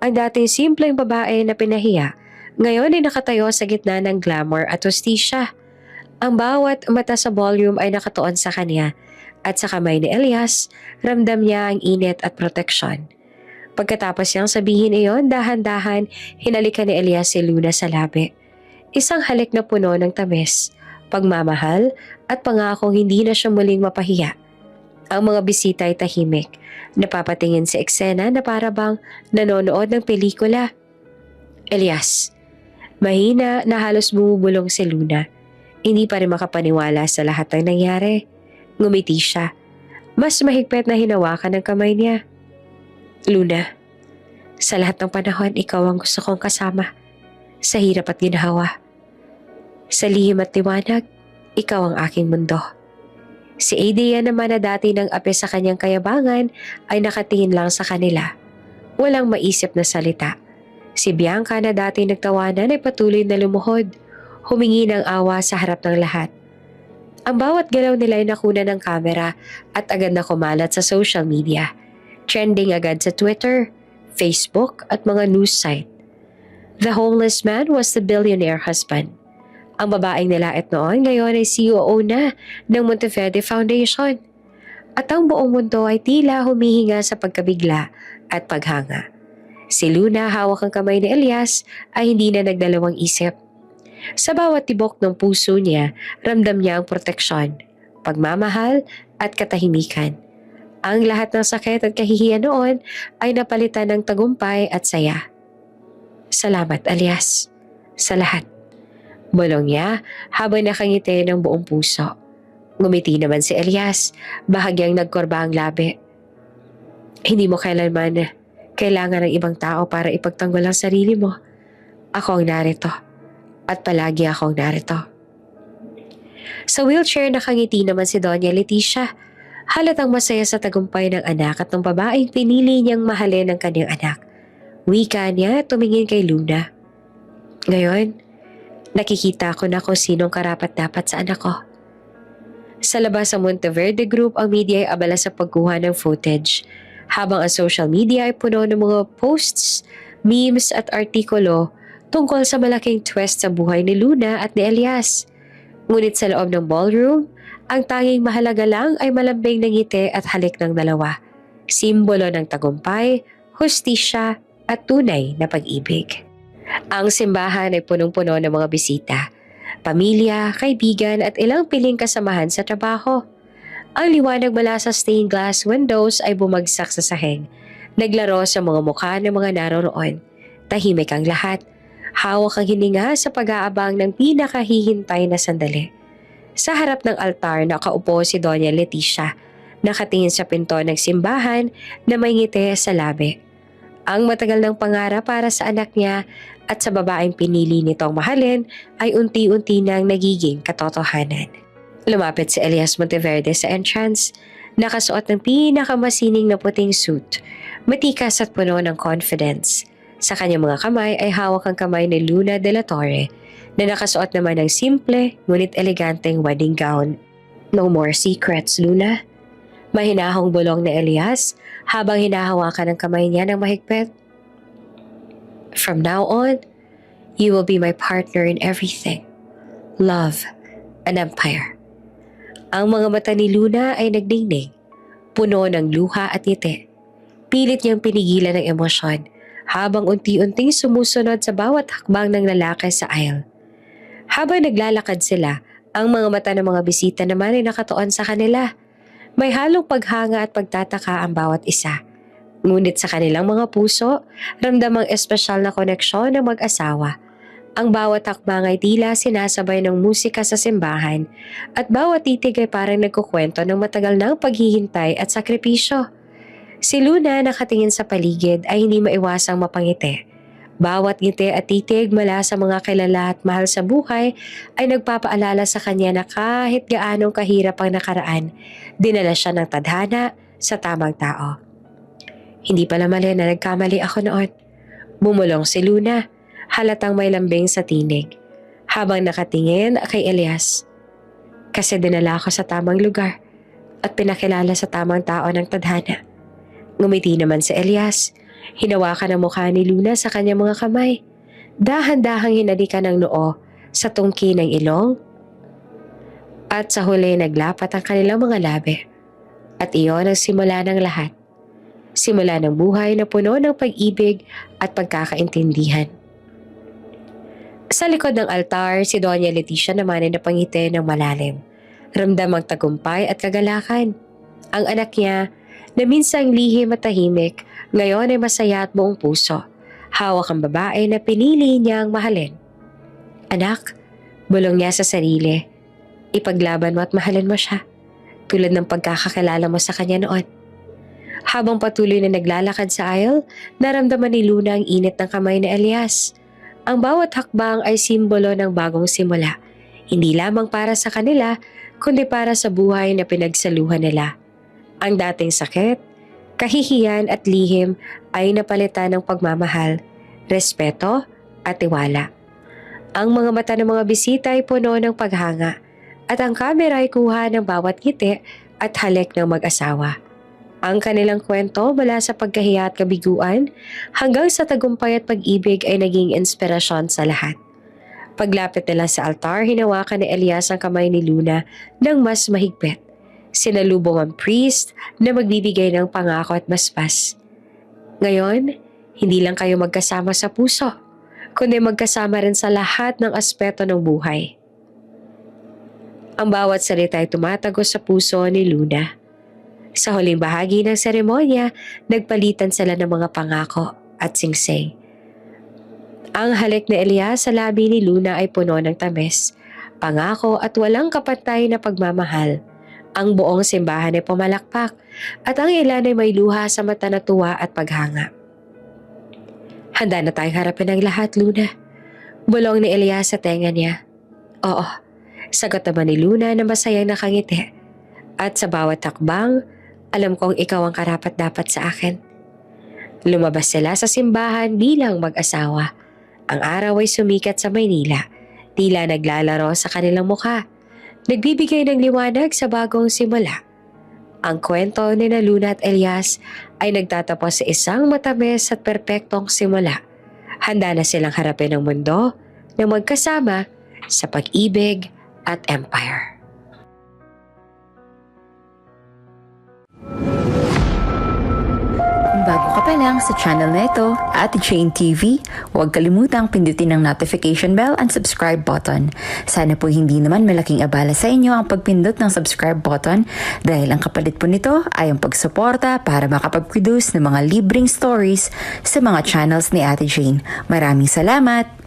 Ang dating simpleng babae na pinahiya, ngayon ay nakatayo sa gitna ng glamour at hustisya. Ang bawat mata sa ballroom ay nakatuon sa kanya at sa kamay ni Elias, ramdam niya ang init at proteksyon. Pagkatapos niyang sabihin iyon, dahan-dahan hinalikan ni Elias si Luna sa labi. Isang halik na puno ng tamis, pagmamahal at pangakong hindi na siya muling mapahiya. Ang mga bisita ay tahimik, napapatingin sa eksena na para bang nanonood ng pelikula. Elias, mahina na halos bumubulong si Luna. Hindi pa rin makapaniwala sa lahat ng nangyari. Ngumiti siya. Mas mahigpit na hinawakan ng kamay niya. Luna, sa lahat ng panahon ikaw ang gusto kong kasama. Sa hirap at ginhawa. Sa lihim at liwanag, ikaw ang aking mundo. Si Adrian naman na dati ng ape sa kanyang kayabangan ay nakatingin lang sa kanila. Walang maisip na salita. Si Bianca na dati nagtawanan ay patuloy na lumuhod, humingi ng awa sa harap ng lahat. Ang bawat galaw nila ay nakuna ng kamera at agad na kumalat sa social media. Trending agad sa Twitter, Facebook at mga news site. The homeless man was the billionaire husband. Ang babaeng nilait noon ngayon ay COO na ng Monteverde Foundation. At ang buong mundo ay tila humihinga sa pagkabigla at paghanga. Si Luna, hawak ang kamay ni Elias, ay hindi na nagdalawang isip. Sa bawat tibok ng puso niya, ramdam niya ang proteksyon, pagmamahal at katahimikan. Ang lahat ng sakit at kahihiyan noon ay napalitan ng tagumpay at saya. Salamat, Elias. Sa lahat. Bulong niya habang nakangiti ng buong puso. Ngumiti naman si Elias, bahagyang nagkurba ang labi. Hindi mo kailanman kailangan ng ibang tao para ipagtanggol ang sarili mo. Ako ang narito. At palagi akong narito. Sa wheelchair nakangiti naman si Doña Leticia. Halatang masaya sa tagumpay ng anak at ng babaeng pinili niyang mahalin ang kanyang anak. Wika niya tumingin kay Luna. Ngayon, nakikita ko na kung sinong karapat-dapat sa anak ko. Sa labas sa Monteverde Group, ang media ay abala sa pagkuha ng footage, habang ang social media ay puno ng mga posts, memes at artikulo tungkol sa malaking twist sa buhay ni Luna at ni Elias. Ngunit sa loob ng ballroom, ang tanging mahalaga lang ay malambing na ngiti at halik ng dalawa, simbolo ng tagumpay, hustisya at tunay na pag-ibig. Ang simbahan ay punong-puno ng mga bisita, pamilya, kaibigan at ilang piling kasamahan sa trabaho. Ang liwanag mula sa stained glass windows ay bumagsak sa sahig, naglaro sa mga mukha ng mga naroroon. Tahimik ang lahat, hawak ang hininga sa pag-aabang ng pinakahihintay na sandali. Sa harap ng altar nakaupo si Doña Leticia, nakatingin sa pinto ng simbahan na may ngiti sa labi. Ang matagal ng pangarap para sa anak niya at sa babaeng pinili nitong mahalin ay unti-unti nang nagiging katotohanan. Lumapit si Elias Monteverde sa entrance, nakasuot ng pinakamasining na puting suit, matikas at puno ng confidence. Sa kanyang mga kamay ay hawak ang kamay ni Luna de la Torre, na nakasuot naman ng simple ngunit eleganteng wedding gown. No more secrets, Luna. Mahinahong bulong ni Elias habang hinahawakan ang kamay niya ng mahigpit. From now on, you will be my partner in everything. Love and empire. Ang mga mata ni Luna ay nagdingning, puno ng luha at ngiti. Pilit niyang pinigilan ng emosyon habang unti-unting sumusunod sa bawat hakbang ng lalaki sa aisle. Habang naglalakad sila, ang mga mata ng mga bisita naman ay nakatuon sa kanila. May halong paghanga at pagtataka ang bawat isa. Ngunit sa kanilang mga puso, ramdam ang espesyal na koneksyon ng mag-asawa. Ang bawat hakbang ay tila sinasabay ng musika sa simbahan at bawat titig ay parang nagkukwento ng matagal ng paghihintay at sakripisyo. Si Luna nakatingin sa paligid ay hindi maiwasang mapangiti. Bawat ngiti at titig mula sa mga kilala at mahal sa buhay ay nagpapaalala sa kanya na kahit gaanong kahirap ang nakaraan, dinala siya ng tadhana sa tamang tao. Hindi pala mali na nagkamali ako noon. Bumulong si Luna, halatang may lambing sa tinig, habang nakatingin kay Elias. Kasi dinala ako sa tamang lugar at pinakilala sa tamang tao ng tadhana. Ngumiti naman si Elias. Hinawakan ang mukha ni Luna sa kanyang mga kamay. Dahan-dahang hinalikan ng noo sa tungki ng ilong at sa huli naglapat ang kanilang mga labi. At iyon ang simula ng lahat. Simula ng buhay na puno ng pag-ibig at pagkakaintindihan. Sa likod ng altar, si Doña Leticia naman ay napangiti ng malalim. Ramdam ang tagumpay at kagalakan. Ang anak niya, na minsang lihim at tahimik, ngayon ay masaya at buong puso. Hawak ang babae na pinili niyang mahalin. Anak, bulong niya sa sarili, ipaglaban mo at mahalin mo siya, tulad ng pagkakakilala mo sa kanya noon. Habang patuloy na naglalakad sa aisle, naramdaman ni Luna ang init ng kamay ni Elias. Ang bawat hakbang ay simbolo ng bagong simula, hindi lamang para sa kanila, kundi para sa buhay na pinagsaluhan nila. Ang dating sakit, kahihiyan at lihim ay napalitan ng pagmamahal, respeto at tiwala. Ang mga mata ng mga bisita ay puno ng paghanga at ang kamera ay kuha ng bawat ngiti at halik ng mag-asawa. Ang kanilang kwento mula sa pagkahiya at kabiguan hanggang sa tagumpay at pag-ibig ay naging inspirasyon sa lahat. Paglapit nila sa altar, hinawakan ni Elias ang kamay ni Luna ng mas mahigpit. Sinalubong ang priest na magbibigay ng pangako at basbas. Ngayon, hindi lang kayo magkasama sa puso, kundi magkasama rin sa lahat ng aspeto ng buhay. Ang bawat salita ay tumatagos sa puso ni Luna. Sa huling bahagi ng seremonya, nagpalitan sila ng mga pangako at singsing. Ang halik ni Elias sa labi ni Luna ay puno ng tamis, pangako at walang kapantay na pagmamahal. Ang buong simbahan ay pumalakpak at ang ilan ay may luha sa mata na tuwa at paghanga. Handa na tayong harapin ang lahat, Luna. Bulong ni Elias sa tenga niya. Oo, sagot naman ni Luna na masayang nakangiti. At sa bawat takbang, alam kong ikaw ang karapat-dapat sa akin. Lumabas sila sa simbahan bilang mag-asawa. Ang araw ay sumikat sa Maynila. Tila naglalaro sa kanilang mukha. Nagbibigay ng liwanag sa bagong simula. Ang kwento ni na Luna at Elias ay nagtatapos sa isang matamis at perpektong simula. Handa na silang harapin ang mundo na magkasama sa pag-ibig at empire. Kung bago ka pa lang sa channel na ito, Ate Jane TV, huwag kalimutang pindutin ang notification bell and subscribe button. Sana po hindi naman malaking abala sa inyo ang pagpindot ng subscribe button dahil ang kapalit po nito ay ang pagsuporta para makapag-produce ng mga libreng stories sa mga channels ni Ate Jane. Maraming salamat!